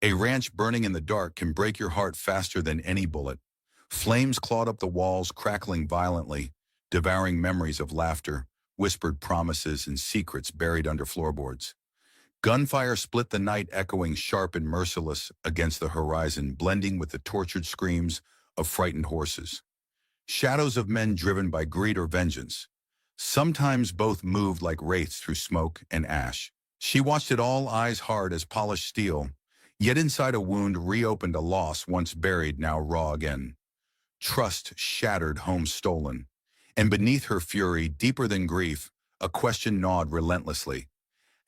A ranch burning in the dark can break your heart faster than any bullet. Flames clawed up the walls, crackling violently, devouring memories of laughter, whispered promises, and secrets buried under floorboards. Gunfire split the night, echoing sharp and merciless against the horizon, blending with the tortured screams of frightened horses. Shadows of men driven by greed or vengeance. Sometimes both moved like wraiths through smoke and ash. She watched it all, eyes hard as polished steel, yet inside a wound reopened, a loss once buried, now raw again. Trust shattered, home stolen. And beneath her fury, deeper than grief, a question gnawed relentlessly.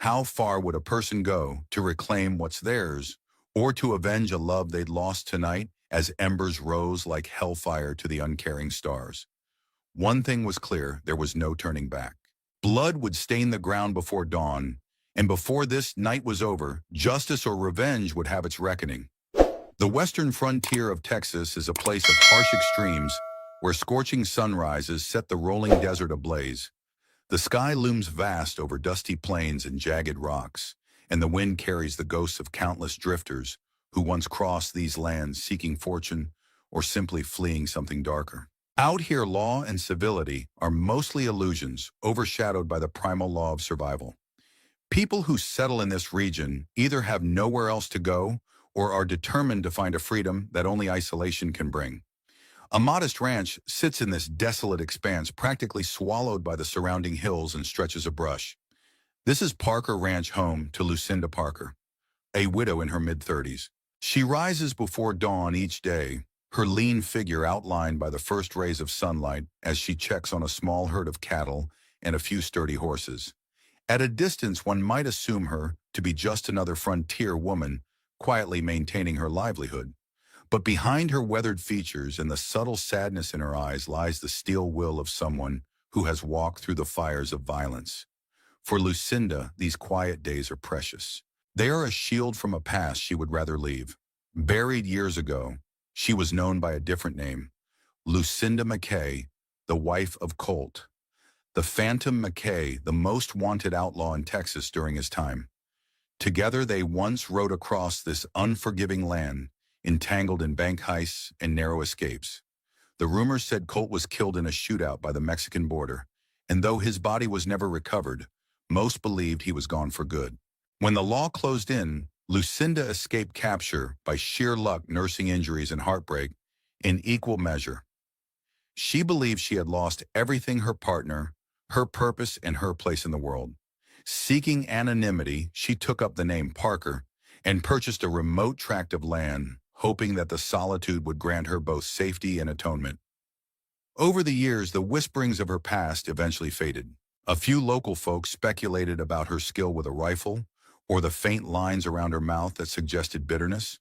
How far would a person go to reclaim what's theirs, or to avenge a love they'd lost tonight as embers rose like hellfire to the uncaring stars? One thing was clear, there was no turning back. Blood would stain the ground before dawn, and before this night was over, justice or revenge would have its reckoning. The western frontier of Texas is a place of harsh extremes where scorching sunrises set the rolling desert ablaze. The sky looms vast over dusty plains and jagged rocks, and the wind carries the ghosts of countless drifters who once crossed these lands seeking fortune or simply fleeing something darker. Out here, law and civility are mostly illusions, overshadowed by the primal law of survival. People who settle in this region either have nowhere else to go or are determined to find a freedom that only isolation can bring. A modest ranch sits in this desolate expanse, practically swallowed by the surrounding hills and stretches of brush. This is Parker Ranch, home to Lucinda Parker, a widow in her mid-30s. She rises before dawn each day, her lean figure outlined by the first rays of sunlight as she checks on a small herd of cattle and a few sturdy horses. At a distance, one might assume her to be just another frontier woman, quietly maintaining her livelihood. But behind her weathered features and the subtle sadness in her eyes lies the steel will of someone who has walked through the fires of violence. For Lucinda, these quiet days are precious. They are a shield from a past she would rather leave. Buried years ago, she was known by a different name, Lucinda McKay, the wife of Colt, the Phantom McKay, the most wanted outlaw in Texas during his time. Together they once rode across this unforgiving land, entangled in bank heists and narrow escapes. The rumors said Colt was killed in a shootout by the Mexican border, and though his body was never recovered, most believed he was gone for good. When the law closed in, Lucinda escaped capture by sheer luck, nursing injuries and heartbreak in equal measure. She believed she had lost everything: her partner, her purpose, and her place in the world. Seeking anonymity, she took up the name Parker and purchased a remote tract of land, hoping that the solitude would grant her both safety and atonement. Over the years, the whisperings of her past eventually faded. A few local folks speculated about her skill with a rifle or the faint lines around her mouth that suggested bitterness.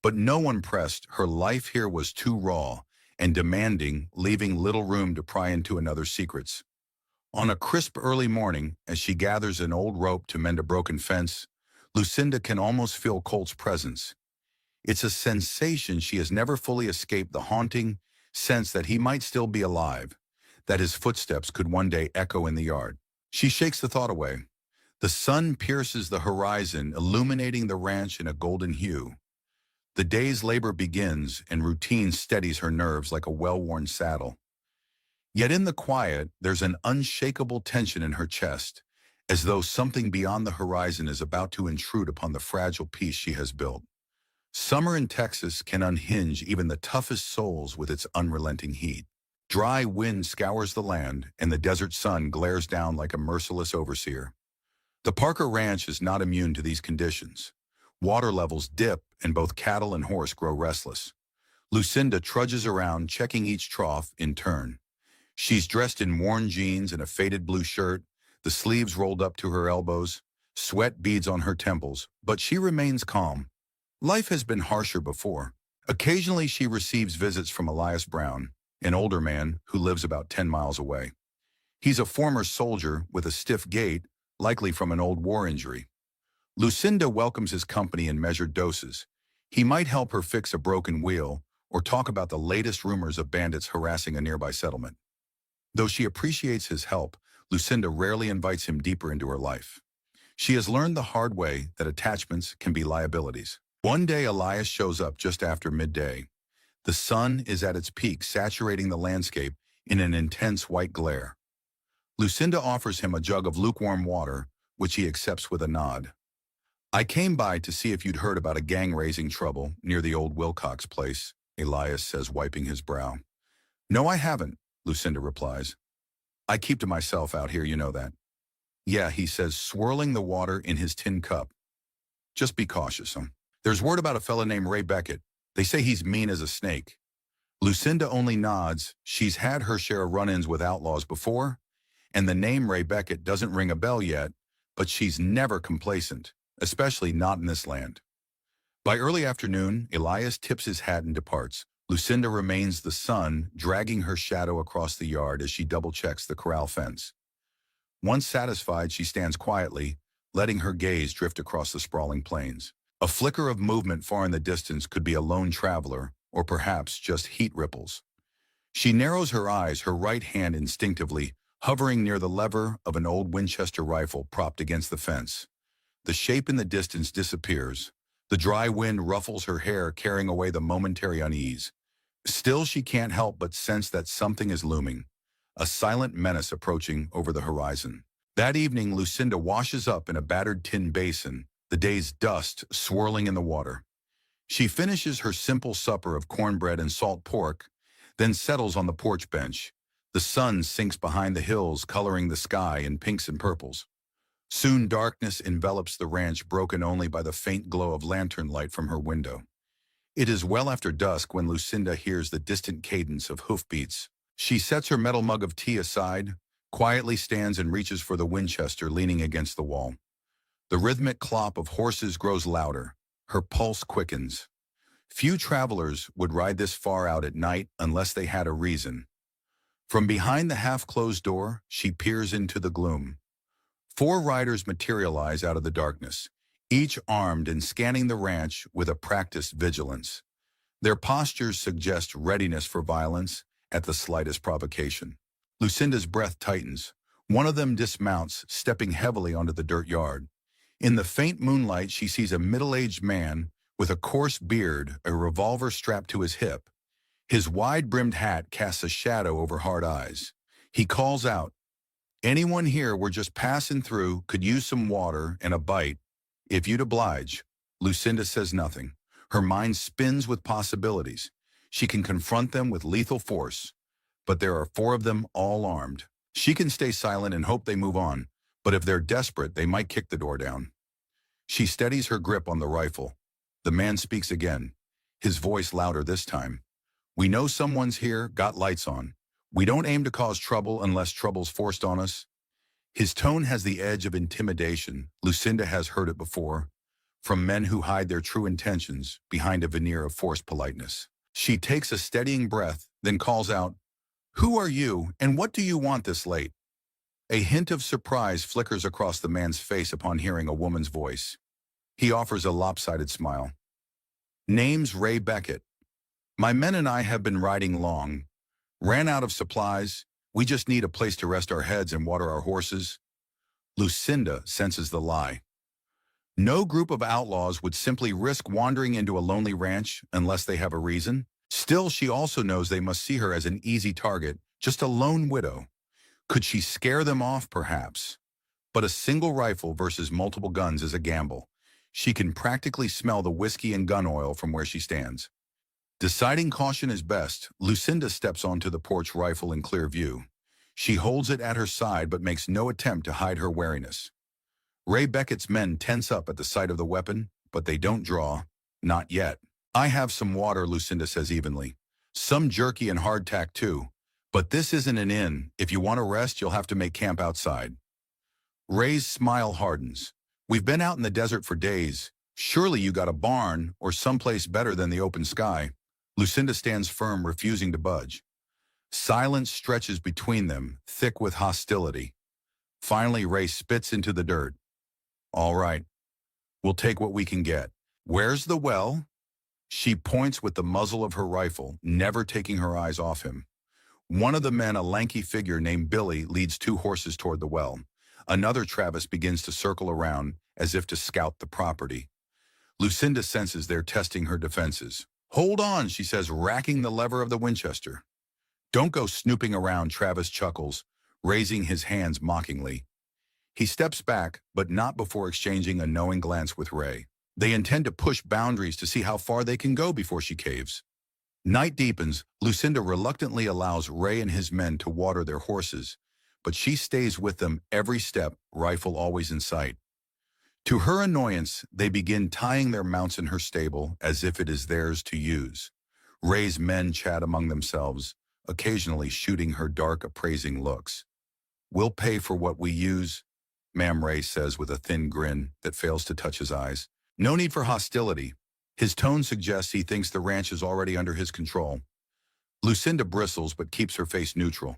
But no one pressed. Her life here was too raw and demanding, leaving little room to pry into another's secrets. On a crisp early morning, as she gathers an old rope to mend a broken fence, Lucinda can almost feel Colt's presence. It's a sensation she has never fully escaped, the haunting sense that he might still be alive, that his footsteps could one day echo in the yard. She shakes the thought away. The sun pierces the horizon, illuminating the ranch in a golden hue. The day's labor begins, and routine steadies her nerves like a well-worn saddle. Yet in the quiet, there's an unshakable tension in her chest, as though something beyond the horizon is about to intrude upon the fragile peace she has built. Summer in Texas can unhinge even the toughest souls with its unrelenting heat. Dry wind scours the land, and the desert sun glares down like a merciless overseer. The Parker Ranch is not immune to these conditions. Water levels dip, and both cattle and horse grow restless. Lucinda trudges around, checking each trough in turn. She's dressed in worn jeans and a faded blue shirt, the sleeves rolled up to her elbows, sweat beads on her temples, but she remains calm. Life has been harsher before. Occasionally she receives visits from Elias Brown, an older man who lives about 10 miles away. He's a former soldier with a stiff gait, likely from an old war injury. Lucinda welcomes his company in measured doses. He might help her fix a broken wheel or talk about the latest rumors of bandits harassing a nearby settlement. Though she appreciates his help, Lucinda rarely invites him deeper into her life. She has learned the hard way that attachments can be liabilities. One day, Elias shows up just after midday. The sun is at its peak, saturating the landscape in an intense white glare. Lucinda offers him a jug of lukewarm water, which he accepts with a nod. I came by to see if you'd heard about a gang raising trouble near the old Wilcox place, Elias says, wiping his brow. No, I haven't, Lucinda replies. I keep to myself out here, you know that. Yeah, he says, swirling the water in his tin cup. Just be cautious, huh? There's word about a fella named Ray Beckett. They say he's mean as a snake. Lucinda only nods. She's had her share of run-ins with outlaws before, and the name Ray Beckett doesn't ring a bell yet, but she's never complacent, especially not in this land. By early afternoon, Elias tips his hat and departs. Lucinda remains the sun, dragging her shadow across the yard as she double-checks the corral fence. Once satisfied, she stands quietly, letting her gaze drift across the sprawling plains. A flicker of movement far in the distance could be a lone traveler, or perhaps just heat ripples. She narrows her eyes, her right hand instinctively hovering near the lever of an old Winchester rifle propped against the fence. The shape in the distance disappears. The dry wind ruffles her hair, carrying away the momentary unease. Still, she can't help but sense that something is looming, a silent menace approaching over the horizon. That evening, Lucinda washes up in a battered tin basin, the day's dust swirling in the water. She finishes her simple supper of cornbread and salt pork, then settles on the porch bench. The sun sinks behind the hills, coloring the sky in pinks and purples. Soon darkness envelops the ranch, broken only by the faint glow of lantern light from her window. It is well after dusk when Lucinda hears the distant cadence of hoofbeats. She sets her metal mug of tea aside, quietly stands and reaches for the Winchester leaning against the wall. The rhythmic clop of horses grows louder. Her pulse quickens. Few travelers would ride this far out at night unless they had a reason. From behind the half-closed door, she peers into the gloom. 4 riders materialize out of the darkness, each armed and scanning the ranch with a practiced vigilance. Their postures suggest readiness for violence at the slightest provocation. Lucinda's breath tightens. One of them dismounts, stepping heavily onto the dirt yard. In the faint moonlight, she sees a middle-aged man with a coarse beard, a revolver strapped to his hip. His wide-brimmed hat casts a shadow over hard eyes. He calls out, "Anyone here, we're just passing through, could use some water and a bite. If you'd oblige." Lucinda says nothing. Her mind spins with possibilities. She can confront them with lethal force, but there are 4 of them, all armed. She can stay silent and hope they move on, but if they're desperate, they might kick the door down. She steadies her grip on the rifle. The man speaks again, his voice louder this time. "We know someone's here, got lights on. We don't aim to cause trouble unless trouble's forced on us." His tone has the edge of intimidation. Lucinda has heard it before, from men who hide their true intentions behind a veneer of forced politeness. She takes a steadying breath, then calls out, "Who are you, and what do you want this late?" A hint of surprise flickers across the man's face upon hearing a woman's voice. He offers a lopsided smile. "Name's Ray Beckett. My men and I have been riding long. Ran out of supplies. We just need a place to rest our heads and water our horses." Lucinda senses the lie. No group of outlaws would simply risk wandering into a lonely ranch unless they have a reason. Still, she also knows they must see her as an easy target, just a lone widow. Could she scare them off, perhaps? But a single rifle versus multiple guns is a gamble. She can practically smell the whiskey and gun oil from where she stands. Deciding caution is best, Lucinda steps onto the porch, rifle in clear view. She holds it at her side but makes no attempt to hide her wariness. Ray Beckett's men tense up at the sight of the weapon, but they don't draw. Not yet. "I have some water," Lucinda says evenly. "Some jerky and hardtack too. But this isn't an inn. If you want to rest, you'll have to make camp outside." Ray's smile hardens. "We've been out in the desert for days. Surely you got a barn or someplace better than the open sky." Lucinda stands firm, refusing to budge. Silence stretches between them, thick with hostility. Finally, Ray spits into the dirt. "All right, we'll take what we can get. Where's the well?" She points with the muzzle of her rifle, never taking her eyes off him. One of the men, a lanky figure named Billy, leads 2 horses toward the well. Another Travis begins to circle around, as if to scout the property. Lucinda senses they're testing her defenses. "Hold on," she says, racking the lever of the Winchester. "Don't go snooping around," Travis chuckles, raising his hands mockingly. He steps back, but not before exchanging a knowing glance with Ray. They intend to push boundaries to see how far they can go before she caves. Night deepens. Lucinda reluctantly allows Ray and his men to water their horses, but she stays with them every step, rifle always in sight. To her annoyance, they begin tying their mounts in her stable as if it is theirs to use. Ray's men chat among themselves, occasionally shooting her dark, appraising looks. "We'll pay for what we use," Ma'am Ray says with a thin grin that fails to touch his eyes. No need for hostility. His tone suggests he thinks the ranch is already under his control. Lucinda bristles but keeps her face neutral.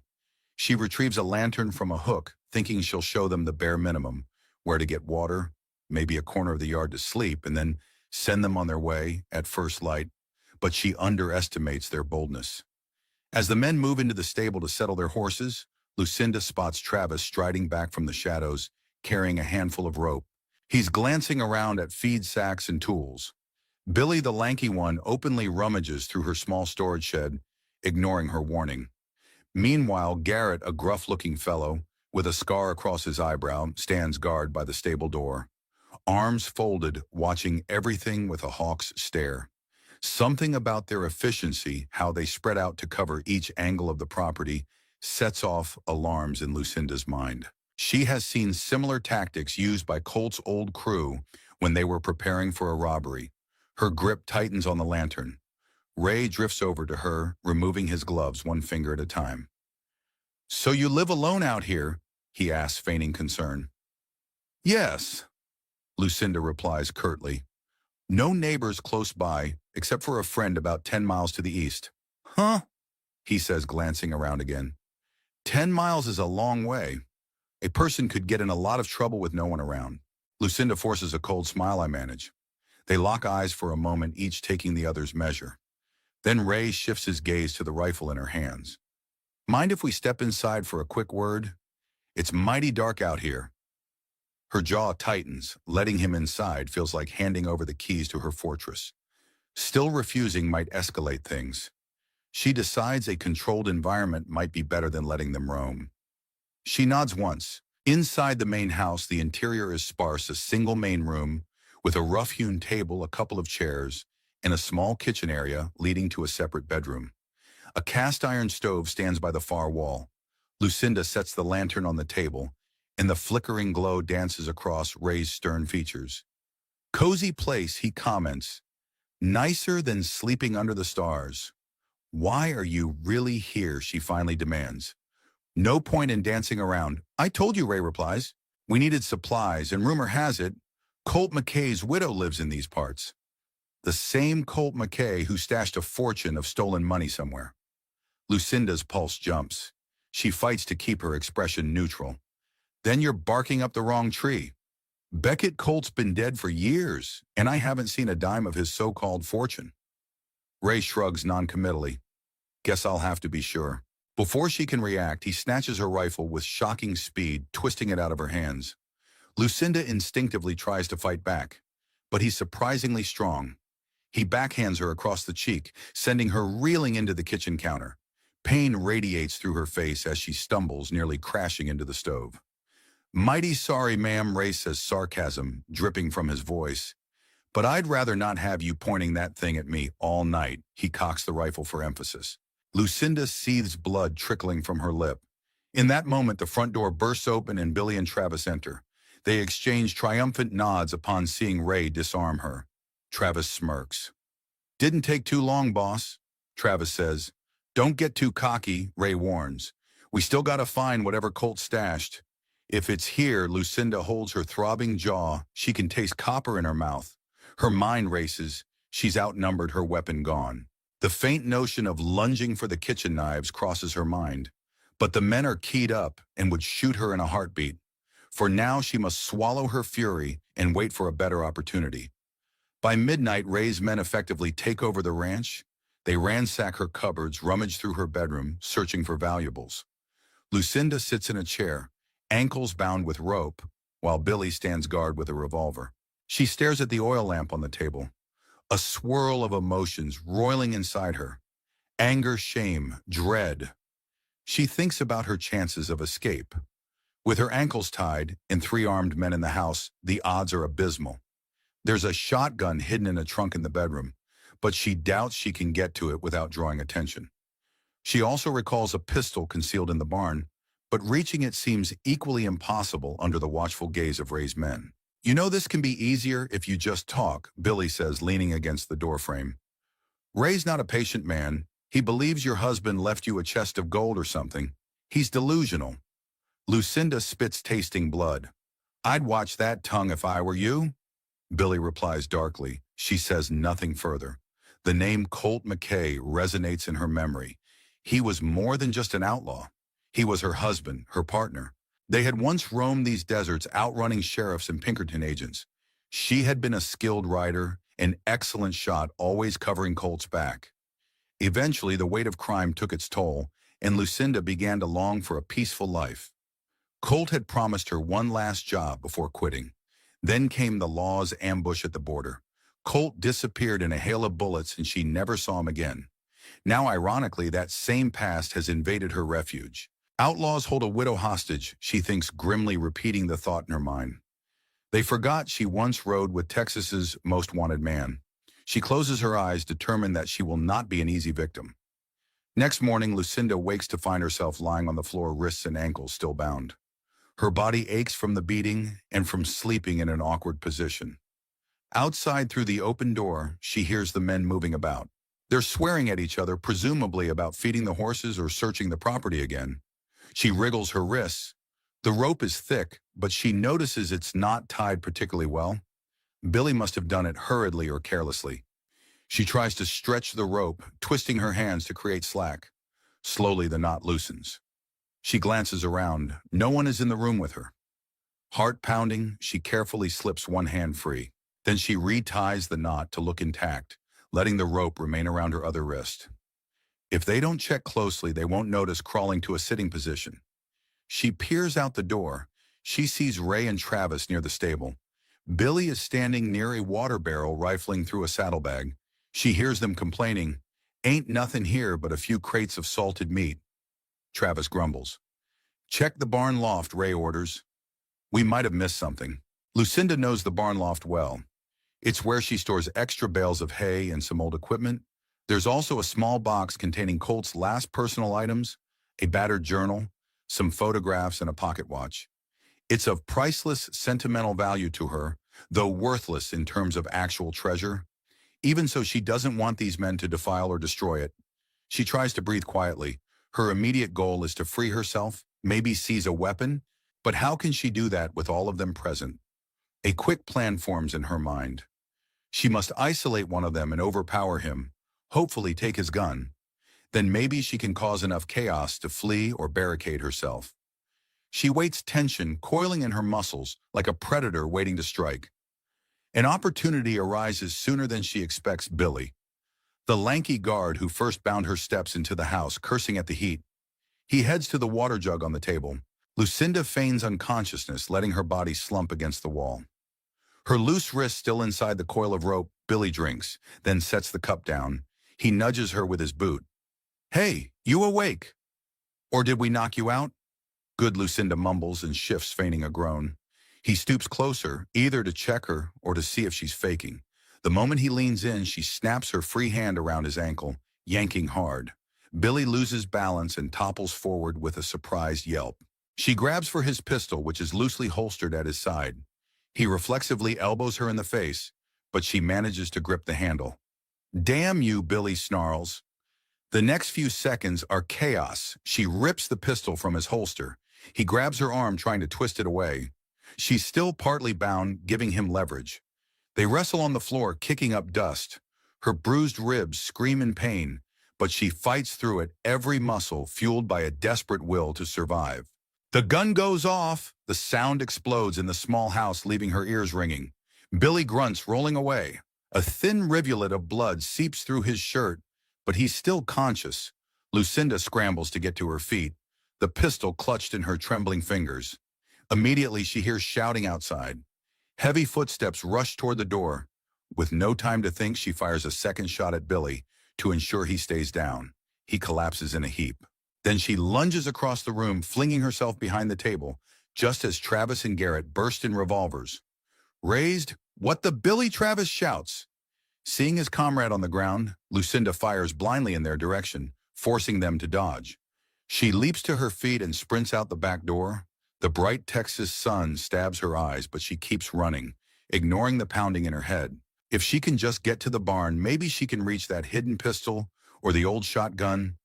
She retrieves a lantern from a hook, thinking she'll show them the bare minimum, where to get water, maybe a corner of the yard to sleep, and then send them on their way at first light, but she underestimates their boldness. As the men move into the stable to settle their horses, Lucinda spots Travis striding back from the shadows, carrying a handful of rope. He's glancing around at feed sacks and tools. Billy, the lanky one, openly rummages through her small storage shed, ignoring her warning. Meanwhile, Garrett, a gruff-looking fellow, with a scar across his eyebrow, stands guard by the stable door. Arms folded, watching everything with a hawk's stare. Something about their efficiency, how they spread out to cover each angle of the property, sets off alarms in Lucinda's mind. She has seen similar tactics used by Colt's old crew when they were preparing for a robbery. Her grip tightens on the lantern. Ray drifts over to her, removing his gloves one finger at a time. "So you live alone out here?" he asks, feigning concern. "Yes," Lucinda replies curtly. "No neighbors close by, except for a friend about 10 miles to the east." "Huh?" he says, glancing around again. 10 miles is a long way. A person could get in a lot of trouble with no one around. Lucinda forces a cold smile I manage. They lock eyes for a moment, each taking the other's measure. Then Ray shifts his gaze to the rifle in her hands. "Mind if we step inside for a quick word? It's mighty dark out here." Her jaw tightens. Letting him inside feels like handing over the keys to her fortress. Still refusing might escalate things. She decides a controlled environment might be better than letting them roam. She nods once. Inside the main house, the interior is sparse, a single main room with a rough-hewn table, a couple of chairs, and a small kitchen area leading to a separate bedroom. A cast-iron stove stands by the far wall. Lucinda sets the lantern on the table, and the flickering glow dances across Ray's stern features. "Cozy place," he comments. "Nicer than sleeping under the stars." "Why are you really here?" she finally demands. "No point in dancing around." "I told you," Ray replies. "We needed supplies, and rumor has it, Colt McKay's widow lives in these parts." The same Colt McKay who stashed a fortune of stolen money somewhere. Lucinda's pulse jumps. She fights to keep her expression neutral. "Then you're barking up the wrong tree. Beckett Colt's been dead for years, and I haven't seen a dime of his so-called fortune." Ray shrugs noncommittally. "Guess I'll have to be sure." Before she can react, he snatches her rifle with shocking speed, twisting it out of her hands. Lucinda instinctively tries to fight back, but he's surprisingly strong. He backhands her across the cheek, sending her reeling into the kitchen counter. Pain radiates through her face as she stumbles, nearly crashing into the stove. "Mighty sorry, ma'am," Ray says, sarcasm dripping from his voice. "But I'd rather not have you pointing that thing at me all night." He cocks the rifle for emphasis. Lucinda seethes, blood trickling from her lip. In that moment, the front door bursts open and Billy and Travis enter. They exchange triumphant nods upon seeing Ray disarm her. Travis smirks. "Didn't take too long, boss," Travis says. "Don't get too cocky," Ray warns. "We still gotta find whatever Colt stashed." If it's here, Lucinda holds her throbbing jaw. She can taste copper in her mouth. Her mind races. She's outnumbered, her weapon gone. The faint notion of lunging for the kitchen knives crosses her mind. But the men are keyed up and would shoot her in a heartbeat. For now, she must swallow her fury and wait for a better opportunity. By midnight, Ray's men effectively take over the ranch. They ransack her cupboards, rummage through her bedroom, searching for valuables. Lucinda sits in a chair, ankles bound with rope, while Billy stands guard with a revolver. She stares at the oil lamp on the table, a swirl of emotions roiling inside her. Anger, shame, dread. She thinks about her chances of escape. With her ankles tied and 3 armed men in the house, the odds are abysmal. There's a shotgun hidden in a trunk in the bedroom, but she doubts she can get to it without drawing attention. She also recalls a pistol concealed in the barn, but reaching it seems equally impossible under the watchful gaze of Ray's men. You know this can be easier if you just talk, Billy says, leaning against the doorframe. Ray's not a patient man. He believes your husband left you a chest of gold or something. He's delusional. Lucinda spits tasting blood. I'd watch that tongue if I were you. Billy replies darkly. She says nothing further. The name Colt McKay resonates in her memory. He was more than just an outlaw. He was her husband, her partner. They had once roamed these deserts, outrunning sheriffs and Pinkerton agents. She had been a skilled rider, an excellent shot, always covering Colt's back. Eventually, the weight of crime took its toll, and Lucinda began to long for a peaceful life. Colt had promised her one last job before quitting. Then came the law's ambush at the border. Colt disappeared in a hail of bullets, and she never saw him again. Now, ironically, that same past has invaded her refuge. Outlaws hold a widow hostage, she thinks, grimly repeating the thought in her mind. They forgot she once rode with Texas's most wanted man. She closes her eyes, determined that she will not be an easy victim. Next morning, Lucinda wakes to find herself lying on the floor, wrists and ankles still bound. Her body aches from the beating and from sleeping in an awkward position. Outside, through the open door, she hears the men moving about. They're swearing at each other, presumably about feeding the horses or searching the property again. She wriggles her wrists. The rope is thick, but she notices it's not tied particularly well. Billy must have done it hurriedly or carelessly. She tries to stretch the rope, twisting her hands to create slack. Slowly, the knot loosens. She glances around. No one is in the room with her. Heart pounding, she carefully slips one hand free. Then she reties the knot to look intact, letting the rope remain around her other wrist. If they don't check closely, they won't notice crawling to a sitting position. She peers out the door. She sees Ray and Travis near the stable. Billy is standing near a water barrel, rifling through a saddlebag. She hears them complaining, "Ain't nothing here but a few crates of salted meat." Travis grumbles. "Check the barn loft," Ray orders. "We might have missed something." Lucinda knows the barn loft well. It's where she stores extra bales of hay and some old equipment. There's also a small box containing Colt's last personal items, a battered journal, some photographs, and a pocket watch. It's of priceless sentimental value to her, though worthless in terms of actual treasure. Even so, she doesn't want these men to defile or destroy it. She tries to breathe quietly. Her immediate goal is to free herself, maybe seize a weapon, but how can she do that with all of them present? A quick plan forms in her mind. She must isolate one of them and overpower him, hopefully take his gun. Then maybe she can cause enough chaos to flee or barricade herself. She waits, tension coiling in her muscles like a predator waiting to strike. An opportunity arises sooner than she expects. Billy, the lanky guard who first bound her steps into the house, cursing at the heat. He heads to the water jug on the table. Lucinda feigns unconsciousness, letting her body slump against the wall. Her loose wrist still inside the coil of rope, Billy drinks, then sets the cup down. He nudges her with his boot. "Hey, you awake? Or did we knock you out?" "Good," Lucinda mumbles and shifts, feigning a groan. He stoops closer, either to check her or to see if she's faking. The moment he leans in, she snaps her free hand around his ankle, yanking hard. Billy loses balance and topples forward with a surprised yelp. She grabs for his pistol, which is loosely holstered at his side. He reflexively elbows her in the face, but she manages to grip the handle. "Damn you," Billy snarls. The next few seconds are chaos. She rips the pistol from his holster. He grabs her arm, trying to twist it away. She's still partly bound, giving him leverage. They wrestle on the floor, kicking up dust. Her bruised ribs scream in pain, but she fights through it, every muscle fueled by a desperate will to survive. The gun goes off. The sound explodes in the small house, leaving her ears ringing. Billy grunts, rolling away. A thin rivulet of blood seeps through his shirt, but he's still conscious. Lucinda scrambles to get to her feet, the pistol clutched in her trembling fingers. Immediately, she hears shouting outside. Heavy footsteps rush toward the door. With no time to think, she fires a second shot at Billy to ensure he stays down. He collapses in a heap. Then she lunges across the room, flinging herself behind the table, just as Travis and Garrett burst in revolvers. Raised, "What the Billy?" Travis shouts. Seeing his comrade on the ground, Lucinda fires blindly in their direction, forcing them to dodge. She leaps to her feet and sprints out the back door. The bright Texas sun stabs her eyes, but she keeps running, ignoring the pounding in her head. If she can just get to the barn, maybe she can reach that hidden pistol or the old shotgun.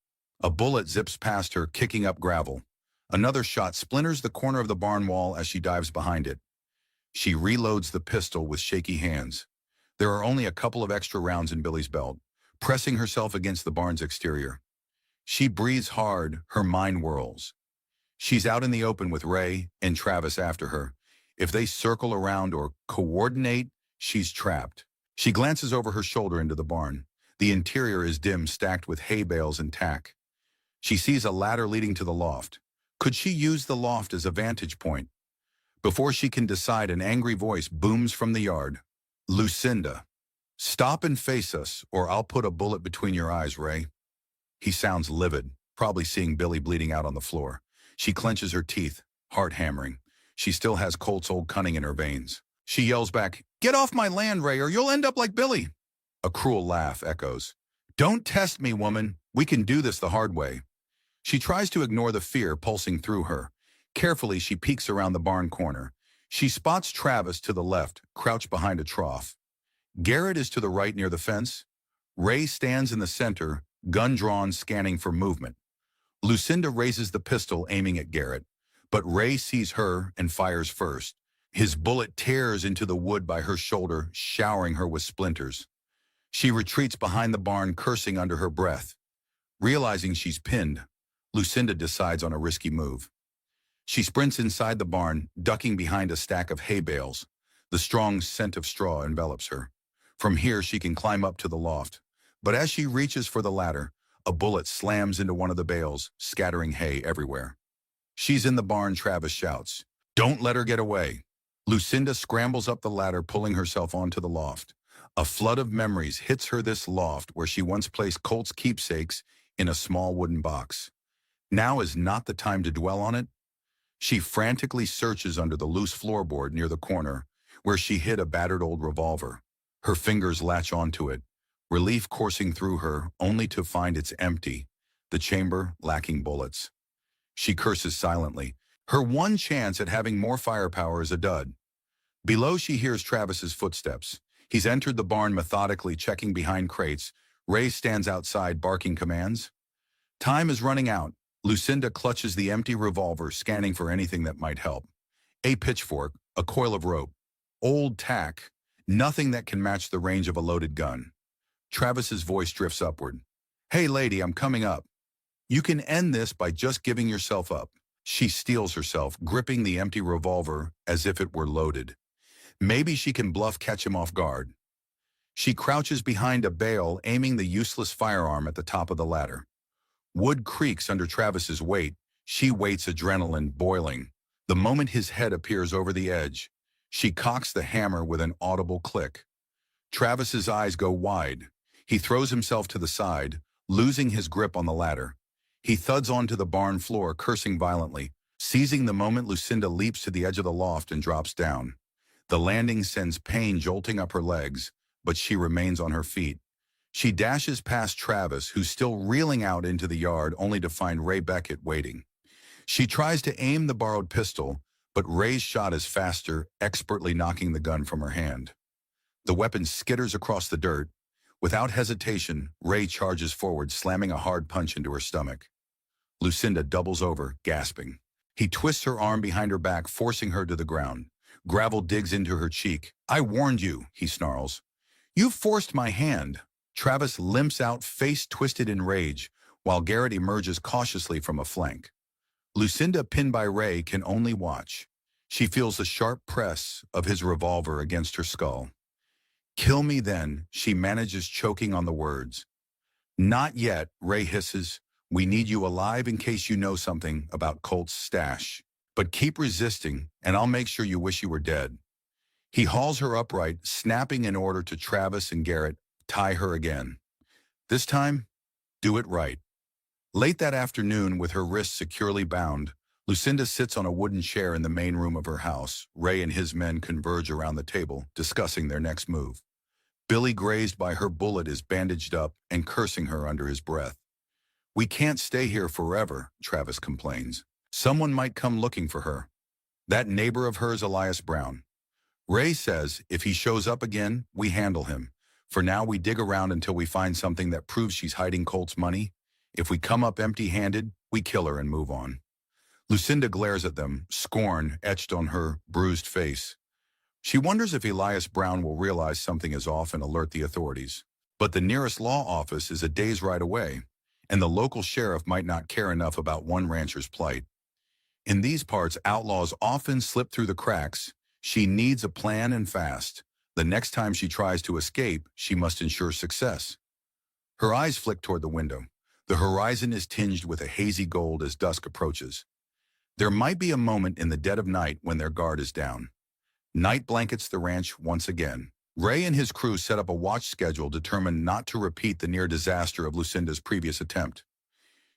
A bullet zips past her, kicking up gravel. Another shot splinters the corner of the barn wall as she dives behind it. She reloads the pistol with shaky hands. There are only a couple of extra rounds in Billy's belt, pressing herself against the barn's exterior. She breathes hard, her mind whirls. She's out in the open with Ray and Travis after her. If they circle around or coordinate, she's trapped. She glances over her shoulder into the barn. The interior is dim, stacked with hay bales and tack. She sees a ladder leading to the loft. Could she use the loft as a vantage point? Before she can decide, an angry voice booms from the yard. "Lucinda, stop and face us, or I'll put a bullet between your eyes, Ray." He sounds livid, probably seeing Billy bleeding out on the floor. She clenches her teeth, heart hammering. She still has Colt's old cunning in her veins. She yells back, "Get off my land, Ray, or you'll end up like Billy." A cruel laugh echoes. "Don't test me, woman. We can do this the hard way." She tries to ignore the fear pulsing through her. Carefully, she peeks around the barn corner. She spots Travis to the left, crouched behind a trough. Garrett is to the right near the fence. Ray stands in the center, gun drawn, scanning for movement. Lucinda raises the pistol, aiming at Garrett, but Ray sees her and fires first. His bullet tears into the wood by her shoulder, showering her with splinters. She retreats behind the barn, cursing under her breath. Realizing she's pinned, Lucinda decides on a risky move. She sprints inside the barn, ducking behind a stack of hay bales. The strong scent of straw envelops her. From here, she can climb up to the loft. But as she reaches for the ladder, a bullet slams into one of the bales, scattering hay everywhere. "She's in the barn," Travis shouts. "Don't let her get away." Lucinda scrambles up the ladder, pulling herself onto the loft. A flood of memories hits her. This loft where she once placed Colt's keepsakes in a small wooden box. Now is not the time to dwell on it. She frantically searches under the loose floorboard near the corner, where she hid a battered old revolver. Her fingers latch onto it, relief coursing through her, only to find it's empty, the chamber lacking bullets. She curses silently. Her one chance at having more firepower is a dud. Below, she hears Travis's footsteps. He's entered the barn methodically, checking behind crates. Ray stands outside, barking commands. Time is running out. Lucinda clutches the empty revolver, scanning for anything that might help. A pitchfork, a coil of rope, old tack, nothing that can match the range of a loaded gun. Travis's voice drifts upward. "Hey lady, I'm coming up. You can end this by just giving yourself up." She steels herself, gripping the empty revolver as if it were loaded. Maybe she can catch him off guard. She crouches behind a bale, aiming the useless firearm at the top of the ladder. Wood creaks under Travis's weight. She waits, adrenaline boiling. The moment his head appears over the edge, she cocks the hammer with an audible click. Travis's eyes go wide. He throws himself to the side, losing his grip on the ladder. He thuds onto the barn floor, cursing violently. Seizing the moment, Lucinda leaps to the edge of the loft and drops down. The landing sends pain jolting up her legs, but she remains on her feet. She dashes past Travis, who's still reeling out into the yard, only to find Ray Beckett waiting. She tries to aim the borrowed pistol, but Ray's shot is faster, expertly knocking the gun from her hand. The weapon skitters across the dirt. Without hesitation, Ray charges forward, slamming a hard punch into her stomach. Lucinda doubles over, gasping. He twists her arm behind her back, forcing her to the ground. Gravel digs into her cheek. "I warned you," he snarls. "You forced my hand." Travis limps out, face twisted in rage, while Garrett emerges cautiously from a flank. Lucinda, pinned by Ray, can only watch. She feels the sharp press of his revolver against her skull. "Kill me then," she manages, choking on the words. "Not yet," Ray hisses. "We need you alive in case you know something about Colt's stash. But keep resisting, and I'll make sure you wish you were dead." He hauls her upright, snapping an order to Travis and Garrett, tie her again. This time, do it right. Late that afternoon, with her wrists securely bound, Lucinda sits on a wooden chair in the main room of her house. Ray and his men converge around the table, discussing their next move. Billy, grazed by her bullet, is bandaged up and cursing her under his breath. "We can't stay here forever," Travis complains. "Someone might come looking for her. That neighbor of hers, Elias Brown." Ray says if he shows up again, we handle him. For now, we dig around until we find something that proves she's hiding Colt's money. If we come up empty-handed, we kill her and move on. Lucinda glares at them, scorn etched on her bruised face. She wonders if Elias Brown will realize something is off and alert the authorities. But the nearest law office is a day's ride away, and the local sheriff might not care enough about one rancher's plight. In these parts, outlaws often slip through the cracks. She needs a plan, and fast. The next time she tries to escape, she must ensure success. Her eyes flick toward the window. The horizon is tinged with a hazy gold as dusk approaches. There might be a moment in the dead of night when their guard is down. Night blankets the ranch once again. Ray and his crew set up a watch schedule determined not to repeat the near disaster of Lucinda's previous attempt.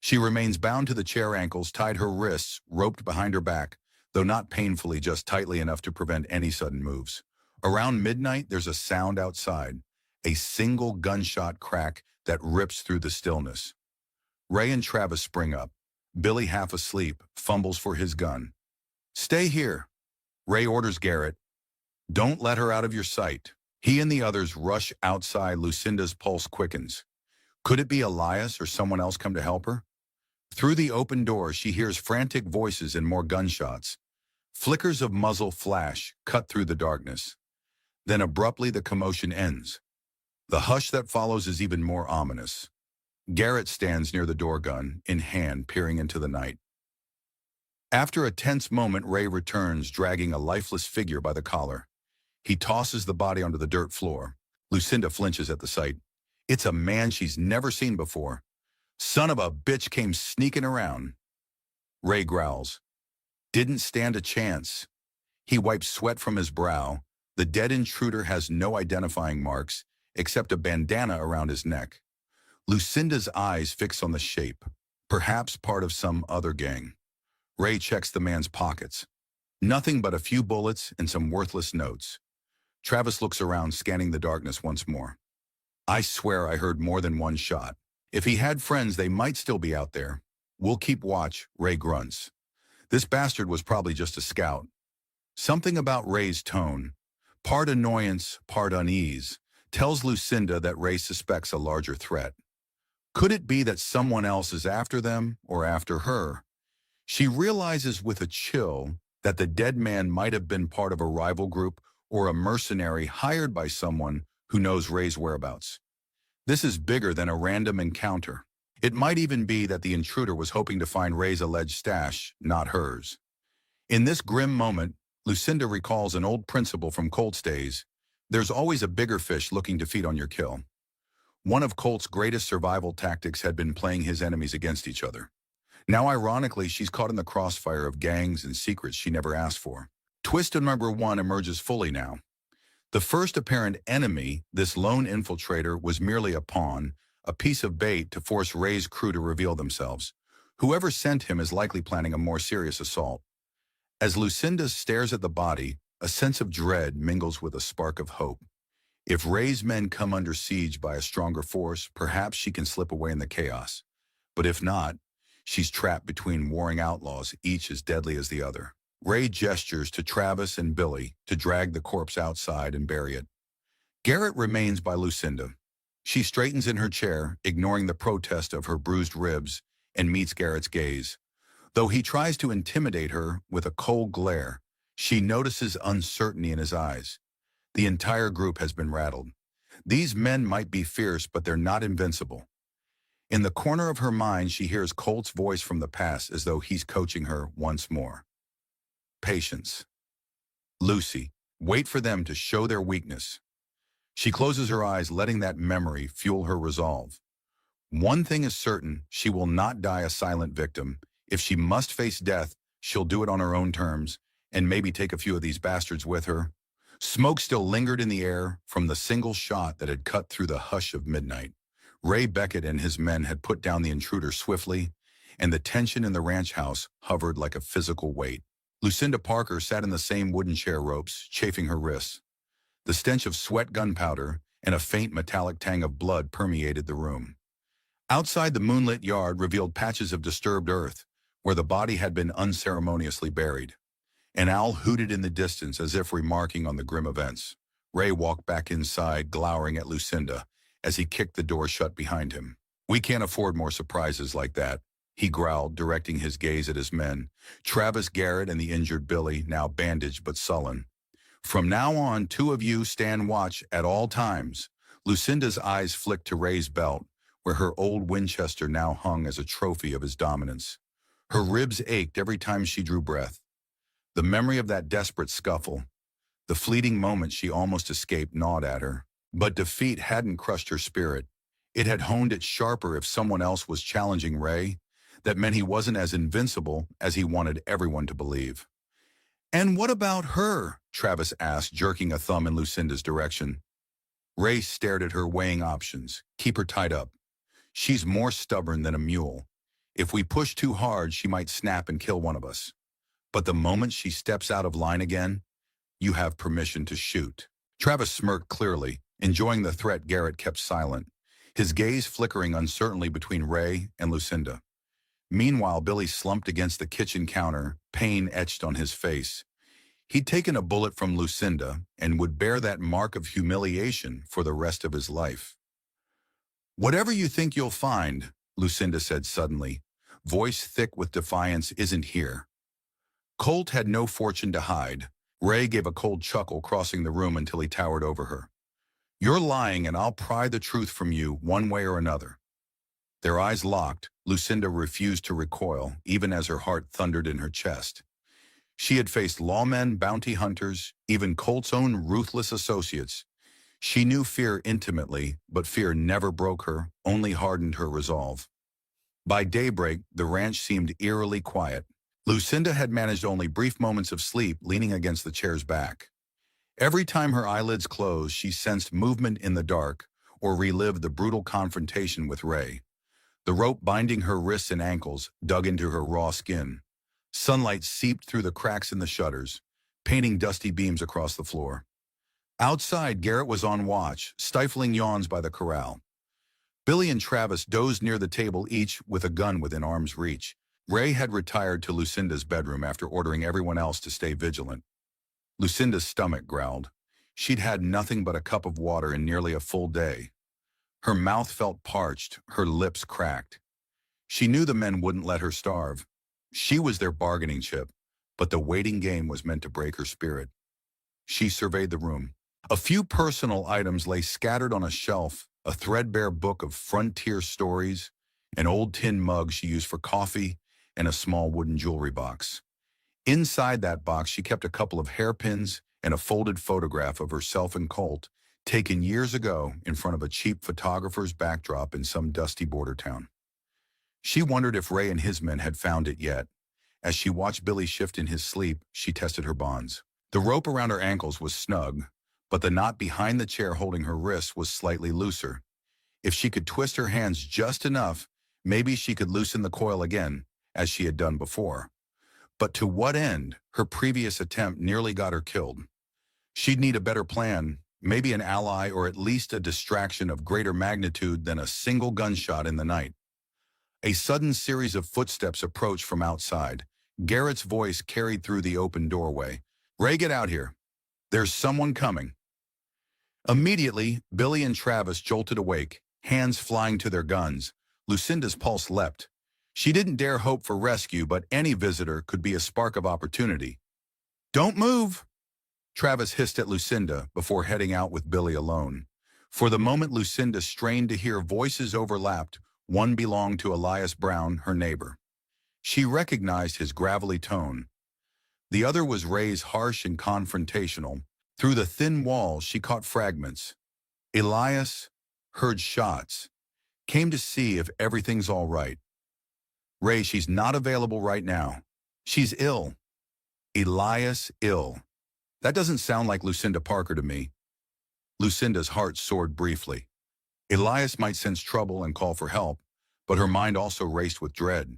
She remains bound to the chair ankles, tied her wrists, roped behind her back, though not painfully, just tightly enough to prevent any sudden moves. Around midnight, there's a sound outside, a single gunshot crack that rips through the stillness. Ray and Travis spring up. Billy, half asleep, fumbles for his gun. "Stay here," Ray orders Garrett. "Don't let her out of your sight." He and the others rush outside. Lucinda's pulse quickens. Could it be Elias or someone else come to help her? Through the open door, she hears frantic voices and more gunshots. Flickers of muzzle flash, cut through the darkness. Then abruptly the commotion ends. The hush that follows is even more ominous. Garrett stands near the door, gun in hand, peering into the night. After a tense moment, Ray returns, dragging a lifeless figure by the collar. He tosses the body onto the dirt floor. Lucinda flinches at the sight. It's a man she's never seen before. "Son of a bitch came sneaking around." Ray growls. "Didn't stand a chance." He wipes sweat from his brow. The dead intruder has no identifying marks, except a bandana around his neck. Lucinda's eyes fix on the shape, perhaps part of some other gang. Ray checks the man's pockets. Nothing but a few bullets and some worthless notes. Travis looks around, scanning the darkness once more. "I swear I heard more than one shot. If he had friends, they might still be out there. We'll keep watch," Ray grunts. This bastard was probably just a scout. Something about Ray's tone, part annoyance, part unease, tells Lucinda that Ray suspects a larger threat. Could it be that someone else is after them or after her? She realizes with a chill that the dead man might have been part of a rival group or a mercenary hired by someone who knows Ray's whereabouts. This is bigger than a random encounter. It might even be that the intruder was hoping to find Ray's alleged stash, not hers. In this grim moment, Lucinda recalls an old principle from Colt's days. There's always a bigger fish looking to feed on your kill. One of Colt's greatest survival tactics had been playing his enemies against each other. Now, ironically, she's caught in the crossfire of gangs and secrets she never asked for. Twist number one emerges fully now. The first apparent enemy, this lone infiltrator, was merely a pawn, a piece of bait to force Ray's crew to reveal themselves. Whoever sent him is likely planning a more serious assault. As Lucinda stares at the body, a sense of dread mingles with a spark of hope. If Ray's men come under siege by a stronger force, perhaps she can slip away in the chaos. But if not, she's trapped between warring outlaws, each as deadly as the other. Ray gestures to Travis and Billy to drag the corpse outside and bury it. Garrett remains by Lucinda. She straightens in her chair, ignoring the protest of her bruised ribs, and meets Garrett's gaze. Though he tries to intimidate her with a cold glare, she notices uncertainty in his eyes. The entire group has been rattled. These men might be fierce, but they're not invincible. In the corner of her mind, she hears Colt's voice from the past, as though he's coaching her once more. Patience. Lucy, wait for them to show their weakness. She closes her eyes, letting that memory fuel her resolve. One thing is certain, she will not die a silent victim. If she must face death, she'll do it on her own terms, and maybe take a few of these bastards with her. Smoke still lingered in the air from the single shot that had cut through the hush of midnight. Ray Beckett and his men had put down the intruder swiftly, and the tension in the ranch house hovered like a physical weight. Lucinda Parker sat in the same wooden chair ropes, chafing her wrists. The stench of sweat, gunpowder, and a faint metallic tang of blood permeated the room. Outside, the moonlit yard revealed patches of disturbed earth, where the body had been unceremoniously buried. An owl hooted in the distance as if remarking on the grim events. Ray walked back inside, glowering at Lucinda, as he kicked the door shut behind him. "We can't afford more surprises like that," he growled, directing his gaze at his men, Travis, Garrett, and the injured Billy, now bandaged but sullen. "From now on, two of you stand watch at all times." Lucinda's eyes flicked to Ray's belt, where her old Winchester now hung as a trophy of his dominance. Her ribs ached every time she drew breath. The memory of that desperate scuffle, the fleeting moment she almost escaped, gnawed at her. But defeat hadn't crushed her spirit. It had honed it sharper if someone else was challenging Ray. That meant he wasn't as invincible as he wanted everyone to believe. "And what about her?" Travis asked, jerking a thumb in Lucinda's direction. Ray stared at her, weighing options. "Keep her tied up. She's more stubborn than a mule. If we push too hard, she might snap and kill one of us. But the moment she steps out of line again, you have permission to shoot." Travis smirked clearly, enjoying the threat. Garrett kept silent, his gaze flickering uncertainly between Ray and Lucinda. Meanwhile, Billy slumped against the kitchen counter, pain etched on his face. He'd taken a bullet from Lucinda and would bear that mark of humiliation for the rest of his life. "Whatever you think you'll find," Lucinda said suddenly, voice thick with defiance, "isn't here." Colt had no fortune to hide. Ray gave a cold chuckle, crossing the room until he towered over her. "You're lying, and I'll pry the truth from you one way or another." Their eyes locked. Lucinda refused to recoil, even as her heart thundered in her chest. She had faced lawmen, bounty hunters, even Colt's own ruthless associates. She knew fear intimately, but fear never broke her, only hardened her resolve. By daybreak, the ranch seemed eerily quiet. Lucinda had managed only brief moments of sleep, leaning against the chair's back. Every time her eyelids closed, she sensed movement in the dark or relived the brutal confrontation with Ray. The rope binding her wrists and ankles dug into her raw skin. Sunlight seeped through the cracks in the shutters, painting dusty beams across the floor. Outside, Garrett was on watch, stifling yawns by the corral. Billy and Travis dozed near the table, each with a gun within arm's reach. Ray had retired to Lucinda's bedroom after ordering everyone else to stay vigilant. Lucinda's stomach growled. She'd had nothing but a cup of water in nearly a full day. Her mouth felt parched, her lips cracked. She knew the men wouldn't let her starve. She was their bargaining chip, but the waiting game was meant to break her spirit. She surveyed the room. A few personal items lay scattered on a shelf, a threadbare book of frontier stories, an old tin mug she used for coffee, and a small wooden jewelry box. Inside that box, she kept a couple of hairpins and a folded photograph of herself and Colt, taken years ago in front of a cheap photographer's backdrop in some dusty border town. She wondered if Ray and his men had found it yet. As she watched Billy shift in his sleep, she tested her bonds. The rope around her ankles was snug, but the knot behind the chair holding her wrists was slightly looser. If she could twist her hands just enough, maybe she could loosen the coil again, as she had done before. But to what end? Her previous attempt nearly got her killed. She'd need a better plan, maybe an ally or at least a distraction of greater magnitude than a single gunshot in the night. A sudden series of footsteps approached from outside. Garrett's voice carried through the open doorway. "Ray, get out here. There's someone coming." Immediately, Billy and Travis jolted awake, hands flying to their guns. Lucinda's pulse leapt. She didn't dare hope for rescue, but any visitor could be a spark of opportunity. "Don't move!" Travis hissed at Lucinda before heading out with Billy alone. For the moment, Lucinda strained to hear voices overlapped. One belonged to Elias Brown, her neighbor. She recognized his gravelly tone. The other was Ray's, harsh and confrontational. Through the thin walls, she caught fragments. Elias heard shots. Came to see if everything's all right. "Ray, she's not available right now. She's ill." Elias ill. That doesn't sound like Lucinda Parker to me. Lucinda's heart soared briefly. Elias might sense trouble and call for help, but her mind also raced with dread.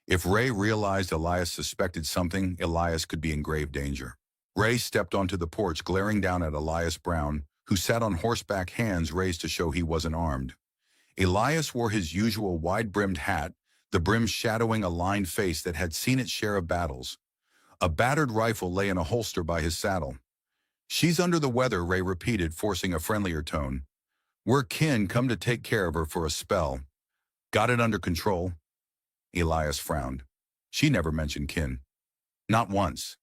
If Ray realized Elias suspected something, Elias could be in grave danger. Ray stepped onto the porch, glaring down at Elias Brown, who sat on horseback, hands raised to show he wasn't armed. Elias wore his usual wide-brimmed hat, the brim shadowing a lined face that had seen its share of battles. A battered rifle lay in a holster by his saddle. "She's under the weather," Ray repeated, forcing a friendlier tone. "We're kin, come to take care of her for a spell. Got it under control?" Elias frowned. She never mentioned kin. Not once.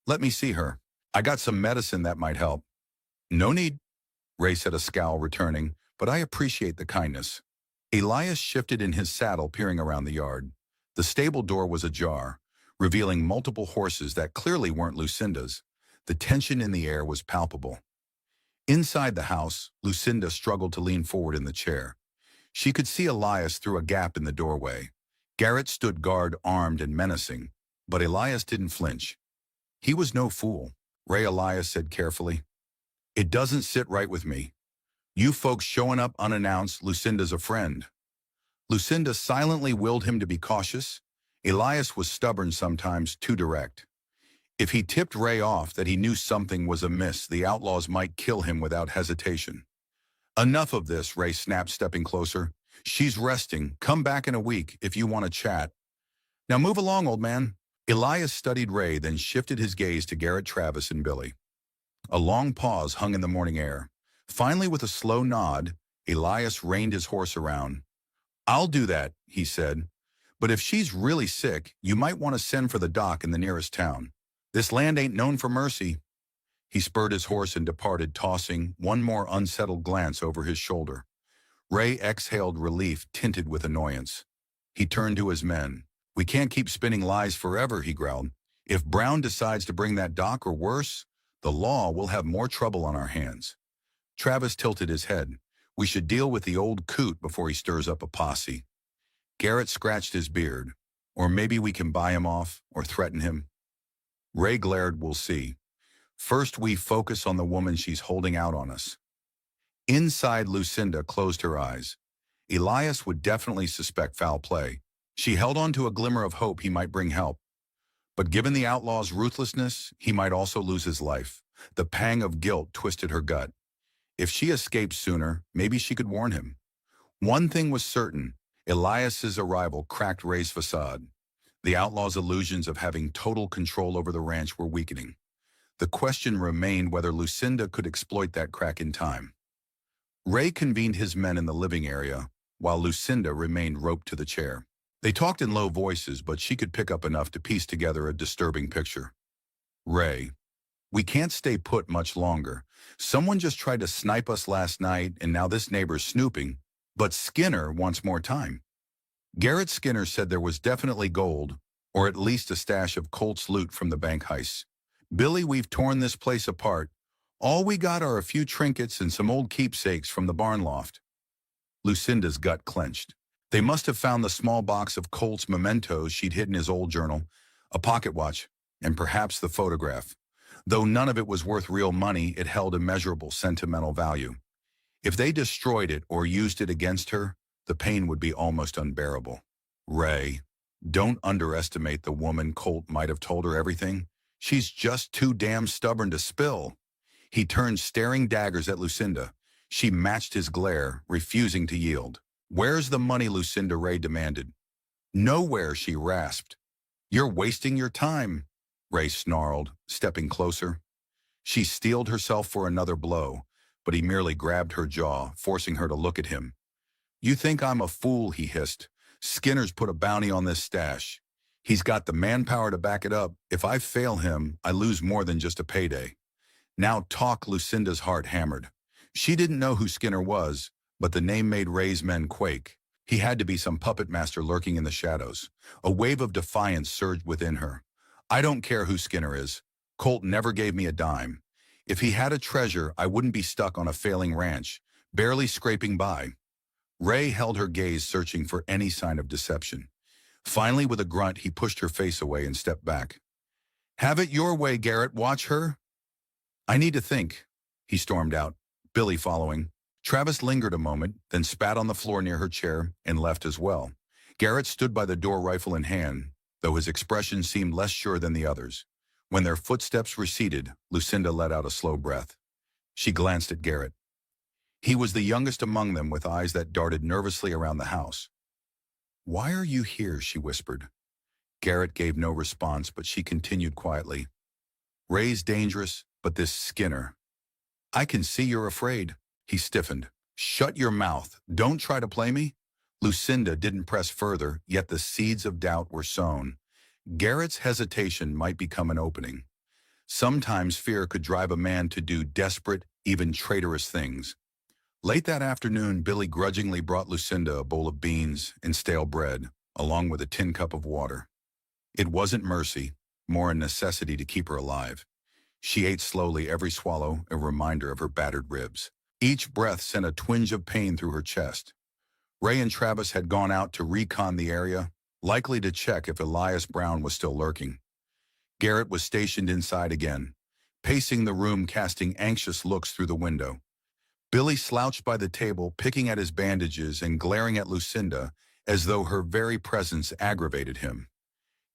"Let me see her. I got some medicine that might help." "No need," Ray said, a scowl returning, "but I appreciate the kindness." Elias shifted in his saddle, peering around the yard. The stable door was ajar, revealing multiple horses that clearly weren't Lucinda's. The tension in the air was palpable. Inside the house, Lucinda struggled to lean forward in the chair. She could see Elias through a gap in the doorway. Garrett stood guard, armed and menacing, but Elias didn't flinch. He was no fool, Ray Elias said carefully. "It doesn't sit right with me. You folks showing up unannounced, Lucinda's a friend." Lucinda silently willed him to be cautious. Elias was stubborn sometimes, too direct. If he tipped Ray off that he knew something was amiss, the Outlaws might kill him without hesitation. "Enough of this," Ray snapped, stepping closer. "She's resting. Come back in a week if you want to chat. Now move along, old man." Elias studied Ray, then shifted his gaze to Garrett, Travis, and Billy. A long pause hung in the morning air. Finally, with a slow nod, Elias reined his horse around. "I'll do that," he said. "But if she's really sick, you might want to send for the doc in the nearest town. This land ain't known for mercy." He spurred his horse and departed, tossing one more unsettled glance over his shoulder. Ray exhaled relief tinted with annoyance. He turned to his men. "We can't keep spinning lies forever," he growled. "If Brown decides to bring that doc or worse, the law will have more trouble on our hands." Travis tilted his head. "We should deal with the old coot before he stirs up a posse." Garrett scratched his beard. "Or maybe we can buy him off or threaten him." Ray glared. "We'll see. First, we focus on the woman she's holding out on us." Inside, Lucinda closed her eyes. Elias would definitely suspect foul play. She held on to a glimmer of hope he might bring help. But given the outlaw's ruthlessness, he might also lose his life. The pang of guilt twisted her gut. If she escaped sooner, maybe she could warn him. One thing was certain: Elias's arrival cracked Ray's facade. The outlaw's illusions of having total control over the ranch were weakening. The question remained whether Lucinda could exploit that crack in time. Ray convened his men in the living area, while Lucinda remained roped to the chair. They talked in low voices, but she could pick up enough to piece together a disturbing picture. "Ray, we can't stay put much longer. Someone just tried to snipe us last night, and now this neighbor's snooping. But Skinner wants more time." Garrett Skinner said there was definitely gold, or at least a stash of Colt's loot from the bank heist. "Billy, we've torn this place apart. All we got are a few trinkets and some old keepsakes from the barn loft." Lucinda's gut clenched. They must have found the small box of Colt's mementos she'd hid in his old journal, a pocket watch, and perhaps the photograph. Though none of it was worth real money, it held immeasurable sentimental value. If they destroyed it or used it against her, the pain would be almost unbearable. "Ray, don't underestimate the woman. Colt might have told her everything. She's just too damn stubborn to spill." He turned, staring daggers at Lucinda. She matched his glare, refusing to yield. "Where's the money?" Lucinda Ray demanded. "Nowhere," she rasped. "You're wasting your time," Ray snarled, stepping closer. She steeled herself for another blow, but he merely grabbed her jaw, forcing her to look at him. "You think I'm a fool?" he hissed. "Skinner's put a bounty on this stash. He's got the manpower to back it up. If I fail him, I lose more than just a payday." "Now talk." Lucinda's heart hammered. She didn't know who Skinner was, but the name made Ray's men quake. He had to be some puppet master lurking in the shadows. A wave of defiance surged within her. "I don't care who Skinner is. Colt never gave me a dime. If he had a treasure, I wouldn't be stuck on a failing ranch, barely scraping by." Ray held her gaze, searching for any sign of deception. Finally, with a grunt, he pushed her face away and stepped back. "Have it your way, Garrett. Watch her." I need to think, he stormed out, Billy following. Travis lingered a moment, then spat on the floor near her chair and left as well. Garrett stood by the door, rifle in hand, though his expression seemed less sure than the others. When their footsteps receded, Lucinda let out a slow breath. She glanced at Garrett. He was the youngest among them, with eyes that darted nervously around the house. "Why are you here?" she whispered. Garrett gave no response, but she continued quietly. "Ray's dangerous, but this Skinner. I can see you're afraid." He stiffened. "Shut your mouth. Don't try to play me." Lucinda didn't press further, yet the seeds of doubt were sown. Garrett's hesitation might become an opening. Sometimes fear could drive a man to do desperate, even traitorous things. Late that afternoon, Billy grudgingly brought Lucinda a bowl of beans and stale bread, along with a tin cup of water. It wasn't mercy, more a necessity to keep her alive. She ate slowly, every swallow a reminder of her battered ribs. Each breath sent a twinge of pain through her chest. Ray and Travis had gone out to recon the area, likely to check if Elias Brown was still lurking. Garrett was stationed inside again, pacing the room, casting anxious looks through the window. Billy slouched by the table, picking at his bandages and glaring at Lucinda as though her very presence aggravated him.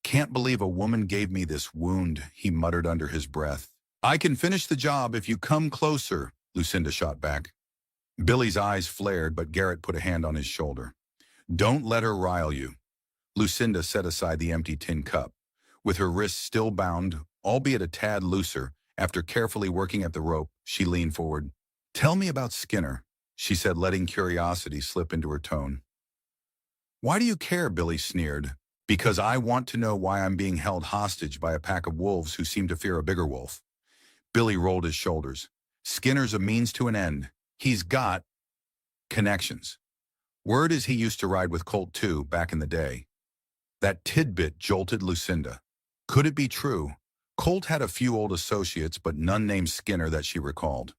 "Can't believe a woman gave me this wound," he muttered under his breath. "I can finish the job if you come closer," Lucinda shot back. Billy's eyes flared, but Garrett put a hand on his shoulder. "Don't let her rile you." Lucinda set aside the empty tin cup. With her wrists still bound, albeit a tad looser, after carefully working at the rope, she leaned forward. "Tell me about Skinner," she said, letting curiosity slip into her tone. "Why do you care?" Billy sneered. "Because I want to know why I'm being held hostage by a pack of wolves who seem to fear a bigger wolf." Billy rolled his shoulders. "Skinner's a means to an end. He's got connections. Word is he used to ride with Colt too, back in the day." That tidbit jolted Lucinda. Could it be true? Colt had a few old associates, but none named Skinner that she recalled.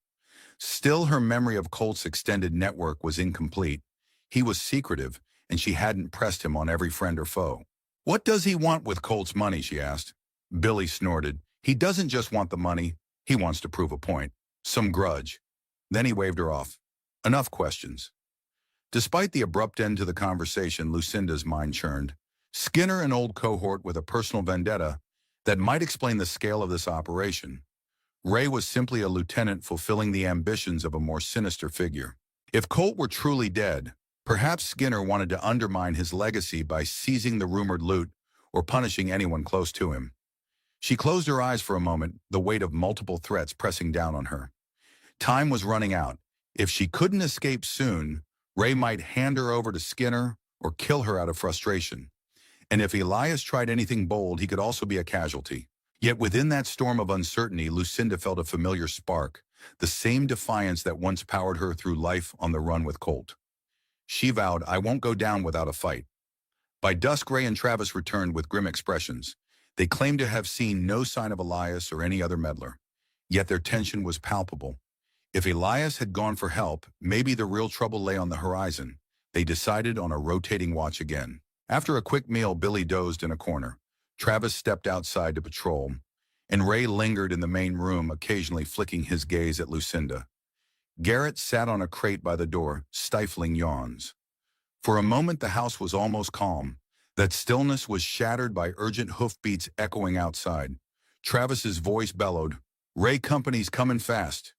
Still, her memory of Colt's extended network was incomplete. He was secretive, and she hadn't pressed him on every friend or foe. "What does he want with Colt's money?" she asked. Billy snorted. "He doesn't just want the money. He wants to prove a point. Some grudge." Then he waved her off. Enough questions. Despite the abrupt end to the conversation, Lucinda's mind churned. Skinner, an old cohort with a personal vendetta, that might explain the scale of this operation. Ray was simply a lieutenant fulfilling the ambitions of a more sinister figure. If Colt were truly dead, perhaps Skinner wanted to undermine his legacy by seizing the rumored loot or punishing anyone close to him. She closed her eyes for a moment, the weight of multiple threats pressing down on her. Time was running out. If she couldn't escape soon, Ray might hand her over to Skinner or kill her out of frustration. And if Elias tried anything bold, he could also be a casualty. Yet within that storm of uncertainty, Lucinda felt a familiar spark, the same defiance that once powered her through life on the run with Colt. She vowed, "I won't go down without a fight." By dusk, Ray and Travis returned with grim expressions. They claimed to have seen no sign of Elias or any other meddler. Yet their tension was palpable. If Elias had gone for help, maybe the real trouble lay on the horizon. They decided on a rotating watch again. After a quick meal, Billy dozed in a corner. Travis stepped outside to patrol, and Ray lingered in the main room, occasionally flicking his gaze at Lucinda. Garrett sat on a crate by the door, stifling yawns. For a moment, the house was almost calm. That stillness was shattered by urgent hoofbeats echoing outside. Travis's voice bellowed, "Ray Company's coming fast."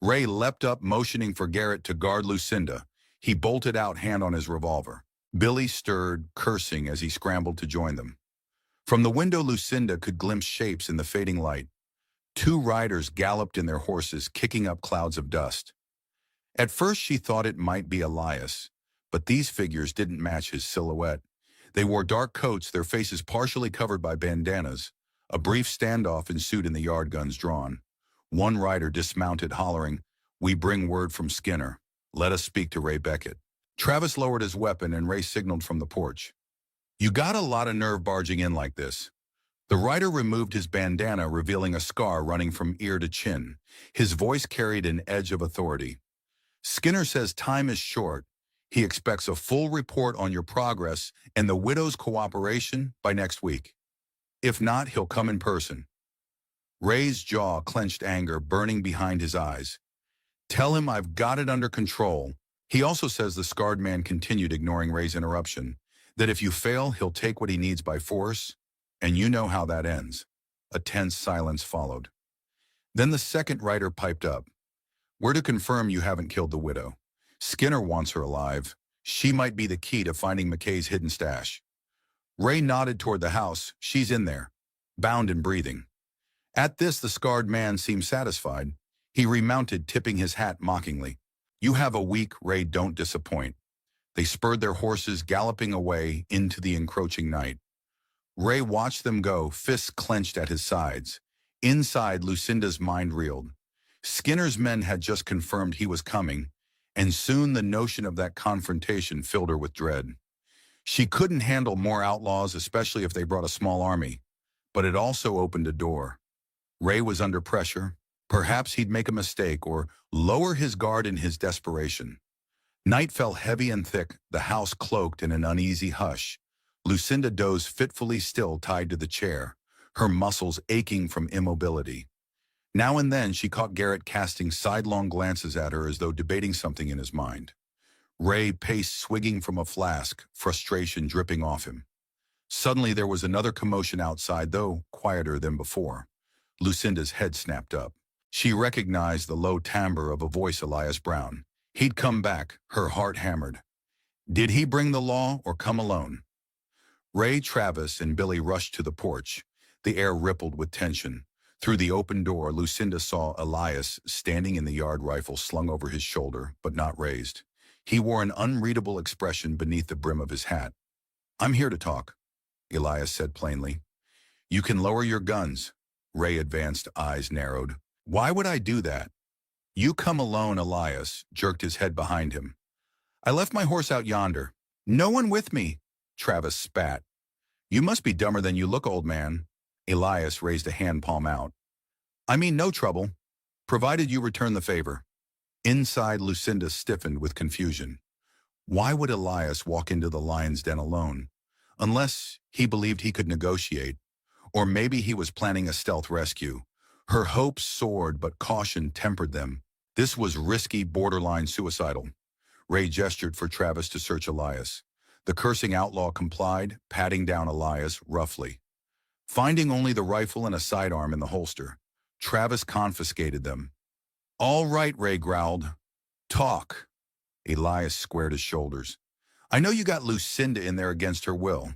Ray leapt up, motioning for Garrett to guard Lucinda. He bolted out, hand on his revolver. Billy stirred, cursing as he scrambled to join them. From the window, Lucinda could glimpse shapes in the fading light. 2 riders galloped in their horses, kicking up clouds of dust. At first she thought it might be Elias, but these figures didn't match his silhouette. They wore dark coats, their faces partially covered by bandanas. A brief standoff ensued in the yard, guns drawn. One rider dismounted, hollering, "We bring word from Skinner. Let us speak to Ray Beckett." Travis lowered his weapon and Ray signaled from the porch. "You got a lot of nerve barging in like this." The rider removed his bandana, revealing a scar running from ear to chin. His voice carried an edge of authority. "Skinner says time is short. He expects a full report on your progress and the widow's cooperation by next week. If not, he'll come in person." Ray's jaw clenched, anger burning behind his eyes. Tell him I've got it under control. He also says, the scarred man continued, ignoring Ray's interruption, that if you fail, he'll take what he needs by force, and you know how that ends. A tense silence followed. Then the second writer piped up. We're to confirm you haven't killed the widow. Skinner wants her alive. She might be the key to finding McKay's hidden stash. Ray nodded toward the house. She's in there, bound and breathing. At this, the scarred man seemed satisfied. He remounted, tipping his hat mockingly. You have a week, Ray, don't disappoint. They spurred their horses, galloping away into the encroaching night. Ray watched them go, fists clenched at his sides. Inside, Lucinda's mind reeled. Skinner's men had just confirmed he was coming, and soon the notion of that confrontation filled her with dread. She couldn't handle more outlaws, especially if they brought a small army, but it also opened a door. Ray was under pressure. Perhaps he'd make a mistake or lower his guard in his desperation. Night fell heavy and thick, the house cloaked in an uneasy hush. Lucinda dozed fitfully still, tied to the chair, her muscles aching from immobility. Now and then she caught Garrett casting sidelong glances at her as though debating something in his mind. Ray paced, swigging from a flask, frustration dripping off him. Suddenly there was another commotion outside, though quieter than before. Lucinda's head snapped up. She recognized the low timbre of a voice, Elias Brown. He'd come back, her heart hammered. Did he bring the law or come alone? Ray, Travis, and Billy rushed to the porch. The air rippled with tension. Through the open door, Lucinda saw Elias standing in the yard, rifle slung over his shoulder, but not raised. He wore an unreadable expression beneath the brim of his hat. I'm here to talk, Elias said plainly. You can lower your guns. Ray advanced, eyes narrowed. Why would I do that? You come alone, Elias jerked his head behind him. I left my horse out yonder. No one with me, Travis spat. You must be dumber than you look, old man. Elias raised a hand palm out. I mean no trouble, provided you return the favor. Inside, Lucinda stiffened with confusion. Why would Elias walk into the lion's den alone? Unless he believed he could negotiate. Or maybe he was planning a stealth rescue. Her hopes soared, but caution tempered them. This was risky, borderline suicidal. Ray gestured for Travis to search Elias. The cursing outlaw complied, patting down Elias roughly. Finding only the rifle and a sidearm in the holster, Travis confiscated them. All right, Ray growled. Talk. Elias squared his shoulders. I know you got Lucinda in there against her will.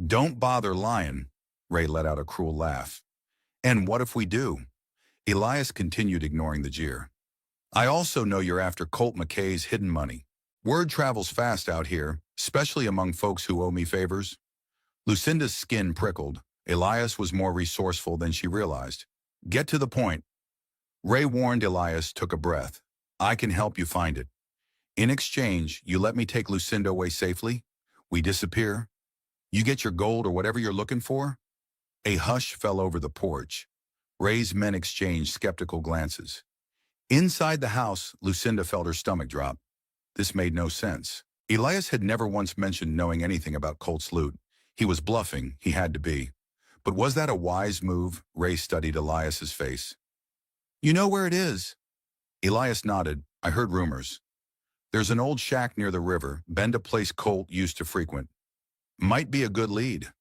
Don't bother lying. Ray let out a cruel laugh. And what if we do? Elias continued, ignoring the jeer. I also know you're after Colt McKay's hidden money. Word travels fast out here, especially among folks who owe me favors. Lucinda's skin prickled. Elias was more resourceful than she realized. Get to the point. Ray warned. Elias took a breath. I can help you find it. In exchange, you let me take Lucinda away safely. We disappear. You get your gold or whatever you're looking for. A hush fell over the porch. Ray's men exchanged skeptical glances. Inside the house, Lucinda felt her stomach drop. This made no sense. Elias had never once mentioned knowing anything about Colt's loot. He was bluffing, he had to be. But was that a wise move? Ray studied Elias's face. You know where it is? Elias nodded. I heard rumors. There's an old shack near the river, been a place Colt used to frequent. Might be a good lead.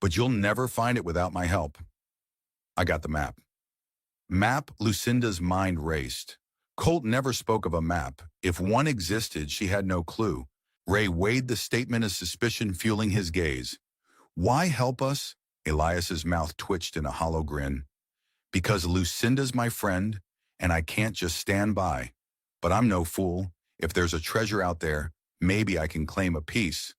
But you'll never find it without my help. I got the map. Map? Lucinda's mind raced. Colt never spoke of a map. If one existed, she had no clue. Ray weighed the statement as suspicion fueling his gaze. Why help us? Elias's mouth twitched in a hollow grin. Because Lucinda's my friend, and I can't just stand by. But I'm no fool. If there's a treasure out there, maybe I can claim a piece.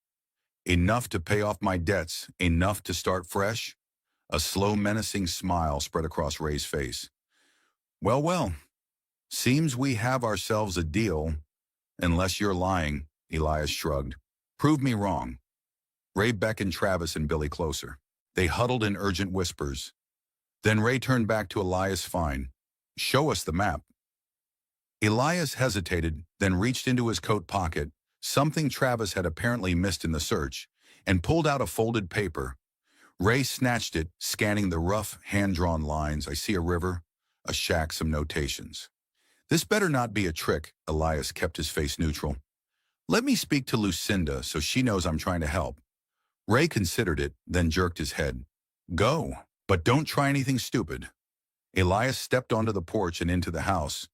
Enough to pay off my debts, enough to start fresh? A slow, menacing smile spread across Ray's face. Well, seems we have ourselves a deal. Unless you're lying, Elias shrugged. Prove me wrong. Ray beckoned Travis and Billy closer. They huddled in urgent whispers. Then Ray turned back to Elias. Fine. Show us the map. Elias hesitated, then reached into his coat pocket, something Travis had apparently missed in the search, and pulled out a folded paper. Ray snatched it, scanning the rough, hand-drawn lines. I see a river, a shack, some notations. This better not be a trick. Elias kept his face neutral. Let me speak to Lucinda so she knows I'm trying to help. Ray considered it, then jerked his head. Go, but don't try anything stupid. Elias stepped onto the porch and into the house.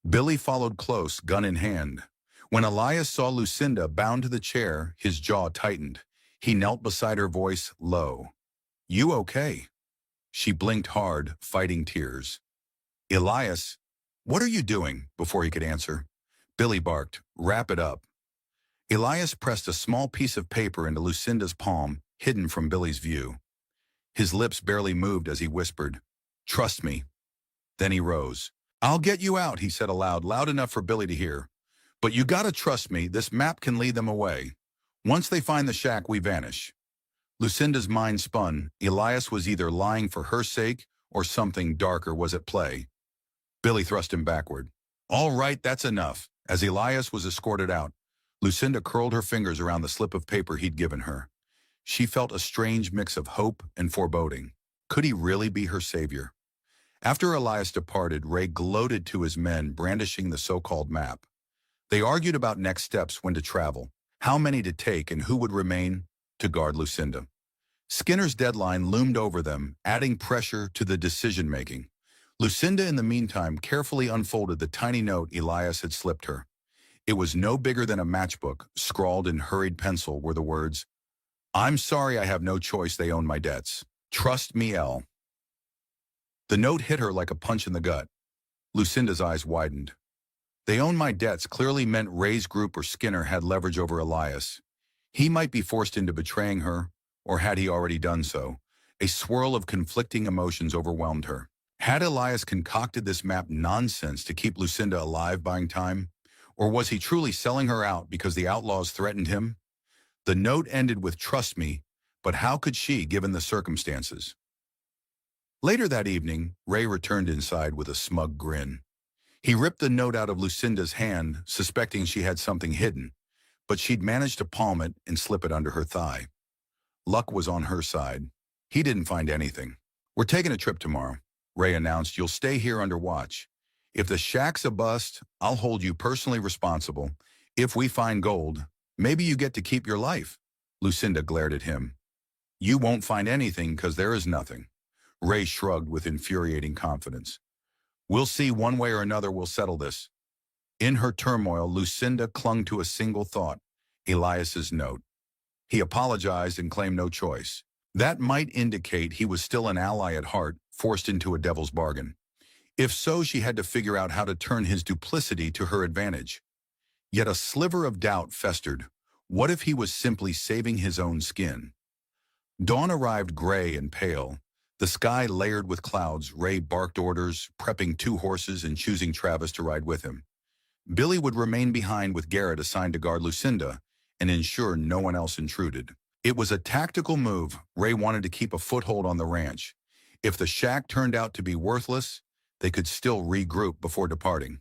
Billy followed close, gun in hand. When Elias saw Lucinda bound to the chair, his jaw tightened. He knelt beside her, voice low. You okay? She blinked hard, fighting tears. Elias, what are you doing? Before he could answer, Billy barked, wrap it up. Elias pressed a small piece of paper into Lucinda's palm, hidden from Billy's view. His lips barely moved as he whispered, trust me. Then he rose. I'll get you out, he said aloud, loud enough for Billy to hear. But you gotta trust me, this map can lead them away. Once they find the shack, we vanish. Lucinda's mind spun. Elias was either lying for her sake or something darker was at play. Billy thrust him backward. All right, that's enough. As Elias was escorted out, Lucinda curled her fingers around the slip of paper he'd given her. She felt a strange mix of hope and foreboding. Could he really be her savior? After Elias departed, Ray gloated to his men, brandishing the so-called map. They argued about next steps, when to travel, how many to take, and who would remain to guard Lucinda. Skinner's deadline loomed over them, adding pressure to the decision-making. Lucinda, in the meantime, carefully unfolded the tiny note Elias had slipped her. It was no bigger than a matchbook. Scrawled in hurried pencil were the words, I'm sorry I have no choice, they own my debts. Trust me, L. The note hit her like a punch in the gut. Lucinda's eyes widened. They own my debts clearly meant Ray's group or Skinner had leverage over Elias. He might be forced into betraying her, or had he already done so? A swirl of conflicting emotions overwhelmed her. Had Elias concocted this map nonsense to keep Lucinda alive, buying time? Or was he truly selling her out because the outlaws threatened him? The note ended with trust me, but how could she, given the circumstances? Later that evening, Ray returned inside with a smug grin. He ripped the note out of Lucinda's hand, suspecting she had something hidden, but she'd managed to palm it and slip it under her thigh. Luck was on her side. He didn't find anything. We're taking a trip tomorrow, Ray announced. You'll stay here under watch. If the shack's a bust, I'll hold you personally responsible. If we find gold, maybe you get to keep your life. Lucinda glared at him. You won't find anything because there is nothing. Ray shrugged with infuriating confidence. We'll see, one way or another we'll settle this. In her turmoil, Lucinda clung to a single thought, Elias's note. He apologized and claimed no choice. That might indicate he was still an ally at heart, forced into a devil's bargain. If so, she had to figure out how to turn his duplicity to her advantage. Yet a sliver of doubt festered. What if he was simply saving his own skin? Dawn arrived gray and pale. The sky layered with clouds. Ray barked orders, prepping 2 horses and choosing Travis to ride with him. Billy would remain behind with Garrett assigned to guard Lucinda and ensure no one else intruded. It was a tactical move. Ray wanted to keep a foothold on the ranch. If the shack turned out to be worthless, they could still regroup before departing.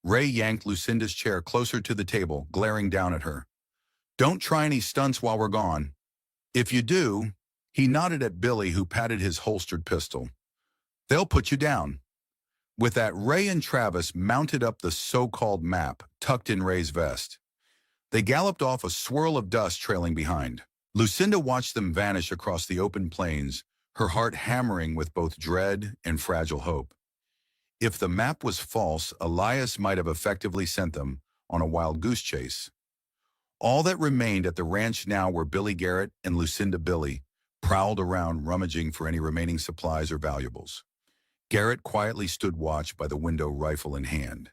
Ray yanked Lucinda's chair closer to the table, glaring down at her. Don't try any stunts while we're gone. If you do, he nodded at Billy, who patted his holstered pistol. They'll put you down. With that, Ray and Travis mounted up the so-called map, tucked in Ray's vest. They galloped off, a swirl of dust trailing behind. Lucinda watched them vanish across the open plains, her heart hammering with both dread and fragile hope. If the map was false, Elias might have effectively sent them on a wild goose chase. All that remained at the ranch now were Billy Garrett and Lucinda. Billy prowled around, rummaging for any remaining supplies or valuables. Garrett quietly stood watch by the window, rifle in hand.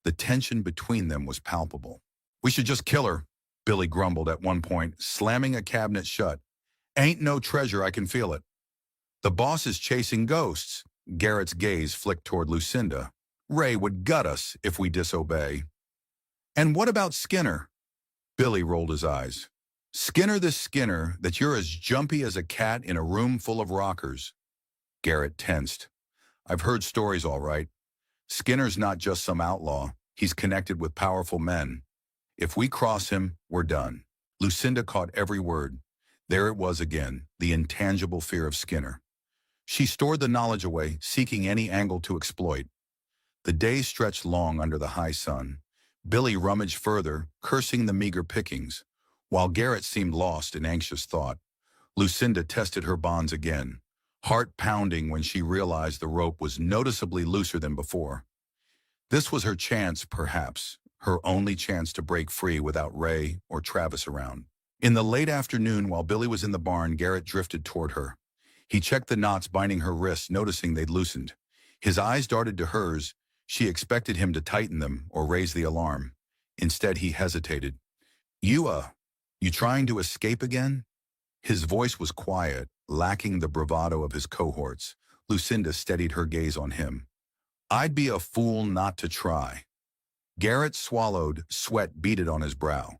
The tension between them was palpable. We should just kill her, Billy grumbled at one point, slamming a cabinet shut. Ain't no treasure, I can feel it. The boss is chasing ghosts. Garrett's gaze flicked toward Lucinda. Ray would gut us if we disobey. And what about Skinner? Billy rolled his eyes. Skinner the Skinner, that you're as jumpy as a cat in a room full of rockers. Garrett tensed. I've heard stories, all right. Skinner's not just some outlaw. He's connected with powerful men. If we cross him, we're done. Lucinda caught every word. There it was again, the intangible fear of Skinner. She stored the knowledge away, seeking any angle to exploit. The days stretched long under the high sun. Billy rummaged further, cursing the meager pickings, while Garrett seemed lost in anxious thought. Lucinda tested her bonds again, heart pounding when she realized the rope was noticeably looser than before. This was her chance, perhaps, her only chance to break free without Ray or Travis around. In the late afternoon, while Billy was in the barn, Garrett drifted toward her. He checked the knots binding her wrists, noticing they'd loosened. His eyes darted to hers. She expected him to tighten them or raise the alarm. Instead, he hesitated. You trying to escape again?" His voice was quiet, lacking the bravado of his cohorts. Lucinda steadied her gaze on him. "I'd be a fool not to try." Garrett swallowed, sweat beaded on his brow.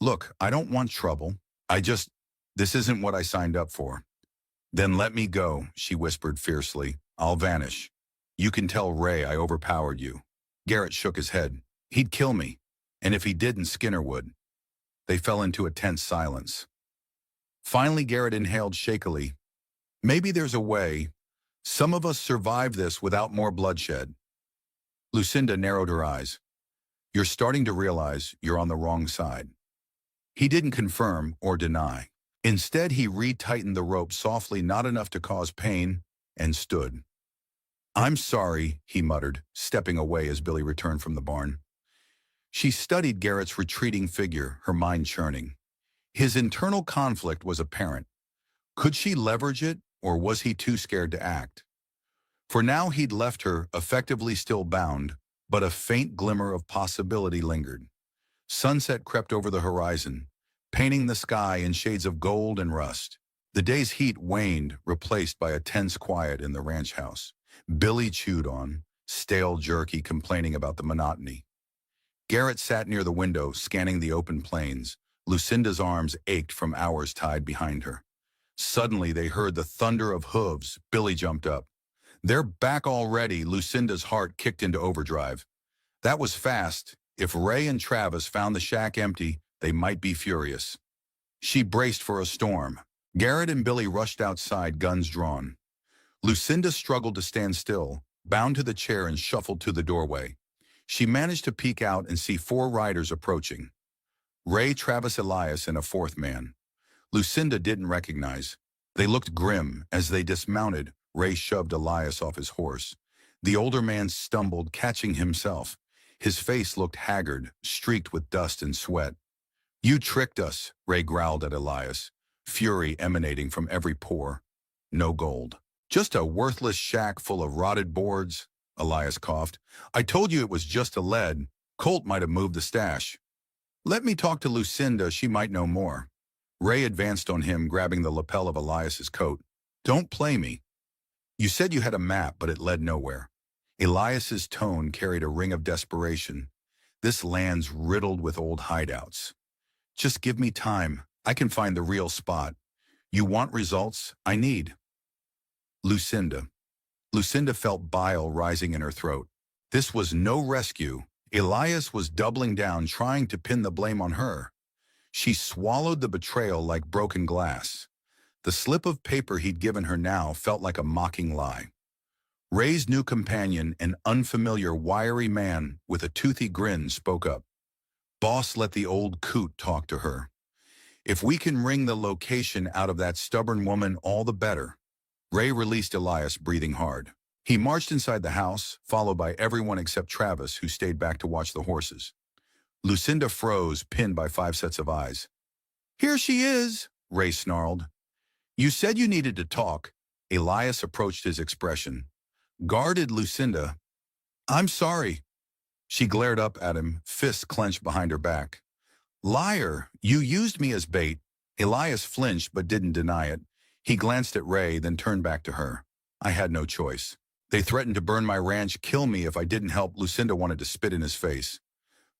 "Look, I don't want trouble. This isn't what I signed up for." "Then let me go," she whispered fiercely. "I'll vanish. You can tell Ray I overpowered you." Garrett shook his head. "He'd kill me. And if he didn't, Skinner would." They fell into a tense silence. Finally, Garrett inhaled shakily. "Maybe there's a way. Some of us survive this without more bloodshed." Lucinda narrowed her eyes. "You're starting to realize you're on the wrong side." He didn't confirm or deny. Instead, he retightened the rope softly, not enough to cause pain, and stood. "I'm sorry," he muttered, stepping away as Billy returned from the barn. She studied Garrett's retreating figure, her mind churning. His internal conflict was apparent. Could she leverage it, or was he too scared to act? For now he'd left her, effectively still bound, but a faint glimmer of possibility lingered. Sunset crept over the horizon, painting the sky in shades of gold and rust. The day's heat waned, replaced by a tense quiet in the ranch house. Billy chewed on, stale jerky, complaining about the monotony. Garrett sat near the window, scanning the open plains. Lucinda's arms ached from hours tied behind her. Suddenly they heard the thunder of hooves. Billy jumped up. "They're back already." Lucinda's heart kicked into overdrive. That was fast. If Ray and Travis found the shack empty, they might be furious. She braced for a storm. Garrett and Billy rushed outside, guns drawn. Lucinda struggled to stand still, bound to the chair and shuffled to the doorway. She managed to peek out and see 4 riders approaching. Ray, Travis, Elias, and a 4th man. Lucinda didn't recognize. They looked grim. As they dismounted, Ray shoved Elias off his horse. The older man stumbled, catching himself. His face looked haggard, streaked with dust and sweat. "You tricked us," Ray growled at Elias, fury emanating from every pore. "No gold. Just a worthless shack full of rotted boards," Elias coughed. "I told you it was just a lead. Colt might have moved the stash." "Let me talk to Lucinda, she might know more." Ray advanced on him, grabbing the lapel of Elias's coat. "Don't play me. You said you had a map, but it led nowhere." Elias's tone carried a ring of desperation. "This land's riddled with old hideouts. Just give me time. I can find the real spot. You want results? I need." Lucinda. Lucinda felt bile rising in her throat. This was no rescue. Elias was doubling down, trying to pin the blame on her. She swallowed the betrayal like broken glass. The slip of paper he'd given her now felt like a mocking lie. Ray's new companion, an unfamiliar, wiry man with a toothy grin, spoke up. "Boss, let the old coot talk to her. If we can wring the location out of that stubborn woman, all the better." Ray released Elias, breathing hard. He marched inside the house, followed by everyone except Travis, who stayed back to watch the horses. Lucinda froze, pinned by 5 sets of eyes. "Here she is," Ray snarled. "You said you needed to talk." Elias approached his expression. Guarded Lucinda. "I'm sorry." She glared up at him, fists clenched behind her back. "Liar, you used me as bait." Elias flinched but didn't deny it. He glanced at Ray, then turned back to her. "I had no choice. They threatened to burn my ranch, kill me if I didn't help." Lucinda wanted to spit in his face,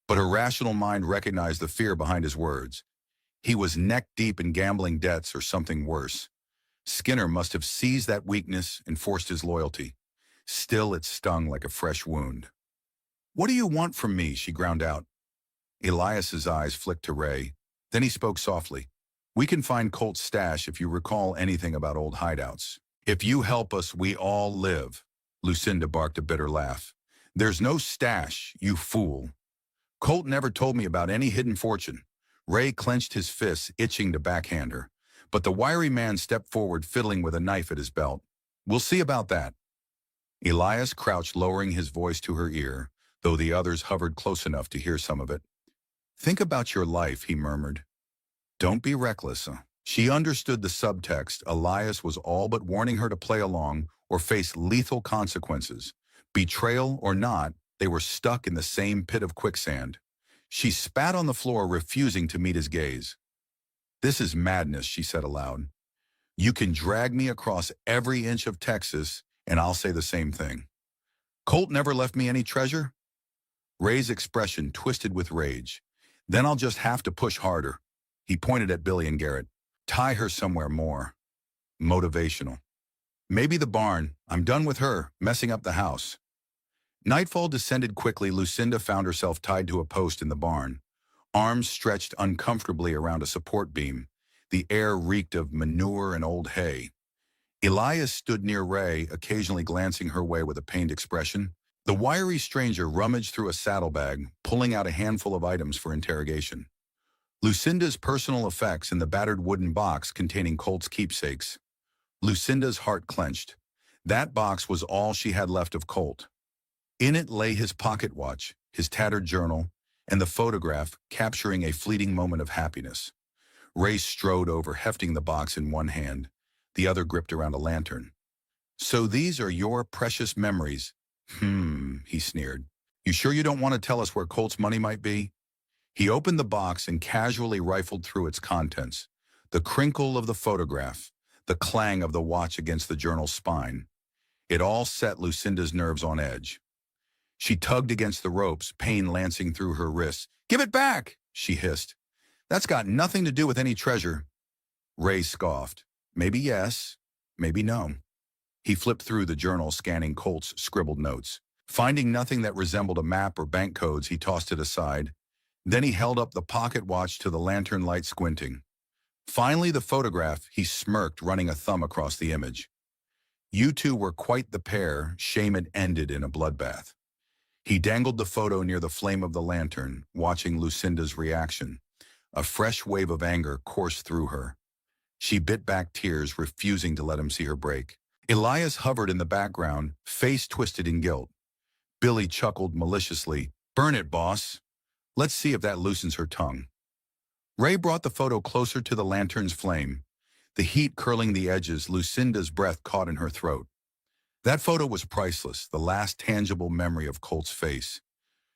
but her rational mind recognized the fear behind his words. He was neck-deep in gambling debts or something worse. Skinner must have seized that weakness and forced his loyalty. Still, it stung like a fresh wound. "What do you want from me?" she ground out. Elias's eyes flicked to Ray. Then he spoke softly. We can find Colt's stash if you recall anything about old hideouts. If you help us, we all live. Lucinda barked a bitter laugh. There's no stash, you fool. Colt never told me about any hidden fortune. Ray clenched his fists, itching to backhand her. But the wiry man stepped forward, fiddling with a knife at his belt. We'll see about that. Elias crouched, lowering his voice to her ear, though the others hovered close enough to hear some of it. Think about your life, he murmured. Don't be reckless. She understood the subtext. Elias was all but warning her to play along or face lethal consequences. Betrayal or not, they were stuck in the same pit of quicksand. She spat on the floor, refusing to meet his gaze. This is madness, she said aloud. You can drag me across every inch of Texas, and I'll say the same thing. Colt never left me any treasure? Ray's expression twisted with rage. Then I'll just have to push harder. He pointed at Billy and Garrett. Tie her somewhere more motivational. Maybe the barn. I'm done with her, messing up the house. Nightfall descended quickly. Lucinda found herself tied to a post in the barn, arms stretched uncomfortably around a support beam. The air reeked of manure and old hay. Elias stood near Ray, occasionally glancing her way with a pained expression. The wiry stranger rummaged through a saddlebag, pulling out a handful of items for interrogation. Lucinda's personal effects in the battered wooden box containing Colt's keepsakes. Lucinda's heart clenched. That box was all she had left of Colt. In it lay his pocket watch, his tattered journal, and the photograph capturing a fleeting moment of happiness. Ray strode over, hefting the box in one hand, the other gripped around a lantern. So these are your precious memories? He sneered. You sure you don't want to tell us where Colt's money might be? He opened the box and casually rifled through its contents. The crinkle of the photograph, the clang of the watch against the journal's spine. It all set Lucinda's nerves on edge. She tugged against the ropes, pain lancing through her wrists. Give it back, she hissed. That's got nothing to do with any treasure. Ray scoffed. Maybe yes, maybe no. He flipped through the journal, scanning Colt's scribbled notes. Finding nothing that resembled a map or bank codes, he tossed it aside. Then he held up the pocket watch to the lantern light, squinting. Finally, the photograph, he smirked, running a thumb across the image. You two were quite the pair. Shame had ended in a bloodbath. He dangled the photo near the flame of the lantern, watching Lucinda's reaction. A fresh wave of anger coursed through her. She bit back tears, refusing to let him see her break. Elias hovered in the background, face twisted in guilt. Billy chuckled maliciously. Burn it, boss. Let's see if that loosens her tongue. Ray brought the photo closer to the lantern's flame, the heat curling the edges. Lucinda's breath caught in her throat. That photo was priceless, the last tangible memory of Colt's face.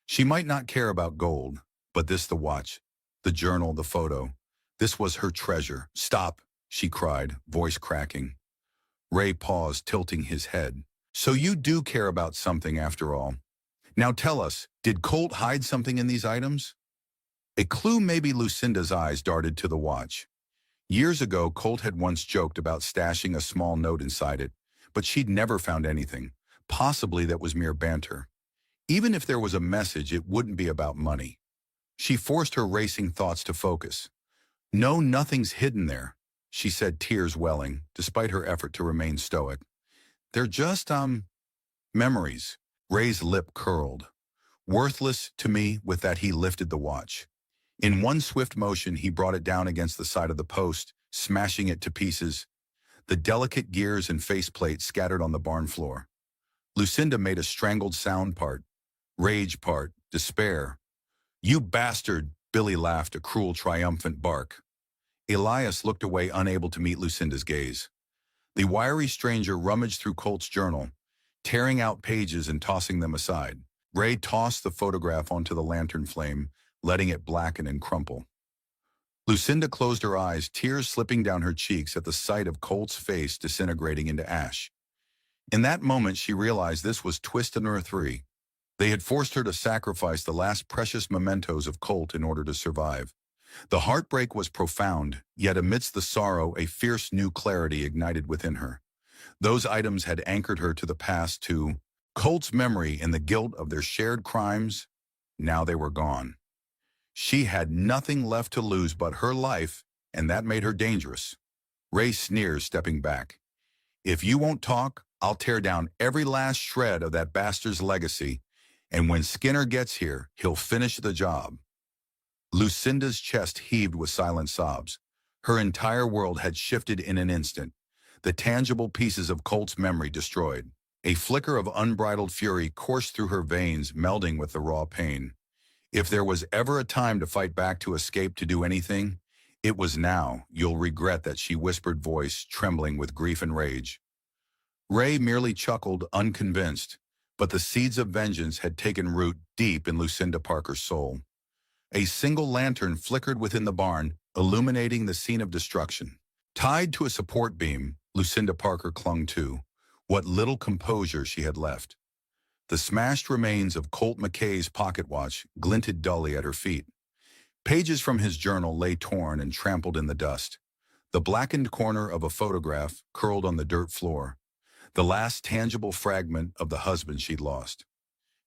She might not care about gold, but this, the watch, the journal, the photo, this was her treasure. Stop, she cried, voice cracking. Ray paused, tilting his head. So you do care about something after all. Now tell us, did Colt hide something in these items? A clue. Maybe. Lucinda's eyes darted to the watch. Years ago, Colt had once joked about stashing a small note inside it, but she'd never found anything. Possibly that was mere banter. Even if there was a message, it wouldn't be about money. She forced her racing thoughts to focus. No, nothing's hidden there, she said, tears welling, despite her effort to remain stoic. They're just, memories. Ray's lip curled. Worthless to me. With that, he lifted the watch. In one swift motion, he brought it down against the side of the post, smashing it to pieces. The delicate gears and faceplate scattered on the barn floor. Lucinda made a strangled sound, part rage, part despair. You bastard, Billy laughed, a cruel, triumphant bark. Elias looked away, unable to meet Lucinda's gaze. The wiry stranger rummaged through Colt's journal, tearing out pages and tossing them aside. Ray tossed the photograph onto the lantern flame, letting it blacken and crumple. Lucinda closed her eyes, tears slipping down her cheeks at the sight of Colt's face disintegrating into ash. In that moment, she realized this was twist number 3. They had forced her to sacrifice the last precious mementos of Colt in order to survive. The heartbreak was profound, yet amidst the sorrow, a fierce new clarity ignited within her. Those items had anchored her to the past, to Colt's memory and the guilt of their shared crimes. Now they were gone. She had nothing left to lose but her life and that made her dangerous. Ray sneers, stepping back. If you won't talk, I'll tear down every last shred of that bastard's legacy, and when Skinner gets here, he'll finish the job. Lucinda's chest heaved with silent sobs. Her entire world had shifted in an instant, the tangible pieces of Colt's memory destroyed. A flicker of unbridled fury coursed through her veins, melding with the raw pain. If there was ever a time to fight back, to escape, to do anything, it was now. You'll regret that, she whispered, voice trembling with grief and rage. Ray merely chuckled, unconvinced, but the seeds of vengeance had taken root deep in Lucinda Parker's soul. A single lantern flickered within the barn, illuminating the scene of destruction. Tied to a support beam, Lucinda Parker clung to what little composure she had left. The smashed remains of Colt McKay's pocket watch glinted dully at her feet. Pages from his journal lay torn and trampled in the dust. The blackened corner of a photograph curled on the dirt floor, the last tangible fragment of the husband she'd lost.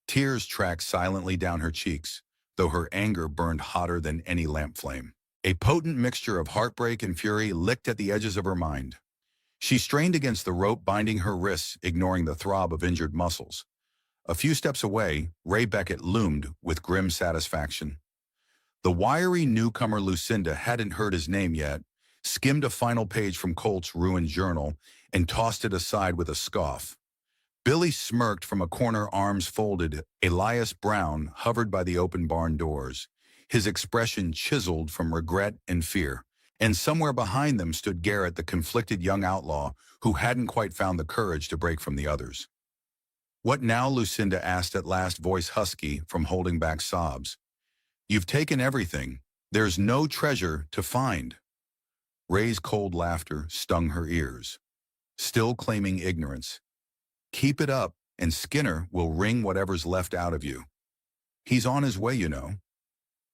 Tears tracked silently down her cheeks, though her anger burned hotter than any lamp flame. A potent mixture of heartbreak and fury licked at the edges of her mind. She strained against the rope binding her wrists, ignoring the throb of injured muscles. A few steps away, Ray Beckett loomed with grim satisfaction. The wiry newcomer Lucinda hadn't heard his name yet, skimmed a final page from Colt's ruined journal, and tossed it aside with a scoff. Billy smirked from a corner, arms folded. Elias Brown hovered by the open barn doors, his expression chiseled from regret and fear. And somewhere behind them stood Garrett, the conflicted young outlaw who hadn't quite found the courage to break from the others. What now? Lucinda asked at last, voice husky from holding back sobs. You've taken everything. There's no treasure to find. Ray's cold laughter stung her ears. Still claiming ignorance. Keep it up, and Skinner will wring whatever's left out of you. He's on his way, you know.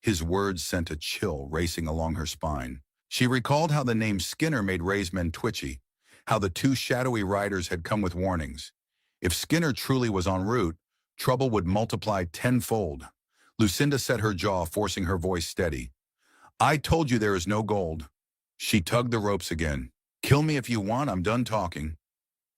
His words sent a chill racing along her spine. She recalled how the name Skinner made Ray's men twitchy, how the two shadowy riders had come with warnings. If Skinner truly was en route, trouble would multiply tenfold. Lucinda set her jaw, forcing her voice steady. I told you there is no gold. She tugged the ropes again. Kill me if you want, I'm done talking.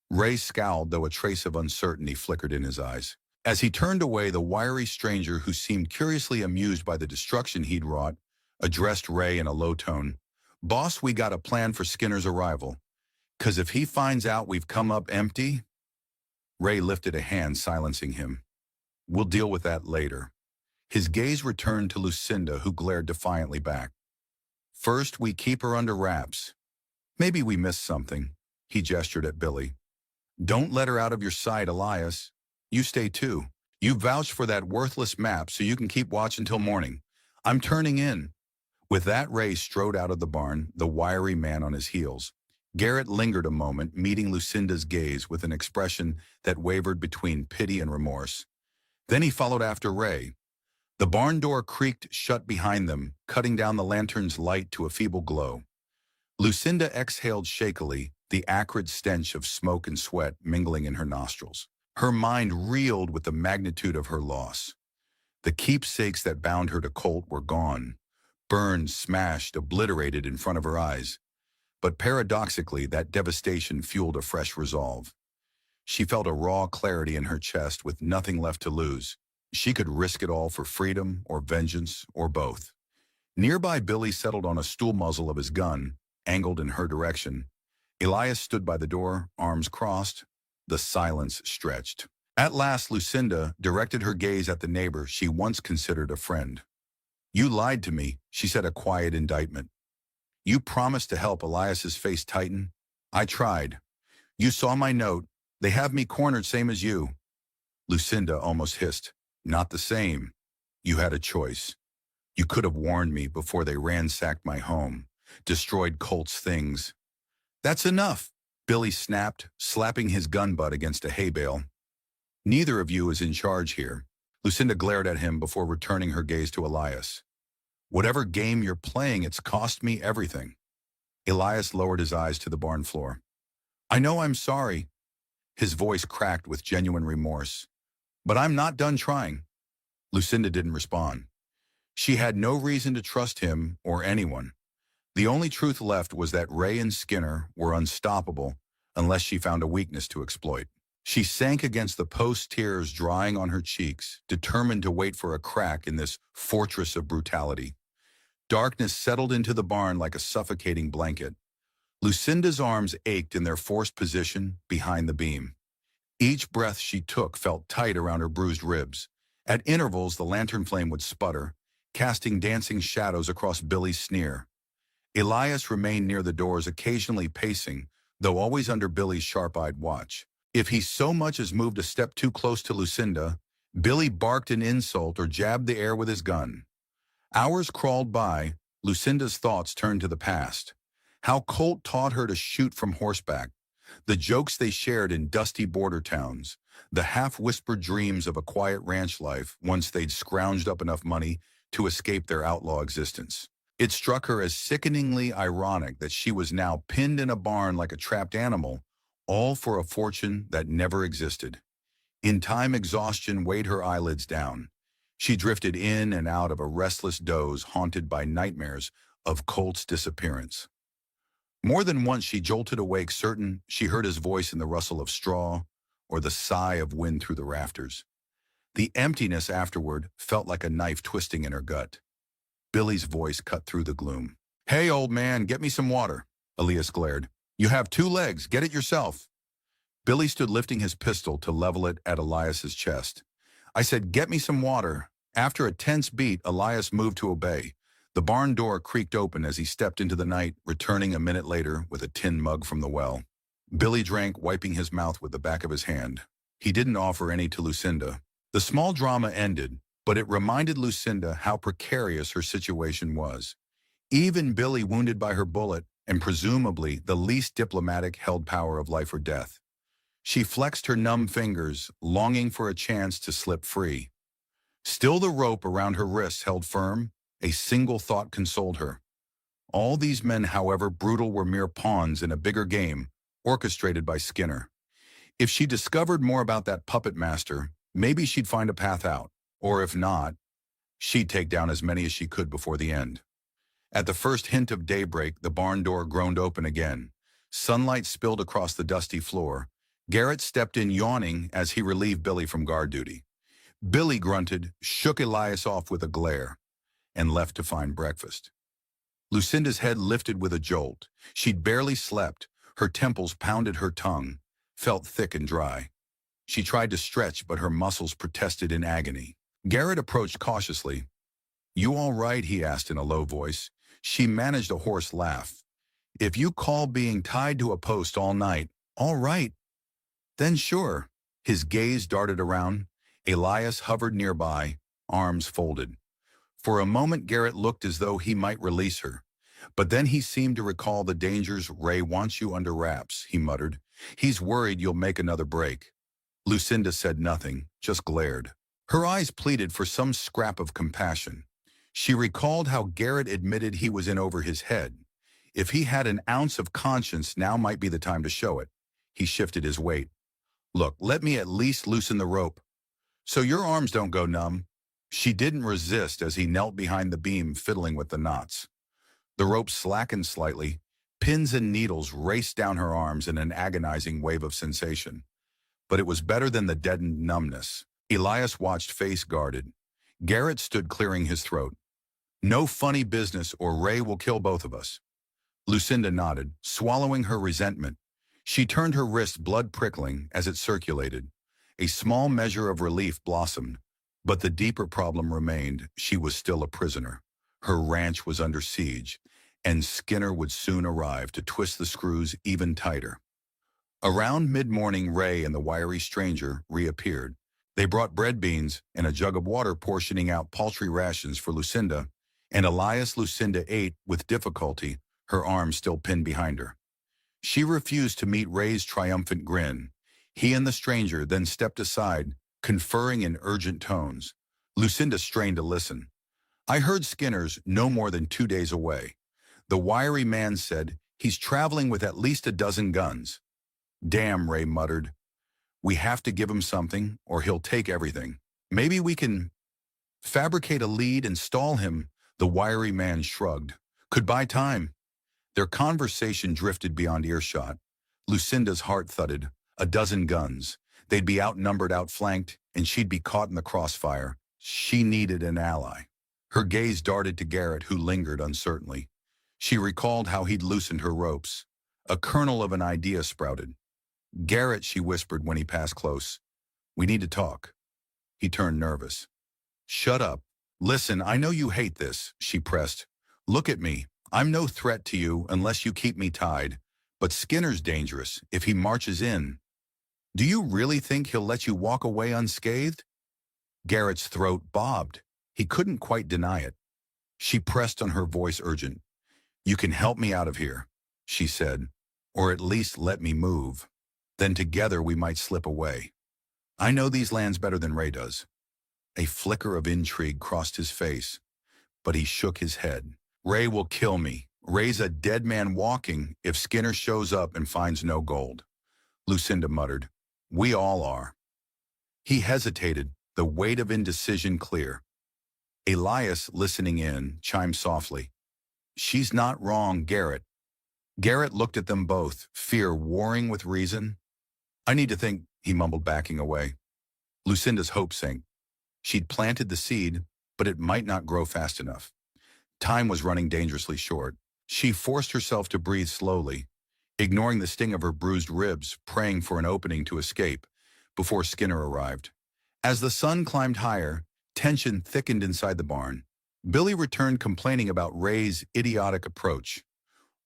Ray scowled, though a trace of uncertainty flickered in his eyes. As he turned away, the wiry stranger, who seemed curiously amused by the destruction he'd wrought, addressed Ray in a low tone. Boss, we got a plan for Skinner's arrival. 'Cause if he finds out we've come up empty... Ray lifted a hand, silencing him. We'll deal with that later. His gaze returned to Lucinda, who glared defiantly back. First, we keep her under wraps. Maybe we missed something. He gestured at Billy. Don't let her out of your sight, Elias. You stay too. You vouched for that worthless map, so you can keep watch until morning. I'm turning in. With that, Ray strode out of the barn, the wiry man on his heels. Garrett lingered a moment, meeting Lucinda's gaze with an expression that wavered between pity and remorse. Then he followed after Ray. The barn door creaked shut behind them, cutting down the lantern's light to a feeble glow. Lucinda exhaled shakily, the acrid stench of smoke and sweat mingling in her nostrils. Her mind reeled with the magnitude of her loss. The keepsakes that bound her to Colt were gone, burned, smashed, obliterated in front of her eyes. But paradoxically, that devastation fueled a fresh resolve. She felt a raw clarity in her chest, with nothing left to lose. She could risk it all for freedom or vengeance or both. Nearby, Billy settled on a stool muzzle of his gun, angled in her direction. Elias stood by the door, arms crossed. The silence stretched. At last, Lucinda directed her gaze at the neighbor she once considered a friend. You lied to me, she said, a quiet indictment. You promised to help. Elias's face tightened. I tried. You saw my note. They have me cornered, same as you. Lucinda almost hissed. Not the same. You had a choice. You could have warned me before they ransacked my home, destroyed Colt's things. That's enough, Billy snapped, slapping his gun butt against a hay bale. Neither of you is in charge here. Lucinda glared at him before returning her gaze to Elias. Whatever game you're playing, it's cost me everything. Elias lowered his eyes to the barn floor. I know, I'm sorry. His voice cracked with genuine remorse. But I'm not done trying. Lucinda didn't respond. She had no reason to trust him or anyone. The only truth left was that Ray and Skinner were unstoppable unless she found a weakness to exploit. She sank against the post, tears drying on her cheeks, determined to wait for a crack in this fortress of brutality. Darkness settled into the barn like a suffocating blanket. Lucinda's arms ached in their forced position behind the beam. Each breath she took felt tight around her bruised ribs. At intervals, the lantern flame would sputter, casting dancing shadows across Billy's sneer. Elias remained near the doors, occasionally pacing, though always under Billy's sharp-eyed watch. If he so much as moved a step too close to Lucinda, Billy barked an insult or jabbed the air with his gun. Hours crawled by. Lucinda's thoughts turned to the past. How Colt taught her to shoot from horseback, the jokes they shared in dusty border towns, the half-whispered dreams of a quiet ranch life once they'd scrounged up enough money to escape their outlaw existence. It struck her as sickeningly ironic that she was now pinned in a barn like a trapped animal, all for a fortune that never existed. In time, exhaustion weighed her eyelids down. She drifted in and out of a restless doze haunted by nightmares of Colt's disappearance. More than once she jolted awake, certain she heard his voice in the rustle of straw or the sigh of wind through the rafters. The emptiness afterward felt like a knife twisting in her gut. Billy's voice cut through the gloom. "Hey, old man, get me some water," Elias glared. "You have 2 legs, get it yourself." Billy stood lifting his pistol to level it at Elias's chest. "I said, get me some water." After a tense beat, Elias moved to obey. The barn door creaked open as he stepped into the night, returning a minute later with a tin mug from the well. Billy drank, wiping his mouth with the back of his hand. He didn't offer any to Lucinda. The small drama ended, but it reminded Lucinda how precarious her situation was. Even Billy, wounded by her bullet, and presumably the least diplomatic, held power of life or death. She flexed her numb fingers, longing for a chance to slip free. Still, the rope around her wrists held firm. A single thought consoled her. All these men, however brutal, were mere pawns in a bigger game, orchestrated by Skinner. If she discovered more about that puppet master, maybe she'd find a path out. Or if not, she'd take down as many as she could before the end. At the first hint of daybreak, the barn door groaned open again. Sunlight spilled across the dusty floor. Garrett stepped in, yawning as he relieved Billy from guard duty. Billy grunted, shook Elias off with a glare, and left to find breakfast. Lucinda's head lifted with a jolt. She'd barely slept. Her temples pounded, her tongue felt thick and dry. She tried to stretch, but her muscles protested in agony. Garrett approached cautiously. "You all right?" he asked in a low voice. She managed a hoarse laugh. "If you call being tied to a post all night all right, then sure." His gaze darted around. Elias hovered nearby, arms folded. For a moment, Garrett looked as though he might release her. But then he seemed to recall the dangers. "Ray wants you under wraps," he muttered. "He's worried you'll make another break." Lucinda said nothing, just glared. Her eyes pleaded for some scrap of compassion. She recalled how Garrett admitted he was in over his head. If he had an ounce of conscience, now might be the time to show it. He shifted his weight. "Look, let me at least loosen the rope, so your arms don't go numb." She didn't resist as he knelt behind the beam, fiddling with the knots. The rope slackened slightly. Pins and needles raced down her arms in an agonizing wave of sensation. But it was better than the deadened numbness. Elias watched, face guarded. Garrett stood, clearing his throat. "No funny business, or Ray will kill both of us." Lucinda nodded, swallowing her resentment. She turned her wrist, blood prickling as it circulated. A small measure of relief blossomed. But the deeper problem remained. She was still a prisoner. Her ranch was under siege, and Skinner would soon arrive to twist the screws even tighter. Around mid-morning, Ray and the wiry stranger reappeared. They brought bread, beans, and a jug of water, portioning out paltry rations for Lucinda and Elias. Lucinda ate with difficulty, her arms still pinned behind her. She refused to meet Ray's triumphant grin. He and the stranger then stepped aside, conferring in urgent tones. Lucinda strained to listen. "I heard Skinner's no more than 2 days away. The wiry man said he's traveling with at least a dozen guns." "Damn," Ray muttered. "We have to give him something, or he'll take everything. Maybe we can fabricate a lead and stall him." The wiry man shrugged. "Could buy time." Their conversation drifted beyond earshot. Lucinda's heart thudded. A dozen guns. They'd be outnumbered, outflanked, and she'd be caught in the crossfire. She needed an ally. Her gaze darted to Garrett, who lingered uncertainly. She recalled how he'd loosened her ropes. A kernel of an idea sprouted. "Garrett," she whispered when he passed close. "We need to talk." He turned nervous. "Shut up. Listen, I know you hate this," she pressed. "Look at me. I'm no threat to you unless you keep me tied. But Skinner's dangerous if he marches in. Do you really think he'll let you walk away unscathed?" Garrett's throat bobbed. He couldn't quite deny it. She pressed on, her voice urgent. "You can help me out of here," she said, "or at least let me move. Then together we might slip away. I know these lands better than Ray does." A flicker of intrigue crossed his face, but he shook his head. "Ray will kill me. Ray's a dead man walking if Skinner shows up and finds no gold." Lucinda muttered. "We all are." He hesitated, the weight of indecision clear. Elias, listening in, chimed softly. "She's not wrong, Garrett." Garrett looked at them both, fear warring with reason. "I need to think," he mumbled, backing away. Lucinda's hope sank. She'd planted the seed, but it might not grow fast enough. Time was running dangerously short. She forced herself to breathe slowly, ignoring the sting of her bruised ribs, praying for an opening to escape before Skinner arrived. As the sun climbed higher, tension thickened inside the barn. Billy returned, complaining about Ray's idiotic approach.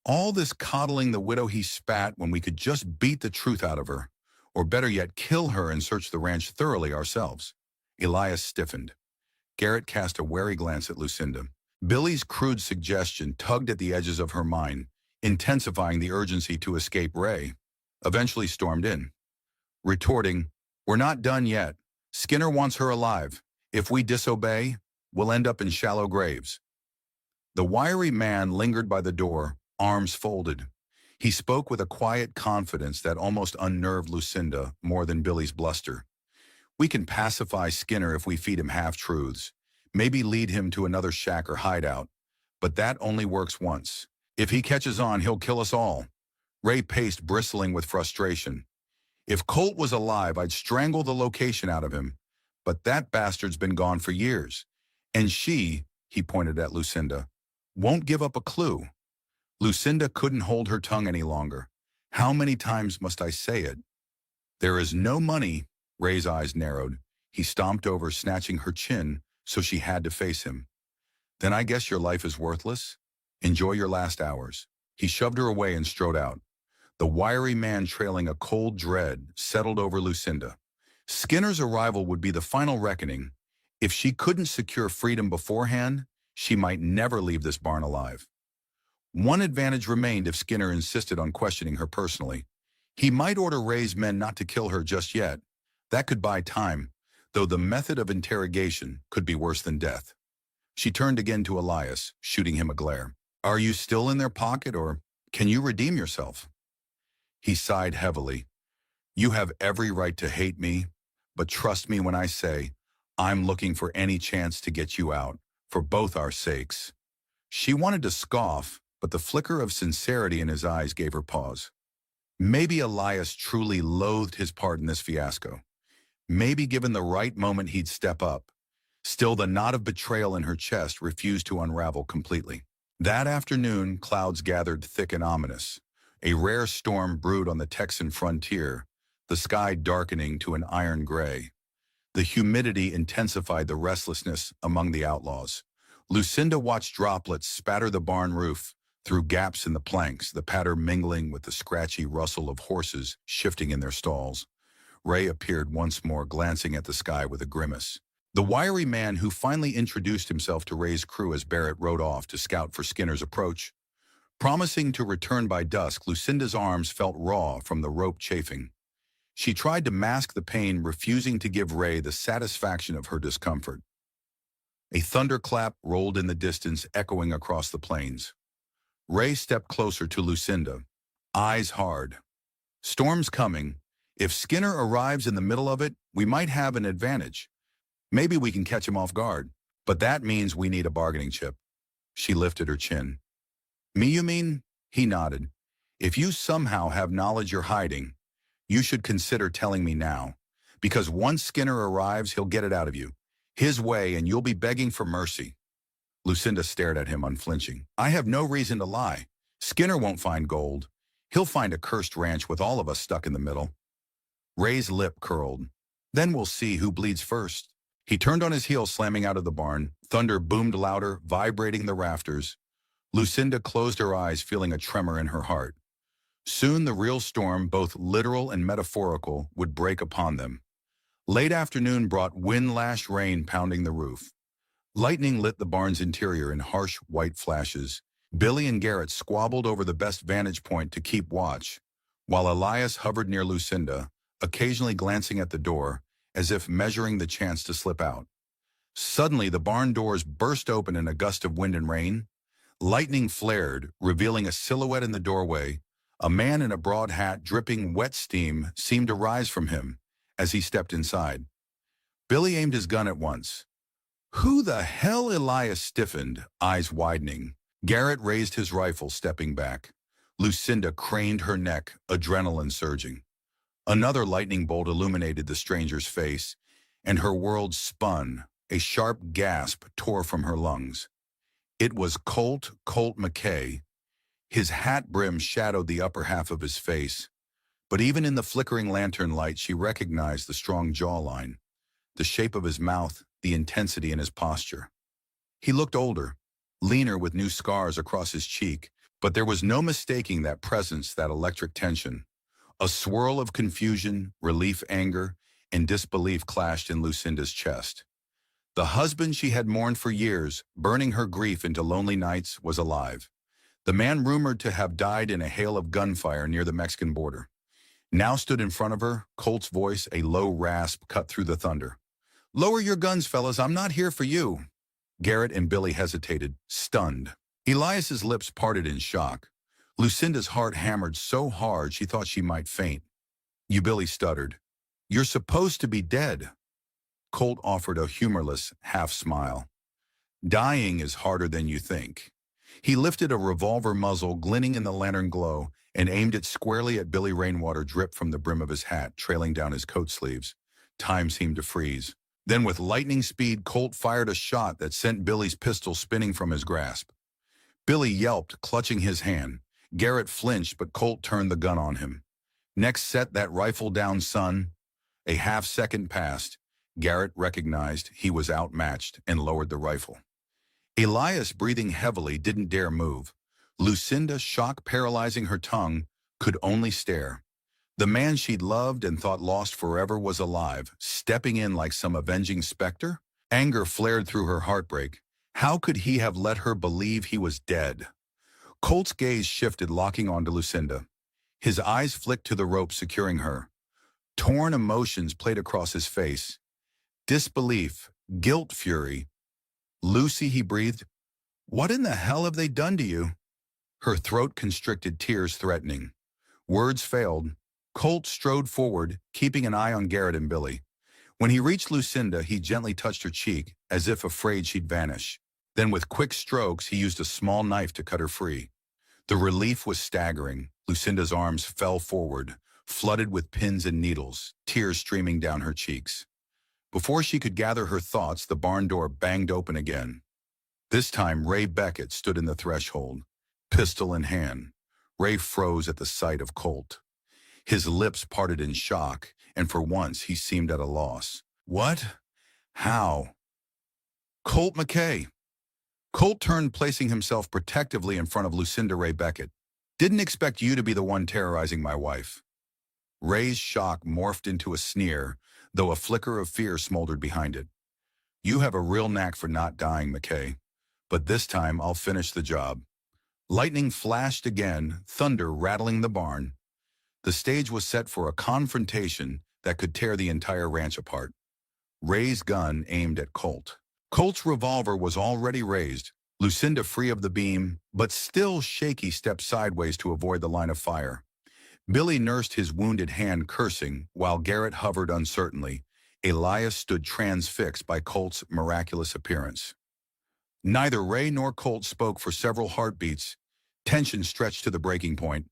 "All this coddling the widow," he spat, "when we could just beat the truth out of her, or better yet, kill her and search the ranch thoroughly ourselves." Elias stiffened. Garrett cast a wary glance at Lucinda. Billy's crude suggestion tugged at the edges of her mind, intensifying the urgency to escape Ray. Eventually stormed in, retorting, "We're not done yet. Skinner wants her alive. If we disobey, we'll end up in shallow graves." The wiry man lingered by the door, arms folded. He spoke with a quiet confidence that almost unnerved Lucinda more than Billy's bluster. "We can pacify Skinner if we feed him half-truths, maybe lead him to another shack or hideout, but that only works once. If he catches on, he'll kill us all." Ray paced, bristling with frustration. "If Colt was alive, I'd strangle the location out of him, but that bastard's been gone for years. And she," he pointed at Lucinda, "won't give up a clue." Lucinda couldn't hold her tongue any longer. "How many times must I say it?" "There is no money." Ray's eyes narrowed. He stomped over, snatching her chin, so she had to face him. "Then I guess your life is worthless. Enjoy your last hours." He shoved her away and strode out. The wiry man, trailing a cold dread, settled over Lucinda. Skinner's arrival would be the final reckoning. If she couldn't secure freedom beforehand, she might never leave this barn alive. One advantage remained if Skinner insisted on questioning her personally. He might order Ray's men not to kill her just yet. That could buy time, though the method of interrogation could be worse than death. She turned again to Elias, shooting him a glare. "Are you still in their pocket, or can you redeem yourself?" He sighed heavily. "You have every right to hate me, but trust me when I say I'm looking for any chance to get you out, for both our sakes." She wanted to scoff, but the flicker of sincerity in his eyes gave her pause. Maybe Elias truly loathed his part in this fiasco. Maybe given the right moment he'd step up. Still, the knot of betrayal in her chest refused to unravel completely. That afternoon, clouds gathered thick and ominous. A rare storm brewed on the Texan frontier, the sky darkening to an iron gray. The humidity intensified the restlessness among the outlaws. Lucinda watched droplets spatter the barn roof through gaps in the planks, the patter mingling with the scratchy rustle of horses shifting in their stalls. Ray appeared once more, glancing at the sky with a grimace. The wiry man who finally introduced himself to Ray's crew as Barrett rode off to scout for Skinner's approach. Promising to return by dusk, Lucinda's arms felt raw from the rope chafing. She tried to mask the pain, refusing to give Ray the satisfaction of her discomfort. A thunderclap rolled in the distance, echoing across the plains. Ray stepped closer to Lucinda, eyes hard. "Storm's coming. If Skinner arrives in the middle of it, we might have an advantage. Maybe we can catch him off guard. But that means we need a bargaining chip." She lifted her chin. "Me, you mean?" He nodded. If you somehow have knowledge you're hiding, you should consider telling me now. Because once Skinner arrives, he'll get it out of you. His way, and you'll be begging for mercy. Lucinda stared at him unflinching. I have no reason to lie. Skinner won't find gold. He'll find a cursed ranch with all of us stuck in the middle. Ray's lip curled. Then we'll see who bleeds first. He turned on his heel, slamming out of the barn. Thunder boomed louder, vibrating the rafters. Lucinda closed her eyes, feeling a tremor in her heart. Soon the real storm, both literal and metaphorical, would break upon them. Late afternoon brought wind-lashed rain pounding the roof. Lightning lit the barn's interior in harsh white flashes. Billy and Garrett squabbled over the best vantage point to keep watch, while Elias hovered near Lucinda, occasionally glancing at the door, as if measuring the chance to slip out. Suddenly, the barn doors burst open in a gust of wind and rain. Lightning flared, revealing a silhouette in the doorway. A man in a broad hat, dripping wet steam, seemed to rise from him as he stepped inside. Billy aimed his gun at once. Who the hell? Elias stiffened, eyes widening. Garrett raised his rifle, stepping back. Lucinda craned her neck, adrenaline surging. Another lightning bolt illuminated the stranger's face, and her world spun. A sharp gasp tore from her lungs. It was Colt McKay. His hat brim shadowed the upper half of his face, but even in the flickering lantern light she recognized the strong jawline, the shape of his mouth, the intensity in his posture. He looked older, leaner with new scars across his cheek, but there was no mistaking that presence, that electric tension. A swirl of confusion, relief, anger, and disbelief clashed in Lucinda's chest. The husband she had mourned for years, burning her grief into lonely nights, was alive. The man rumored to have died in a hail of gunfire near the Mexican border now stood in front of her, Colt's voice, a low rasp, cut through the thunder. Lower your guns, fellas, I'm not here for you. Garrett and Billy hesitated, stunned. Elias's lips parted in shock. Lucinda's heart hammered so hard she thought she might faint. You, Billy stuttered. You're supposed to be dead. Colt offered a humorless half-smile. Dying is harder than you think. He lifted a revolver muzzle glinting in the lantern glow and aimed it squarely at Billy. Rainwater dripped from the brim of his hat, trailing down his coat sleeves. Time seemed to freeze. Then with lightning speed, Colt fired a shot that sent Billy's pistol spinning from his grasp. Billy yelped, clutching his hand. Garrett flinched, but Colt turned the gun on him. Next, set that rifle down, son. A half-second passed. Garrett recognized he was outmatched and lowered the rifle. Elias, breathing heavily, didn't dare move. Lucinda, shock paralyzing her tongue, could only stare. The man she'd loved and thought lost forever was alive, stepping in like some avenging specter. Anger flared through her heartbreak. How could he have let her believe he was dead? Colt's gaze shifted, locking onto Lucinda. His eyes flicked to the rope securing her. Torn emotions played across his face. Disbelief, guilt, fury. Lucy, he breathed. What in the hell have they done to you? Her throat constricted, tears threatening. Words failed. Colt strode forward, keeping an eye on Garrett and Billy. When he reached Lucinda, he gently touched her cheek, as if afraid she'd vanish. Then with quick strokes, he used a small knife to cut her free. The relief was staggering. Lucinda's arms fell forward, flooded with pins and needles, tears streaming down her cheeks. Before she could gather her thoughts, the barn door banged open again. This time, Ray Beckett stood in the threshold, pistol in hand. Ray froze at the sight of Colt. His lips parted in shock, and for once he seemed at a loss. What? How? Colt McKay. Colt turned, placing himself protectively in front of Lucinda. Ray Beckett. Didn't expect you to be the one terrorizing my wife. Ray's shock morphed into a sneer, though a flicker of fear smoldered behind it. You have a real knack for not dying, McKay. But this time I'll finish the job. Lightning flashed again, thunder rattling the barn. The stage was set for a confrontation that could tear the entire ranch apart. Ray's gun aimed at Colt. Colt's revolver was already raised. Lucinda, free of the beam, but still shaky, stepped sideways to avoid the line of fire. Billy nursed his wounded hand, cursing, while Garrett hovered uncertainly. Elias stood transfixed by Colt's miraculous appearance. Neither Ray nor Colt spoke for several heartbeats. Tension stretched to the breaking point.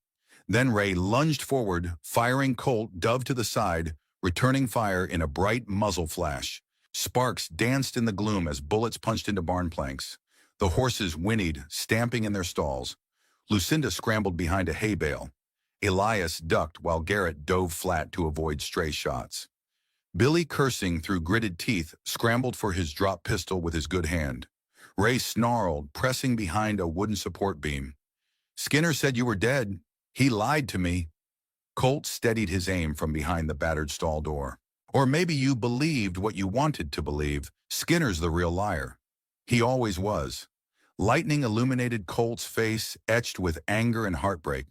Then Ray lunged forward, firing. Colt dove to the side, returning fire in a bright muzzle flash. Sparks danced in the gloom as bullets punched into barn planks. The horses whinnied, stamping in their stalls. Lucinda scrambled behind a hay bale. Elias ducked while Garrett dove flat to avoid stray shots. Billy, cursing through gritted teeth, scrambled for his drop pistol with his good hand. Ray snarled, pressing behind a wooden support beam. "Skinner said you were dead. He lied to me." Colt steadied his aim from behind the battered stall door. "Or maybe you believed what you wanted to believe. Skinner's the real liar. He always was." Lightning illuminated Colt's face, etched with anger and heartbreak.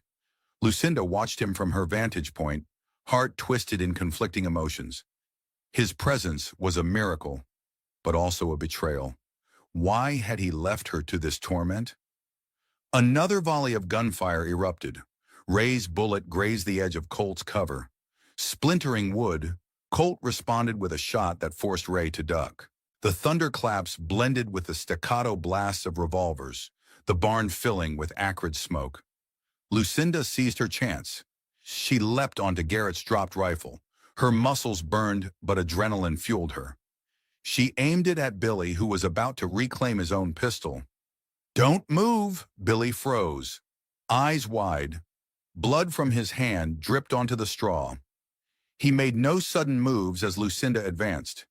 Lucinda watched him from her vantage point, heart twisted in conflicting emotions. His presence was a miracle, but also a betrayal. Why had he left her to this torment? Another volley of gunfire erupted. Ray's bullet grazed the edge of Colt's cover. Splintering wood, Colt responded with a shot that forced Ray to duck. The thunderclaps blended with the staccato blasts of revolvers, the barn filling with acrid smoke. Lucinda seized her chance. She leapt onto Garrett's dropped rifle. Her muscles burned, but adrenaline fueled her. She aimed it at Billy, who was about to reclaim his own pistol. "Don't move!" Billy froze, eyes wide. Blood from his hand dripped onto the straw. He made no sudden moves as Lucinda advanced.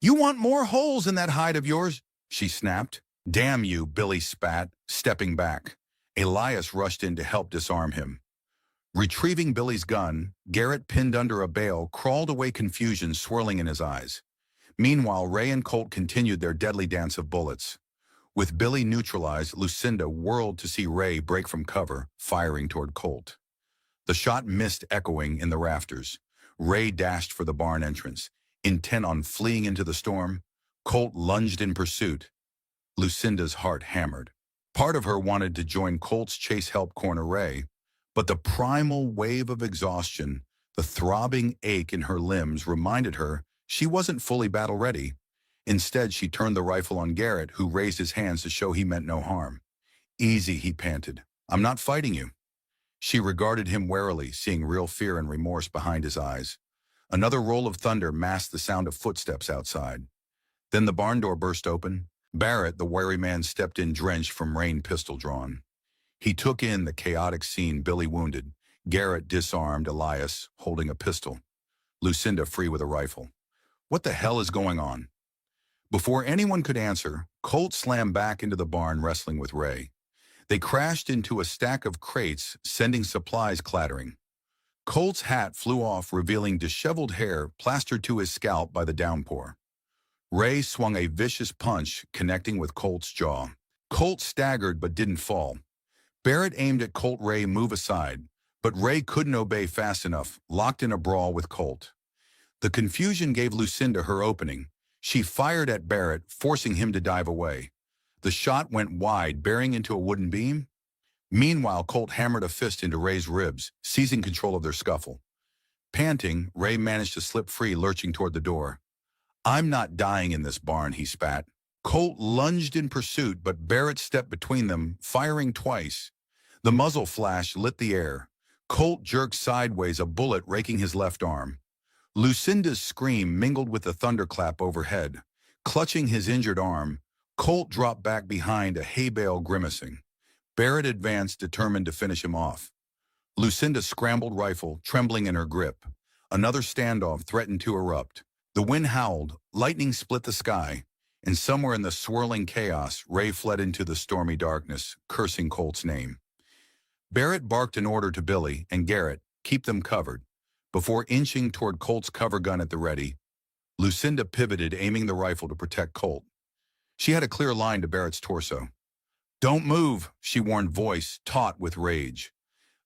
"You want more holes in that hide of yours?" she snapped. "Damn you," Billy spat, stepping back. Elias rushed in to help disarm him. Retrieving Billy's gun, Garrett, pinned under a bale, crawled away, confusion swirling in his eyes. Meanwhile, Ray and Colt continued their deadly dance of bullets. With Billy neutralized, Lucinda whirled to see Ray break from cover, firing toward Colt. The shot missed, echoing in the rafters. Ray dashed for the barn entrance. Intent on fleeing into the storm, Colt lunged in pursuit. Lucinda's heart hammered. Part of her wanted to join Colt's chase, help corner Ray, but the primal wave of exhaustion, the throbbing ache in her limbs, reminded her she wasn't fully battle-ready. Instead, she turned the rifle on Garrett, who raised his hands to show he meant no harm. "Easy," he panted. "I'm not fighting you." She regarded him warily, seeing real fear and remorse behind his eyes. Another roll of thunder masked the sound of footsteps outside. Then the barn door burst open. Barrett, the wary man, stepped in, drenched from rain, pistol drawn. He took in the chaotic scene. Billy wounded, Garrett disarmed, Elias holding a pistol, Lucinda free with a rifle. What the hell is going on? Before anyone could answer, Colt slammed back into the barn, wrestling with Ray. They crashed into a stack of crates, sending supplies clattering. Colt's hat flew off, revealing disheveled hair plastered to his scalp by the downpour. Ray swung a vicious punch, connecting with Colt's jaw. Colt staggered but didn't fall. Barrett aimed at Colt. Ray moved aside, but Ray couldn't obey fast enough, locked in a brawl with Colt. The confusion gave Lucinda her opening. She fired at Barrett, forcing him to dive away. The shot went wide, bearing into a wooden beam. Meanwhile, Colt hammered a fist into Ray's ribs, seizing control of their scuffle. Panting, Ray managed to slip free, lurching toward the door. "I'm not dying in this barn," he spat. Colt lunged in pursuit, but Barrett stepped between them, firing twice. The muzzle flash lit the air. Colt jerked sideways, a bullet raking his left arm. Lucinda's scream mingled with the thunderclap overhead. Clutching his injured arm, Colt dropped back behind a hay bale, grimacing. Barrett advanced, determined to finish him off. Lucinda scrambled, rifle trembling in her grip. Another standoff threatened to erupt. The wind howled, lightning split the sky, and somewhere in the swirling chaos, Ray fled into the stormy darkness, cursing Colt's name. Barrett barked an order to Billy and Garrett, "Keep them covered." Before inching toward Colt's cover gun at the ready, Lucinda pivoted, aiming the rifle to protect Colt. She had a clear line to Barrett's torso. "Don't move," she warned, voice taut with rage.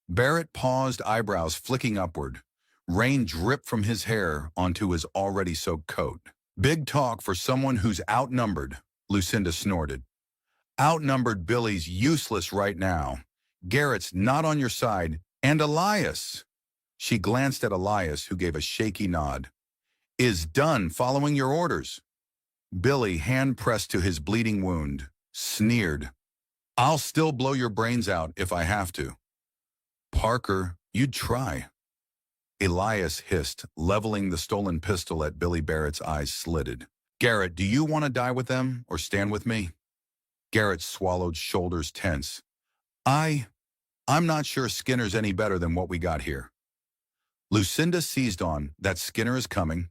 Barrett paused, eyebrows flicking upward. Rain dripped from his hair onto his already soaked coat. "Big talk for someone who's outnumbered," Lucinda snorted. "Outnumbered? Billy's useless right now. Garrett's not on your side, and Elias." She glanced at Elias, who gave a shaky nod. "Is done following your orders." Billy, hand pressed to his bleeding wound, sneered. I'll still blow your brains out if I have to. Parker, you'd try. Elias hissed, leveling the stolen pistol at Billy Barrett's eyes slitted. Garrett, do you want to die with them or stand with me? Garrett swallowed, shoulders tense. I'm not sure Skinner's any better than what we got here. Lucinda seized on that Skinner is coming.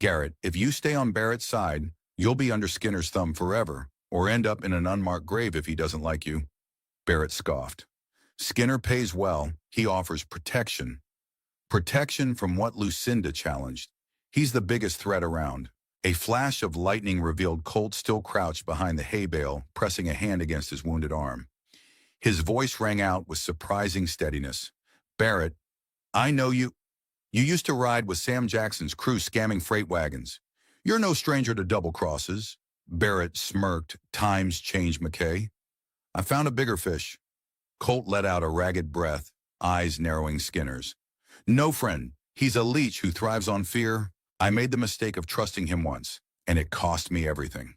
Garrett, if you stay on Barrett's side, you'll be under Skinner's thumb forever, or end up in an unmarked grave if he doesn't like you. Barrett scoffed. Skinner pays well. He offers protection. Protection from what Lucinda challenged. He's the biggest threat around. A flash of lightning revealed Colt still crouched behind the hay bale, pressing a hand against his wounded arm. His voice rang out with surprising steadiness. Barrett, I know you. You used to ride with Sam Jackson's crew scamming freight wagons. You're no stranger to double crosses. Barrett smirked. Times change, McKay. I found a bigger fish. Colt let out a ragged breath, eyes narrowing Skinner's. No, friend. He's a leech who thrives on fear. I made the mistake of trusting him once, and it cost me everything.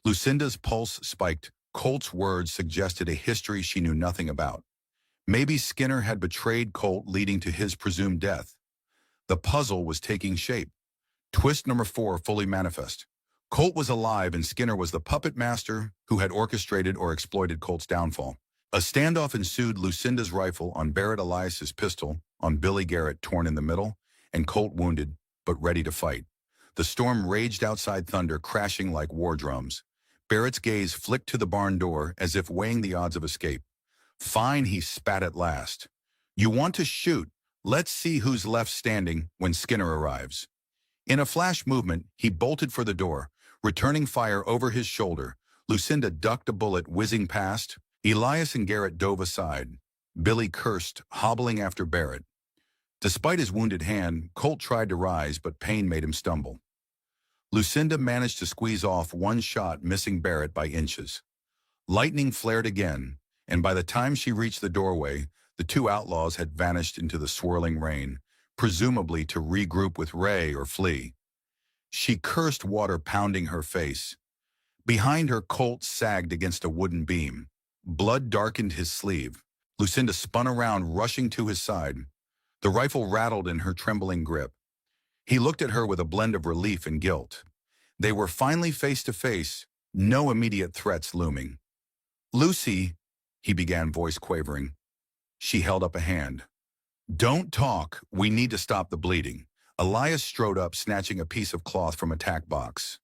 Lucinda's pulse spiked. Colt's words suggested a history she knew nothing about. Maybe Skinner had betrayed Colt, leading to his presumed death. The puzzle was taking shape. Twist number 4 fully manifest. Colt was alive and Skinner was the puppet master who had orchestrated or exploited Colt's downfall. A standoff ensued, Lucinda's rifle on Barrett, Elias's pistol on Billy Garrett torn in the middle, and Colt wounded but ready to fight. The storm raged outside, thunder crashing like war drums. Barrett's gaze flicked to the barn door as if weighing the odds of escape. Fine, he spat at last. You want to shoot? Let's see who's left standing when Skinner arrives. In a flash movement, he bolted for the door, returning fire over his shoulder. Lucinda ducked a bullet whizzing past. Elias and Garrett dove aside. Billy cursed, hobbling after Barrett. Despite his wounded hand, Colt tried to rise, but pain made him stumble. Lucinda managed to squeeze off one shot, missing Barrett by inches. Lightning flared again, and by the time she reached the doorway, the two outlaws had vanished into the swirling rain, presumably to regroup with Ray or flee. She cursed, water pounding her face. Behind her, Colt sagged against a wooden beam. Blood darkened his sleeve. Lucinda spun around, rushing to his side. The rifle rattled in her trembling grip. He looked at her with a blend of relief and guilt. They were finally face to face, no immediate threats looming. Lucy, he began, voice quavering. She held up a hand. Don't talk, we need to stop the bleeding. Elias strode up, snatching a piece of cloth from a tack box.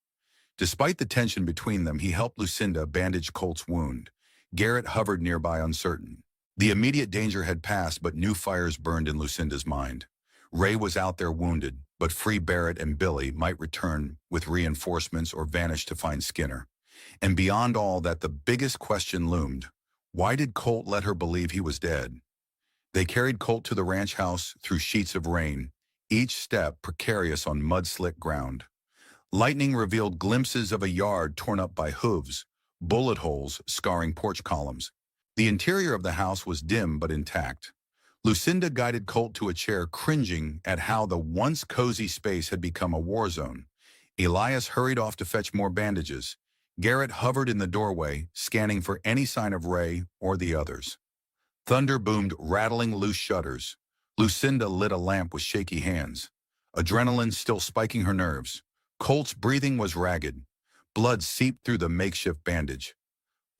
Despite the tension between them, he helped Lucinda bandage Colt's wound. Garrett hovered nearby, uncertain. The immediate danger had passed, but new fires burned in Lucinda's mind. Ray was out there wounded, but free Barrett and Billy might return with reinforcements or vanish to find Skinner. And beyond all that, the biggest question loomed. Why did Colt let her believe he was dead? They carried Colt to the ranch house through sheets of rain, each step precarious on mud-slick ground. Lightning revealed glimpses of a yard torn up by hooves, bullet holes scarring porch columns. The interior of the house was dim but intact. Lucinda guided Colt to a chair, cringing at how the once cozy space had become a war zone. Elias hurried off to fetch more bandages. Garrett hovered in the doorway, scanning for any sign of Ray or the others. Thunder boomed, rattling loose shutters. Lucinda lit a lamp with shaky hands, adrenaline still spiking her nerves. Colt's breathing was ragged. Blood seeped through the makeshift bandage.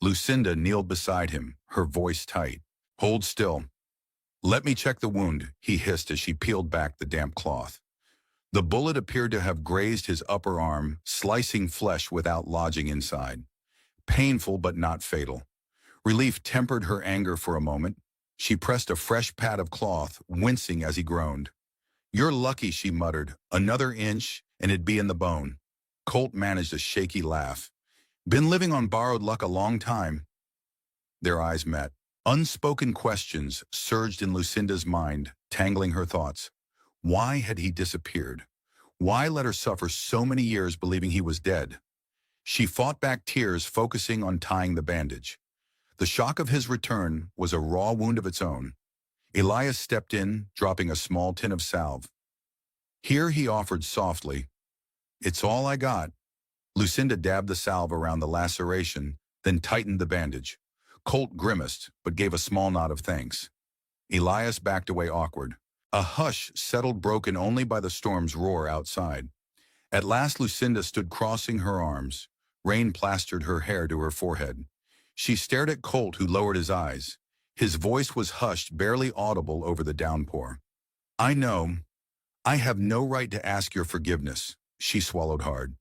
Lucinda kneeled beside him, her voice tight. Hold still. Let me check the wound, he hissed as she peeled back the damp cloth. The bullet appeared to have grazed his upper arm, slicing flesh without lodging inside. Painful but not fatal. Relief tempered her anger for a moment. She pressed a fresh pad of cloth, wincing as he groaned. You're lucky, she muttered. Another inch, and it'd be in the bone. Colt managed a shaky laugh. Been living on borrowed luck a long time. Their eyes met. Unspoken questions surged in Lucinda's mind, tangling her thoughts. Why had he disappeared? Why let her suffer so many years believing he was dead? She fought back tears, focusing on tying the bandage. The shock of his return was a raw wound of its own. Elias stepped in, dropping a small tin of salve. Here, he offered softly. It's all I got. Lucinda dabbed the salve around the laceration, then tightened the bandage. Colt grimaced, but gave a small nod of thanks. Elias backed away awkward. A hush settled, broken only by the storm's roar outside. At last Lucinda stood crossing her arms. Rain plastered her hair to her forehead. She stared at Colt, who lowered his eyes. His voice was hushed, barely audible over the downpour. "I know. I have no right to ask your forgiveness," she swallowed hard.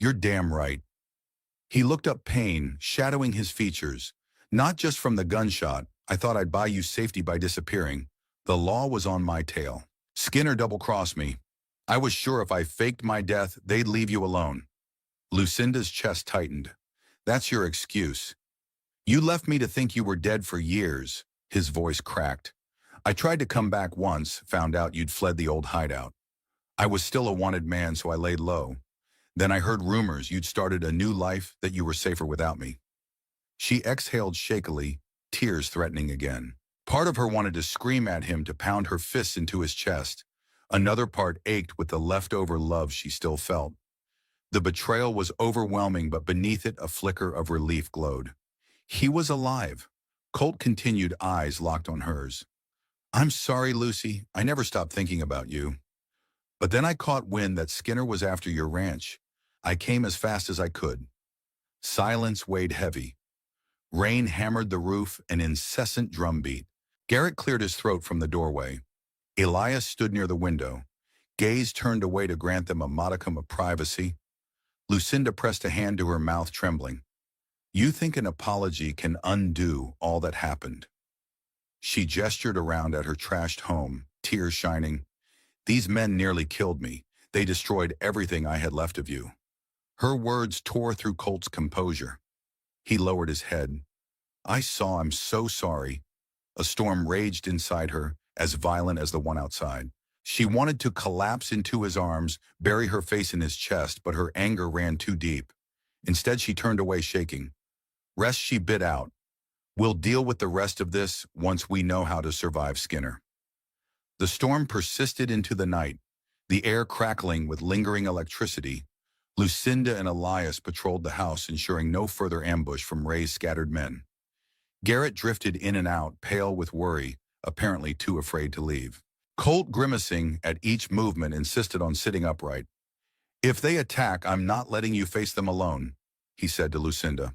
"You're damn right." He looked up, pain shadowing his features. "Not just from the gunshot. I thought I'd buy you safety by disappearing. The law was on my tail. Skinner double-crossed me. I was sure if I faked my death, they'd leave you alone." Lucinda's chest tightened. "That's your excuse. You left me to think you were dead for years." His voice cracked. "I tried to come back once, found out you'd fled the old hideout. I was still a wanted man, so I laid low. Then I heard rumors you'd started a new life, that you were safer without me." She exhaled shakily, tears threatening again. Part of her wanted to scream at him, to pound her fists into his chest. Another part ached with the leftover love she still felt. The betrayal was overwhelming, but beneath it a flicker of relief glowed. He was alive. Colt continued, eyes locked on hers. "I'm sorry, Lucy. I never stopped thinking about you. But then I caught wind that Skinner was after your ranch. I came as fast as I could." Silence weighed heavy. Rain hammered the roof, an incessant drumbeat. Garrett cleared his throat from the doorway. Elias stood near the window, gaze turned away to grant them a modicum of privacy. Lucinda pressed a hand to her mouth, trembling. "You think an apology can undo all that happened?" She gestured around at her trashed home, tears shining. "These men nearly killed me. They destroyed everything I had left of you." Her words tore through Colt's composure. He lowered his head. I'm so sorry." A storm raged inside her, as violent as the one outside. She wanted to collapse into his arms, bury her face in his chest, but her anger ran too deep. Instead, she turned away, shaking. "Rest," she bit out. "We'll deal with the rest of this once we know how to survive Skinner." The storm persisted into the night, the air crackling with lingering electricity. Lucinda and Elias patrolled the house, ensuring no further ambush from Ray's scattered men. Garrett drifted in and out, pale with worry, apparently too afraid to leave. Colt, grimacing at each movement, insisted on sitting upright. "If they attack, I'm not letting you face them alone," he said to Lucinda.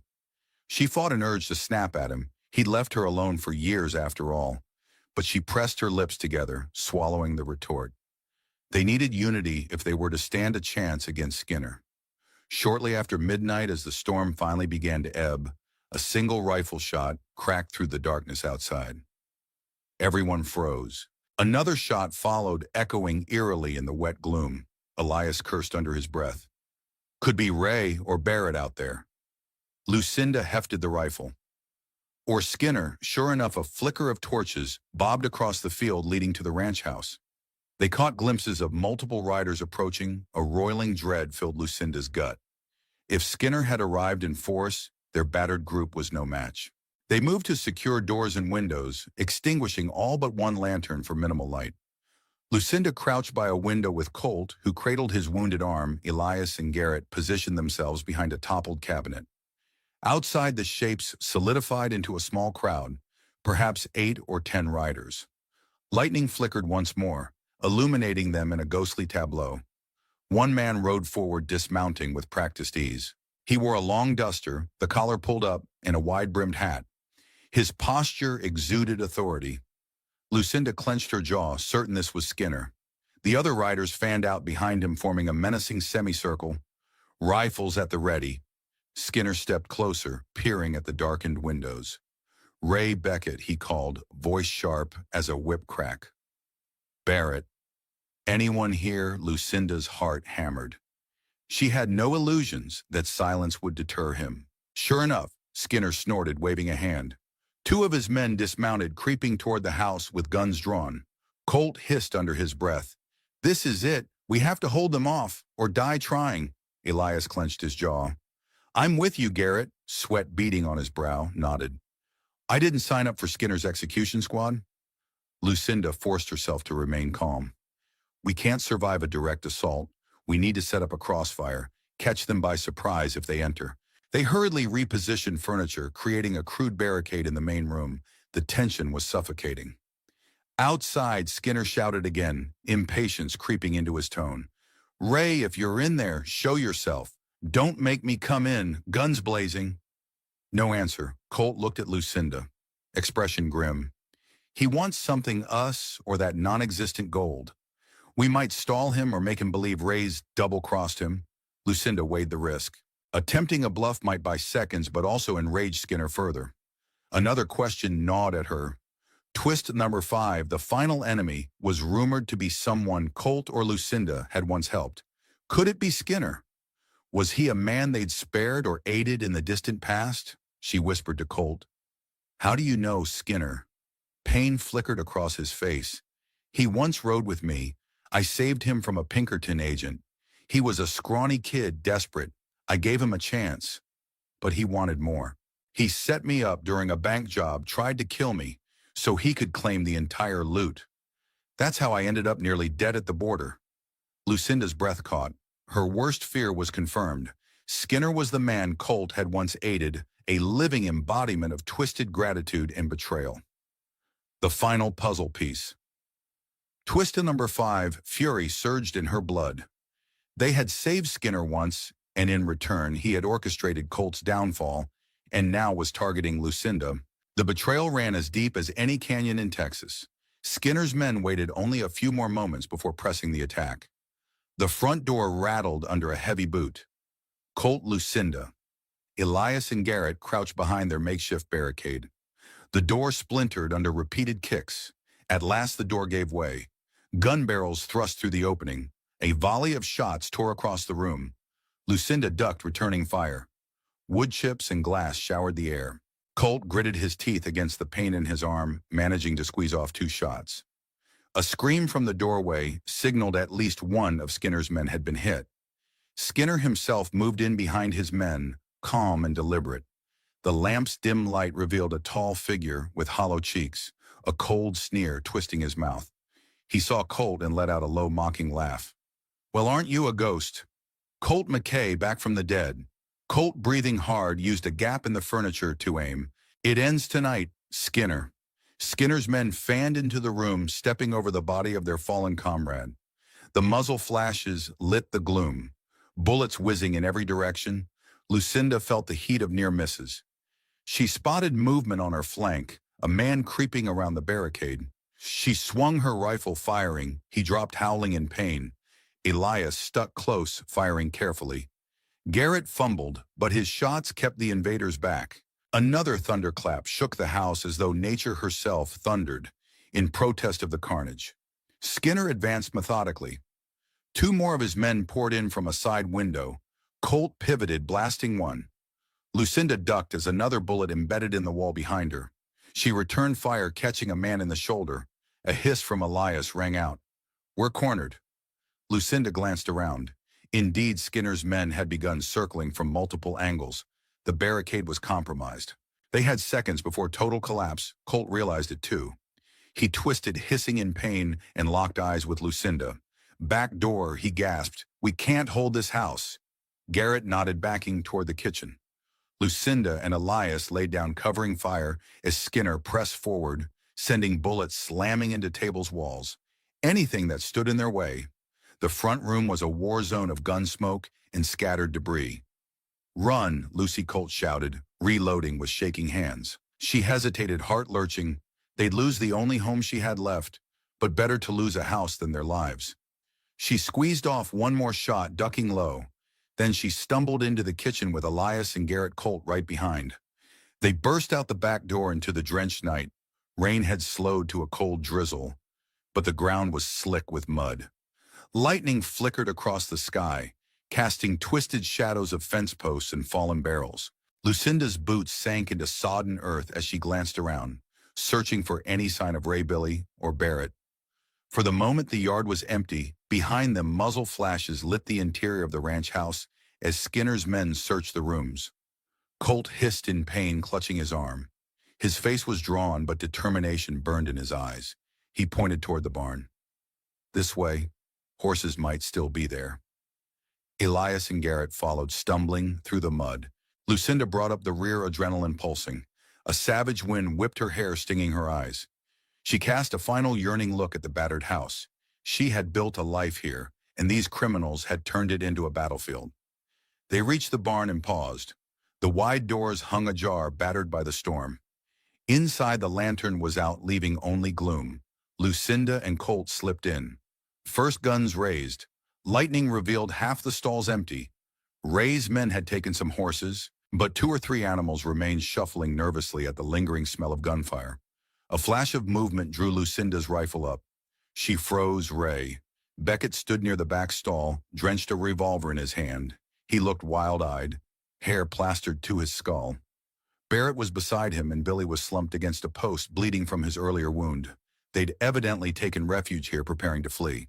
She fought an urge to snap at him. He'd left her alone for years after all. But she pressed her lips together, swallowing the retort. They needed unity if they were to stand a chance against Skinner. Shortly after midnight, as the storm finally began to ebb, a single rifle shot cracked through the darkness outside. Everyone froze. Another shot followed, echoing eerily in the wet gloom. Elias cursed under his breath. Could be Ray or Barrett out there. Lucinda hefted the rifle. Or Skinner. Sure enough, a flicker of torches bobbed across the field leading to the ranch house. They caught glimpses of multiple riders approaching. A roiling dread filled Lucinda's gut. If Skinner had arrived in force, their battered group was no match. They moved to secure doors and windows, extinguishing all but one lantern for minimal light. Lucinda crouched by a window with Colt, who cradled his wounded arm. Elias and Garrett positioned themselves behind a toppled cabinet. Outside, the shapes solidified into a small crowd, perhaps 8 or 10 riders. Lightning flickered once more, illuminating them in a ghostly tableau. One man rode forward, dismounting with practiced ease. He wore a long duster, the collar pulled up, and a wide-brimmed hat. His posture exuded authority. Lucinda clenched her jaw, certain this was Skinner. The other riders fanned out behind him, forming a menacing semicircle, rifles at the ready. Skinner stepped closer, peering at the darkened windows. "Ray Beckett," he called, voice sharp as a whip crack. "Barrett." "Anyone here?" Lucinda's heart hammered. She had no illusions that silence would deter him. Sure enough, Skinner snorted, waving a hand. 2 of his men dismounted, creeping toward the house with guns drawn. Colt hissed under his breath. "This is it. We have to hold them off, or die trying." Elias clenched his jaw. "I'm with you," Garrett, sweat beading on his brow, nodded. "I didn't sign up for Skinner's execution squad." Lucinda forced herself to remain calm. "We can't survive a direct assault. We need to set up a crossfire, catch them by surprise if they enter. They hurriedly repositioned furniture, creating a crude barricade in the main room. The tension was suffocating. Outside, Skinner shouted again, impatience creeping into his tone. "Ray, if you're in there, show yourself. Don't make me come in, guns blazing." No answer. Colt looked at Lucinda, expression grim. "He wants something us or that non-existent gold. We might stall him or make him believe Ray's double-crossed him." Lucinda weighed the risk. Attempting a bluff might buy seconds, but also enrage Skinner further. Another question gnawed at her. Twist number 5, the final enemy, was rumored to be someone Colt or Lucinda had once helped. Could it be Skinner? Was he a man they'd spared or aided in the distant past? She whispered to Colt. "How do you know Skinner?" Pain flickered across his face. "He once rode with me. I saved him from a Pinkerton agent. He was a scrawny kid, desperate. I gave him a chance. But he wanted more. He set me up during a bank job, tried to kill me, so he could claim the entire loot. That's how I ended up nearly dead at the border." Lucinda's breath caught. Her worst fear was confirmed. Skinner was the man Colt had once aided, a living embodiment of twisted gratitude and betrayal. The final puzzle piece. Twist number 5, fury surged in her blood. They had saved Skinner once, and in return he had orchestrated Colt's downfall, and now was targeting Lucinda. The betrayal ran as deep as any canyon in Texas. Skinner's men waited only a few more moments before pressing the attack. The front door rattled under a heavy boot. Colt, Lucinda, Elias and Garrett crouched behind their makeshift barricade. The door splintered under repeated kicks. At last the door gave way. Gun barrels thrust through the opening. A volley of shots tore across the room. Lucinda ducked, returning fire. Wood chips and glass showered the air. Colt gritted his teeth against the pain in his arm, managing to squeeze off 2 shots. A scream from the doorway signaled at least one of Skinner's men had been hit. Skinner himself moved in behind his men, calm and deliberate. The lamp's dim light revealed a tall figure with hollow cheeks, a cold sneer twisting his mouth. He saw Colt and let out a low, mocking laugh. "Well, aren't you a ghost?" Colt McKay, back from the dead. Colt, breathing hard, used a gap in the furniture to aim. "It ends tonight, Skinner." Skinner's men fanned into the room, stepping over the body of their fallen comrade. The muzzle flashes lit the gloom. Bullets whizzing in every direction. Lucinda felt the heat of near misses. She spotted movement on her flank, a man creeping around the barricade. She swung her rifle, firing. He dropped, howling in pain. Elias stuck close, firing carefully. Garrett fumbled, but his shots kept the invaders back. Another thunderclap shook the house as though nature herself thundered, in protest of the carnage. Skinner advanced methodically. 2 more of his men poured in from a side window. Colt pivoted, blasting one. Lucinda ducked as another bullet embedded in the wall behind her. She returned fire, catching a man in the shoulder. A hiss from Elias rang out. "We're cornered." Lucinda glanced around. Indeed, Skinner's men had begun circling from multiple angles. The barricade was compromised. They had seconds before total collapse. Colt realized it too. He twisted, hissing in pain, and locked eyes with Lucinda. "Back door," he gasped. "We can't hold this house." Garrett nodded, backing toward the kitchen. Lucinda and Elias laid down, covering fire as Skinner pressed forward, sending bullets slamming into tables' walls. Anything that stood in their way. The front room was a war zone of gun smoke and scattered debris. "Run," Lucy Colt shouted, reloading with shaking hands. She hesitated, heart lurching. They'd lose the only home she had left, but better to lose a house than their lives. She squeezed off one more shot, ducking low. Then she stumbled into the kitchen with Elias and Garrett Colt right behind. They burst out the back door into the drenched night. Rain had slowed to a cold drizzle, but the ground was slick with mud. Lightning flickered across the sky, casting twisted shadows of fence posts and fallen barrels. Lucinda's boots sank into sodden earth as she glanced around, searching for any sign of Ray, Billy, or Barrett. For the moment, the yard was empty. Behind them, muzzle flashes lit the interior of the ranch house as Skinner's men searched the rooms. Colt hissed in pain, clutching his arm. His face was drawn, but determination burned in his eyes. He pointed toward the barn. "This way. Horses might still be there." Elias and Garrett followed, stumbling through the mud. Lucinda brought up the rear, adrenaline pulsing. A savage wind whipped her hair, stinging her eyes. She cast a final yearning look at the battered house. She had built a life here, and these criminals had turned it into a battlefield. They reached the barn and paused. The wide doors hung ajar, battered by the storm. Inside, the lantern was out, leaving only gloom. Lucinda and Colt slipped in. First, guns raised. Lightning revealed half the stalls empty. Ray's men had taken some horses, but 2 or 3 animals remained, shuffling nervously at the lingering smell of gunfire. A flash of movement drew Lucinda's rifle up. She froze Ray. Beckett stood near the back stall, drenched, a revolver in his hand. He looked wild-eyed, hair plastered to his skull. Barrett was beside him, and Billy was slumped against a post, bleeding from his earlier wound. They'd evidently taken refuge here, preparing to flee.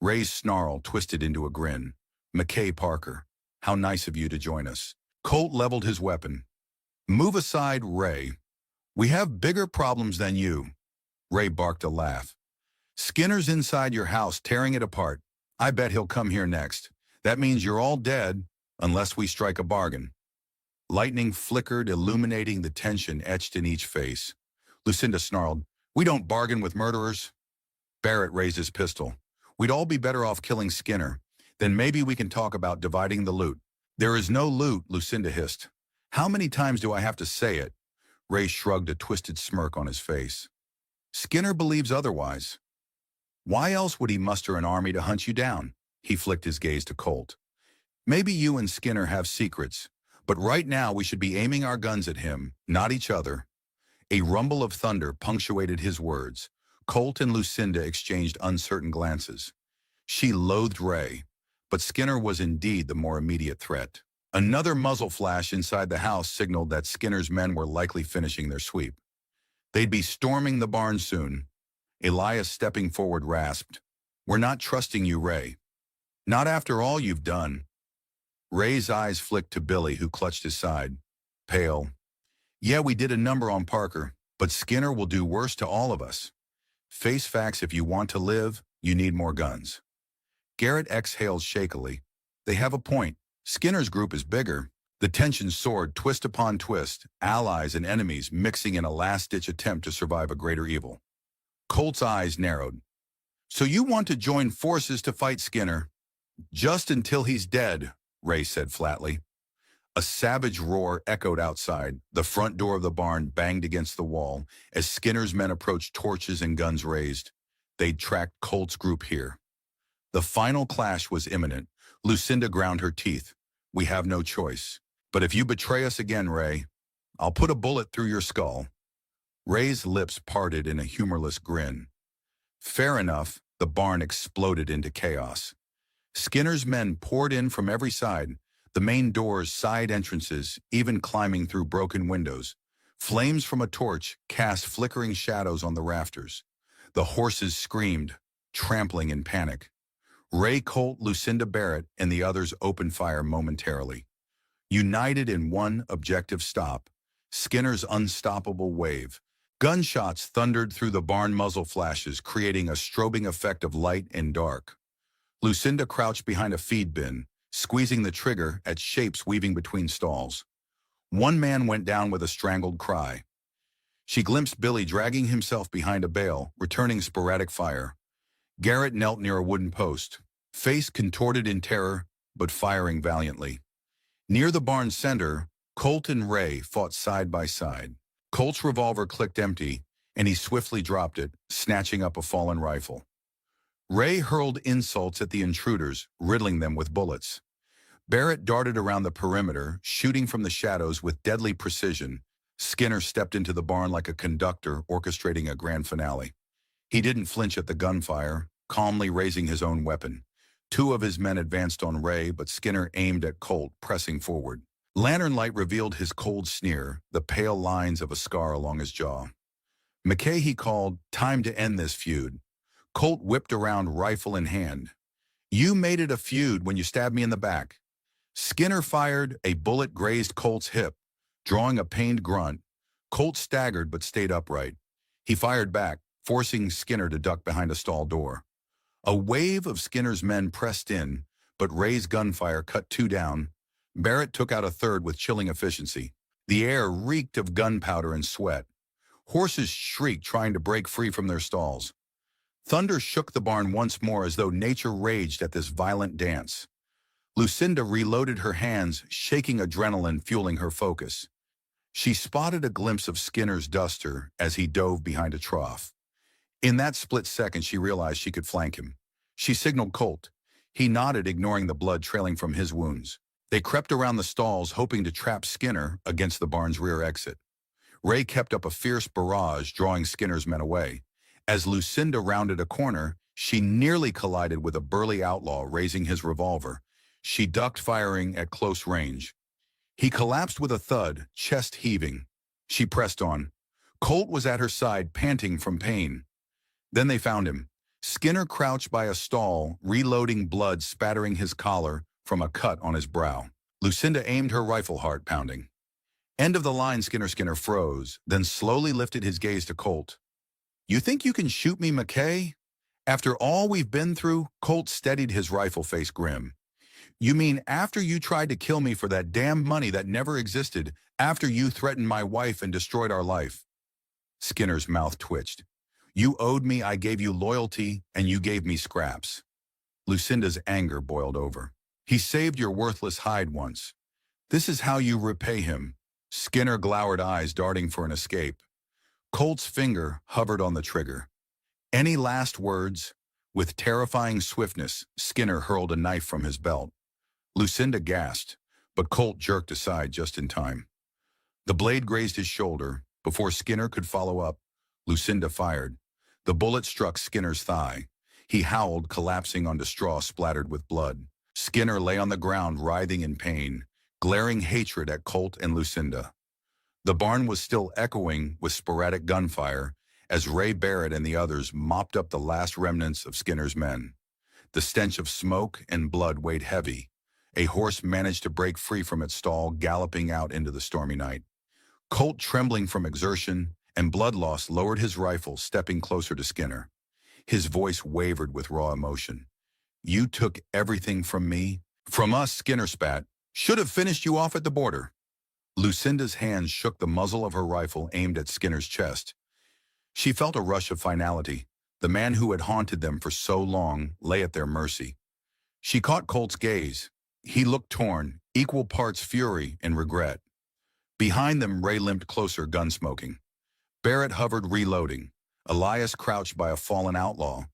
Ray's snarl twisted into a grin. "McKay Parker, how nice of you to join us." Colt leveled his weapon. "Move aside, Ray. We have bigger problems than you." Ray barked a laugh. "Skinner's inside your house, tearing it apart. I bet he'll come here next. That means you're all dead, unless we strike a bargain." Lightning flickered, illuminating the tension etched in each face. Lucinda snarled, "We don't bargain with murderers." Barrett raised his pistol. "We'd all be better off killing Skinner. Then maybe we can talk about dividing the loot." "There is no loot," Lucinda hissed. "How many times do I have to say it?" Ray shrugged, a twisted smirk on his face. "Skinner believes otherwise. Why else would he muster an army to hunt you down?" He flicked his gaze to Colt. "Maybe you and Skinner have secrets, but right now we should be aiming our guns at him, not each other." A rumble of thunder punctuated his words. Colt and Lucinda exchanged uncertain glances. She loathed Ray, but Skinner was indeed the more immediate threat. Another muzzle flash inside the house signaled that Skinner's men were likely finishing their sweep. They'd be storming the barn soon. Elias, stepping forward, rasped, "We're not trusting you, Ray. Not after all you've done." Ray's eyes flicked to Billy, who clutched his side. Pale. "Yeah, we did a number on Parker, but Skinner will do worse to all of us. Face facts. If you want to live, you need more guns." Garrett exhaled shakily. "They have a point. Skinner's group is bigger." The tension soared, twist upon twist, allies and enemies mixing in a last-ditch attempt to survive a greater evil. Colt's eyes narrowed. "So you want to join forces to fight Skinner?" "Just until he's dead," Ray said flatly. A savage roar echoed outside. The front door of the barn banged against the wall as Skinner's men approached, torches and guns raised. They'd tracked Colt's group here. The final clash was imminent. Lucinda ground her teeth. "We have no choice. But if you betray us again, Ray, I'll put a bullet through your skull." Ray's lips parted in a humorless grin. Fair enough. The barn exploded into chaos. Skinner's men poured in from every side, the main doors, side entrances, even climbing through broken windows. Flames from a torch cast flickering shadows on the rafters. The horses screamed, trampling in panic. Ray, Colt, Lucinda, Barrett, and the others opened fire momentarily. United in one objective: stop Skinner's unstoppable wave. Gunshots thundered through the barn, muzzle flashes creating a strobing effect of light and dark. Lucinda crouched behind a feed bin, squeezing the trigger at shapes weaving between stalls. One man went down with a strangled cry. She glimpsed Billy dragging himself behind a bale, returning sporadic fire. Garrett knelt near a wooden post, face contorted in terror, but firing valiantly. Near the barn's center, Colt and Ray fought side by side. Colt's revolver clicked empty, and he swiftly dropped it, snatching up a fallen rifle. Ray hurled insults at the intruders, riddling them with bullets. Barrett darted around the perimeter, shooting from the shadows with deadly precision. Skinner stepped into the barn like a conductor orchestrating a grand finale. He didn't flinch at the gunfire, calmly raising his own weapon. 2 of his men advanced on Ray, but Skinner aimed at Colt, pressing forward. Lantern light revealed his cold sneer, the pale lines of a scar along his jaw. "McKay," he called, "time to end this feud." Colt whipped around, rifle in hand. "You made it a feud when you stabbed me in the back." Skinner fired. A bullet grazed Colt's hip, drawing a pained grunt. Colt staggered but stayed upright. He fired back, forcing Skinner to duck behind a stall door. A wave of Skinner's men pressed in, but Ray's gunfire cut 2 down. Barrett took out a third with chilling efficiency. The air reeked of gunpowder and sweat. Horses shrieked trying to break free from their stalls. Thunder shook the barn once more as though nature raged at this violent dance. Lucinda reloaded her hands, shaking adrenaline fueling her focus. She spotted a glimpse of Skinner's duster as he dove behind a trough. In that split second, she realized she could flank him. She signaled Colt. He nodded, ignoring the blood trailing from his wounds. They crept around the stalls, hoping to trap Skinner against the barn's rear exit. Ray kept up a fierce barrage, drawing Skinner's men away. As Lucinda rounded a corner, she nearly collided with a burly outlaw raising his revolver. She ducked, firing at close range. He collapsed with a thud, chest heaving. She pressed on. Colt was at her side, panting from pain. Then they found him. Skinner crouched by a stall, reloading, blood spattering his collar from a cut on his brow. Lucinda aimed her rifle, heart pounding. End of the line, Skinner. Skinner froze, then slowly lifted his gaze to Colt. You think you can shoot me, McKay? After all we've been through? Colt steadied his rifle, face grim. You mean after you tried to kill me for that damn money that never existed, after you threatened my wife and destroyed our life? Skinner's mouth twitched. You owed me, I gave you loyalty, and you gave me scraps. Lucinda's anger boiled over. He saved your worthless hide once. This is how you repay him. Skinner glowered, eyes darting for an escape. Colt's finger hovered on the trigger. Any last words? With terrifying swiftness, Skinner hurled a knife from his belt. Lucinda gasped, but Colt jerked aside just in time. The blade grazed his shoulder. Before Skinner could follow up, Lucinda fired. The bullet struck Skinner's thigh. He howled, collapsing onto straw splattered with blood. Skinner lay on the ground, writhing in pain, glaring hatred at Colt and Lucinda. The barn was still echoing with sporadic gunfire as Ray Barrett and the others mopped up the last remnants of Skinner's men. The stench of smoke and blood weighed heavy. A horse managed to break free from its stall, galloping out into the stormy night. Colt, trembling from exertion and blood loss, lowered his rifle, stepping closer to Skinner. His voice wavered with raw emotion. You took everything from me? From us, Skinner spat. Should have finished you off at the border. Lucinda's hands shook the muzzle of her rifle aimed at Skinner's chest. She felt a rush of finality. The man who had haunted them for so long lay at their mercy. She caught Colt's gaze. He looked torn, equal parts fury and regret. Behind them, Ray limped closer, gun smoking. Barrett hovered, reloading. Elias crouched by a fallen outlaw,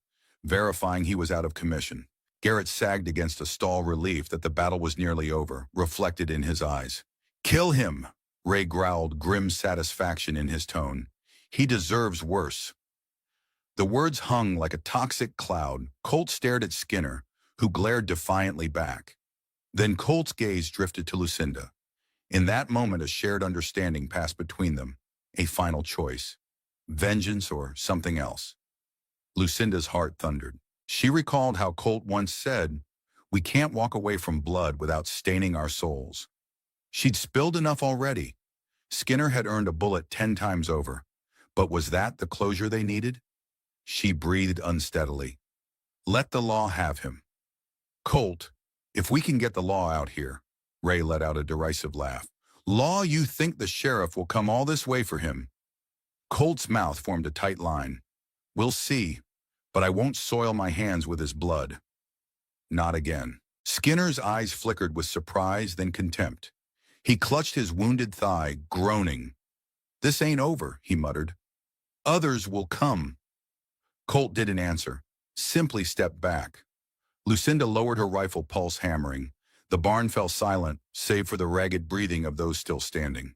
verifying he was out of commission. Garrett sagged against a stall, relief that the battle was nearly over, reflected in his eyes. Kill him, Ray growled, grim satisfaction in his tone. He deserves worse. The words hung like a toxic cloud. Colt stared at Skinner, who glared defiantly back. Then Colt's gaze drifted to Lucinda. In that moment, a shared understanding passed between them, a final choice. Vengeance or something else. Lucinda's heart thundered. She recalled how Colt once said, "We can't walk away from blood without staining our souls." She'd spilled enough already. Skinner had earned a bullet 10 times over. But was that the closure they needed? She breathed unsteadily. Let the law have him. Colt, if we can get the law out here. Ray let out a derisive laugh. Law, you think the sheriff will come all this way for him? Colt's mouth formed a tight line. We'll see, but I won't soil my hands with his blood. Not again. Skinner's eyes flickered with surprise, then contempt. He clutched his wounded thigh, groaning. This ain't over, he muttered. Others will come. Colt didn't answer, simply stepped back. Lucinda lowered her rifle, pulse hammering. The barn fell silent, save for the ragged breathing of those still standing.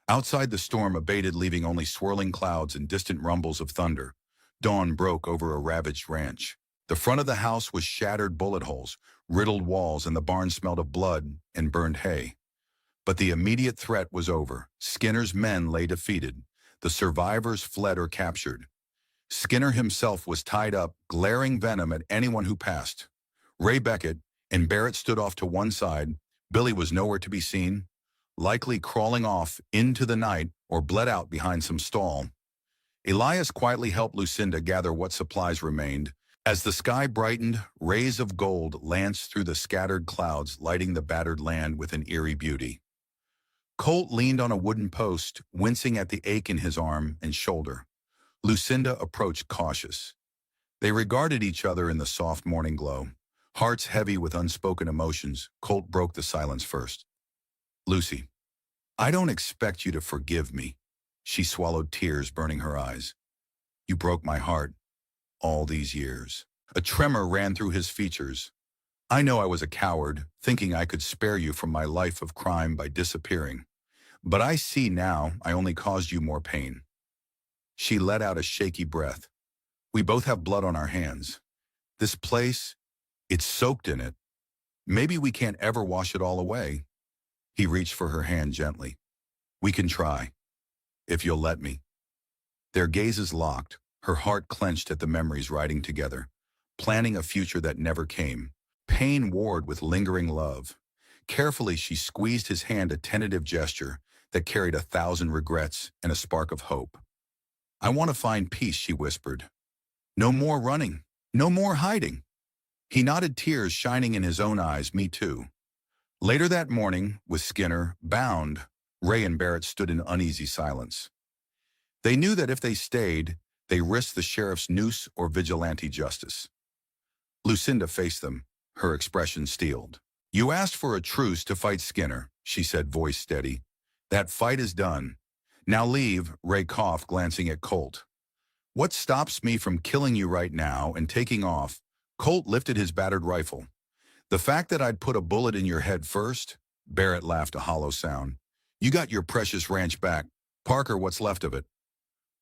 Outside, the storm abated, leaving only swirling clouds and distant rumbles of thunder. Dawn broke over a ravaged ranch. The front of the house was shattered bullet holes, riddled walls, and the barn smelled of blood and burned hay. But the immediate threat was over. Skinner's men lay defeated. The survivors fled or captured. Skinner himself was tied up, glaring venom at anyone who passed. Ray Beckett and Barrett stood off to one side. Billy was nowhere to be seen, likely crawling off into the night or bled out behind some stall. Elias quietly helped Lucinda gather what supplies remained. As the sky brightened, rays of gold lanced through the scattered clouds, lighting the battered land with an eerie beauty. Colt leaned on a wooden post, wincing at the ache in his arm and shoulder. Lucinda approached cautious. They regarded each other in the soft morning glow. Hearts heavy with unspoken emotions, Colt broke the silence first. "Lucy, I don't expect you to forgive me." She swallowed tears burning her eyes. "You broke my heart all these years." A tremor ran through his features. "I know I was a coward, thinking I could spare you from my life of crime by disappearing. But I see now I only caused you more pain." She let out a shaky breath. "We both have blood on our hands. This place, it's soaked in it. Maybe we can't ever wash it all away." He reached for her hand gently. "We can try, if you'll let me." Their gazes locked, her heart clenched at the memories riding together, planning a future that never came. Pain warred with lingering love. Carefully, she squeezed his hand, a tentative gesture that carried 1,000 regrets and a spark of hope. "I want to find peace," she whispered. "No more running. No more hiding." He nodded, tears shining in his own eyes. "Me too." Later that morning, with Skinner bound, Ray and Barrett stood in uneasy silence. They knew that if they stayed, they risked the sheriff's noose or vigilante justice. Lucinda faced them, her expression steeled. "You asked for a truce to fight Skinner," she said, voice steady. "That fight is done. Now leave," Ray coughed, glancing at Colt. "What stops me from killing you right now and taking off?" Colt lifted his battered rifle. "The fact that I'd put a bullet in your head first?" Barrett laughed, a hollow sound. "You got your precious ranch back. Parker, what's left of it?"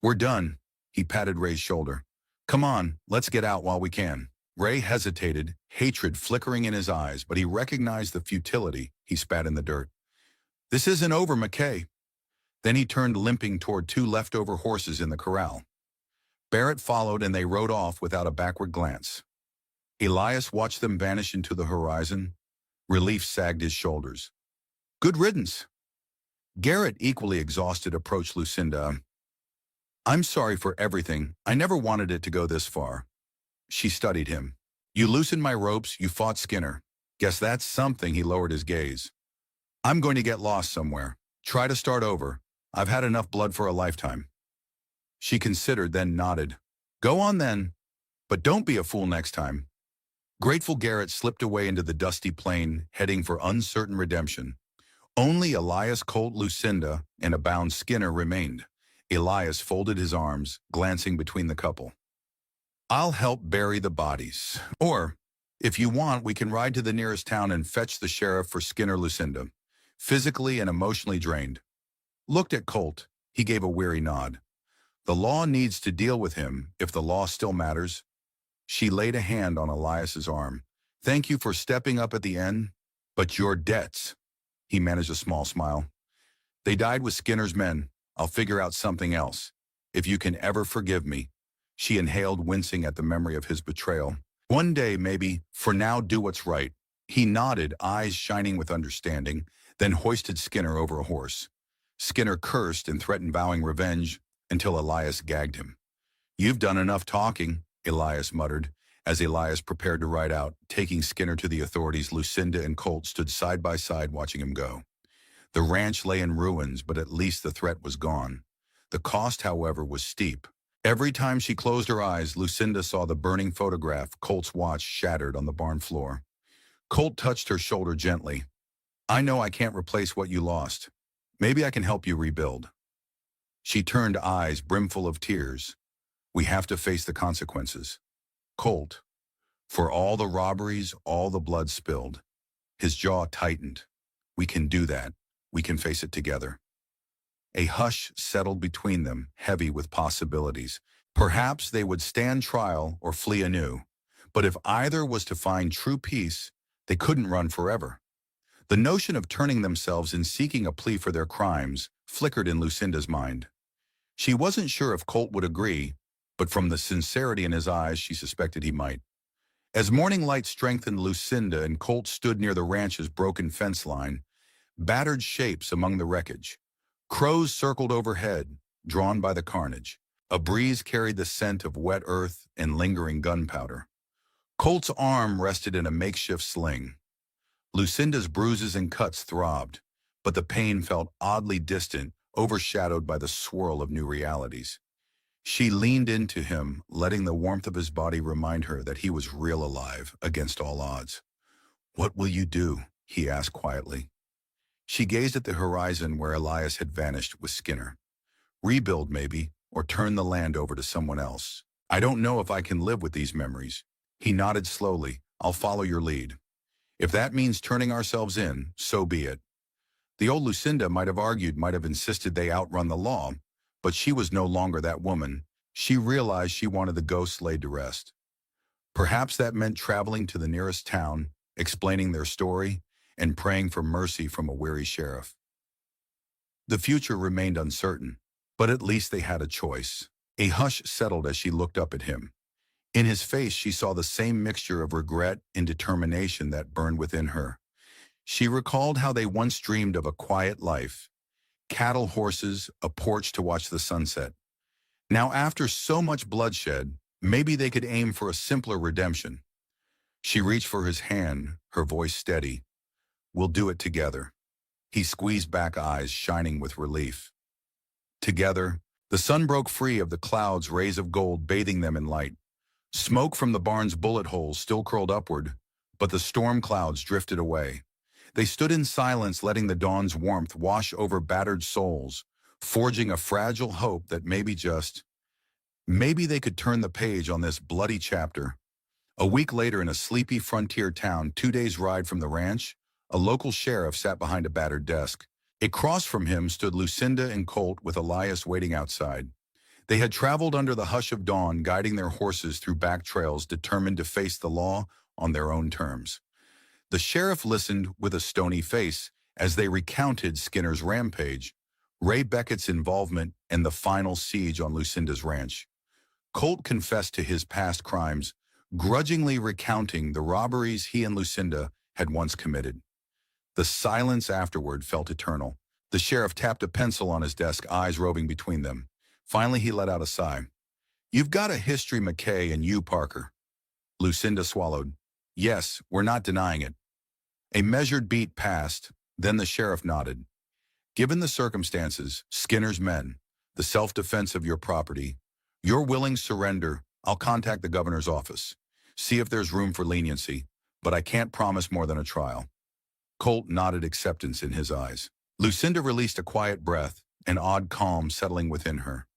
"We're done." He patted Ray's shoulder. "Come on, let's get out while we can." Ray hesitated, hatred flickering in his eyes, but he recognized the futility. He spat in the dirt. "This isn't over, McKay." Then he turned, limping toward 2 leftover horses in the corral. Barrett followed, and they rode off without a backward glance. Elias watched them vanish into the horizon. Relief sagged his shoulders. "Good riddance." Garrett, equally exhausted, approached Lucinda. "I'm sorry for everything. I never wanted it to go this far." She studied him. "You loosened my ropes, you fought Skinner. Guess that's something." He lowered his gaze. "I'm going to get lost somewhere. Try to start over. I've had enough blood for a lifetime." She considered, then nodded. "Go on then. But don't be a fool next time." Grateful, Garrett slipped away into the dusty plain, heading for uncertain redemption. Only Elias, Colt, Lucinda, and a bound Skinner remained. Elias folded his arms, glancing between the couple. "I'll help bury the bodies. Or, if you want, we can ride to the nearest town and fetch the sheriff for Skinner." Lucinda, physically and emotionally drained, looked at Colt. He gave a weary nod. "The law needs to deal with him, if the law still matters." She laid a hand on Elias's arm. "Thank you for stepping up at the end, but your debts." He managed a small smile. "They died with Skinner's men. I'll figure out something else. If you can ever forgive me." She inhaled, wincing at the memory of his betrayal. "One day, maybe. For now, do what's right." He nodded, eyes shining with understanding, then hoisted Skinner over a horse. Skinner cursed and threatened vowing revenge until Elias gagged him. "You've done enough talking," Elias muttered, as Elias prepared to ride out, taking Skinner to the authorities. Lucinda and Colt stood side by side watching him go. The ranch lay in ruins, but at least the threat was gone. The cost, however, was steep. Every time she closed her eyes, Lucinda saw the burning photograph, Colt's watch shattered on the barn floor. Colt touched her shoulder gently. "I know I can't replace what you lost. Maybe I can help you rebuild." She turned, eyes brimful of tears. "We have to face the consequences. Colt, for all the robberies, all the blood spilled." His jaw tightened. "We can do that. We can face it together." A hush settled between them, heavy with possibilities. Perhaps they would stand trial or flee anew. But if either was to find true peace, they couldn't run forever. The notion of turning themselves in, seeking a plea for their crimes, flickered in Lucinda's mind. She wasn't sure if Colt would agree, but from the sincerity in his eyes, she suspected he might. As morning light strengthened, Lucinda and Colt stood near the ranch's broken fence line, battered shapes among the wreckage. Crows circled overhead, drawn by the carnage. A breeze carried the scent of wet earth and lingering gunpowder. Colt's arm rested in a makeshift sling. Lucinda's bruises and cuts throbbed, but the pain felt oddly distant, overshadowed by the swirl of new realities. She leaned into him, letting the warmth of his body remind her that he was real alive against all odds. "What will you do?" he asked quietly. She gazed at the horizon where Elias had vanished with Skinner. "Rebuild, maybe, or turn the land over to someone else. I don't know if I can live with these memories." He nodded slowly. "I'll follow your lead. If that means turning ourselves in, so be it." The old Lucinda might have insisted they outrun the law, but she was no longer that woman. She realized she wanted the ghosts laid to rest. Perhaps that meant traveling to the nearest town, explaining their story, and praying for mercy from a weary sheriff. The future remained uncertain, but at least they had a choice. A hush settled as she looked up at him. In his face, she saw the same mixture of regret and determination that burned within her. She recalled how they once dreamed of a quiet life, cattle, horses, a porch to watch the sunset. Now, after so much bloodshed, maybe they could aim for a simpler redemption. She reached for his hand, her voice steady. "We'll do it together." He squeezed back, eyes shining with relief. Together, the sun broke free of the clouds, rays of gold bathing them in light. Smoke from the barn's bullet holes still curled upward, but the storm clouds drifted away. They stood in silence, letting the dawn's warmth wash over battered souls, forging a fragile hope that maybe they could turn the page on this bloody chapter. A week later, in a sleepy frontier town 2 days' ride from the ranch, a local sheriff sat behind a battered desk. Across from him stood Lucinda and Colt with Elias waiting outside. They had traveled under the hush of dawn, guiding their horses through back trails, determined to face the law on their own terms. The sheriff listened with a stony face as they recounted Skinner's rampage, Ray Beckett's involvement, and the final siege on Lucinda's ranch. Colt confessed to his past crimes, grudgingly recounting the robberies he and Lucinda had once committed. The silence afterward felt eternal. The sheriff tapped a pencil on his desk, eyes roving between them. Finally, he let out a sigh. "You've got a history, McKay, and you, Parker." Lucinda swallowed. "Yes, we're not denying it." A measured beat passed, then the sheriff nodded. "Given the circumstances, Skinner's men, the self-defense of your property, your willing surrender, I'll contact the governor's office, see if there's room for leniency, but I can't promise more than a trial." Colt nodded acceptance in his eyes. Lucinda released a quiet breath, an odd calm settling within her.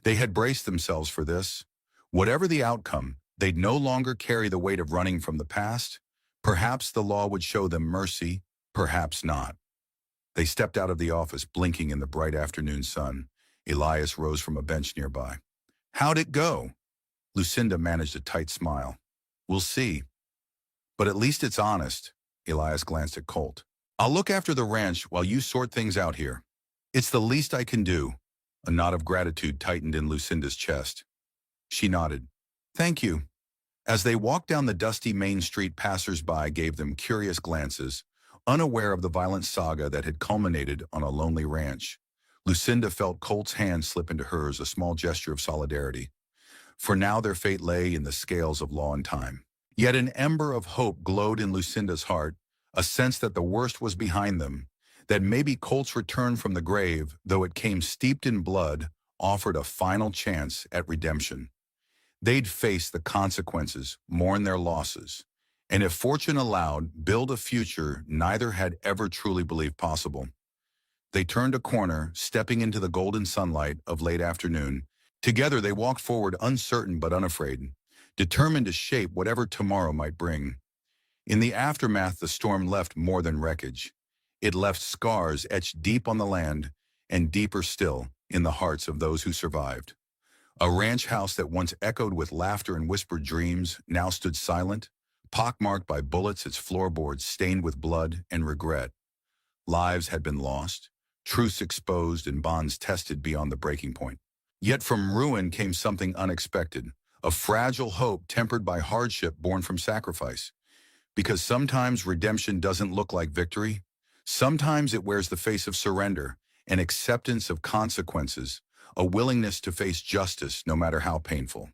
They had braced themselves for this. Whatever the outcome, they'd no longer carry the weight of running from the past. Perhaps the law would show them mercy, perhaps not. They stepped out of the office, blinking in the bright afternoon sun. Elias rose from a bench nearby. "How'd it go?" Lucinda managed a tight smile. "We'll see. But at least it's honest." Elias glanced at Colt. "I'll look after the ranch while you sort things out here. It's the least I can do." A knot of gratitude tightened in Lucinda's chest. She nodded. "Thank you." As they walked down the dusty main street, passers-by gave them curious glances, unaware of the violent saga that had culminated on a lonely ranch. Lucinda felt Colt's hand slip into hers, a small gesture of solidarity. For now their fate lay in the scales of law and time. Yet an ember of hope glowed in Lucinda's heart, a sense that the worst was behind them, that maybe Colt's return from the grave, though it came steeped in blood, offered a final chance at redemption. They'd face the consequences, mourn their losses, and if fortune allowed, build a future neither had ever truly believed possible. They turned a corner, stepping into the golden sunlight of late afternoon. Together they walked forward, uncertain but unafraid, determined to shape whatever tomorrow might bring. In the aftermath, the storm left more than wreckage. It left scars etched deep on the land and deeper still in the hearts of those who survived. A ranch house that once echoed with laughter and whispered dreams now stood silent, pockmarked by bullets, its floorboards stained with blood and regret. Lives had been lost, truths exposed, and bonds tested beyond the breaking point. Yet from ruin came something unexpected, a fragile hope tempered by hardship born from sacrifice. Because sometimes redemption doesn't look like victory. Sometimes it wears the face of surrender and acceptance of consequences, a willingness to face justice no matter how painful.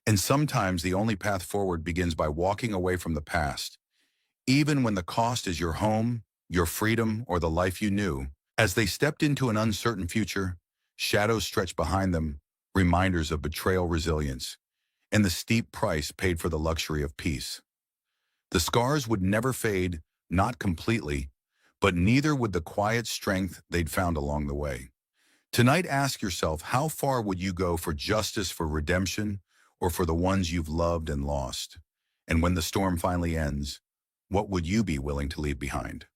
And sometimes the only path forward begins by walking away from the past, even when the cost is your home, your freedom, or the life you knew. As they stepped into an uncertain future, shadows stretched behind them, reminders of betrayal, resilience, and the steep price paid for the luxury of peace. The scars would never fade, not completely, but neither would the quiet strength they'd found along the way. Tonight, ask yourself, how far would you go for justice, for redemption, or for the ones you've loved and lost? And when the storm finally ends, what would you be willing to leave behind?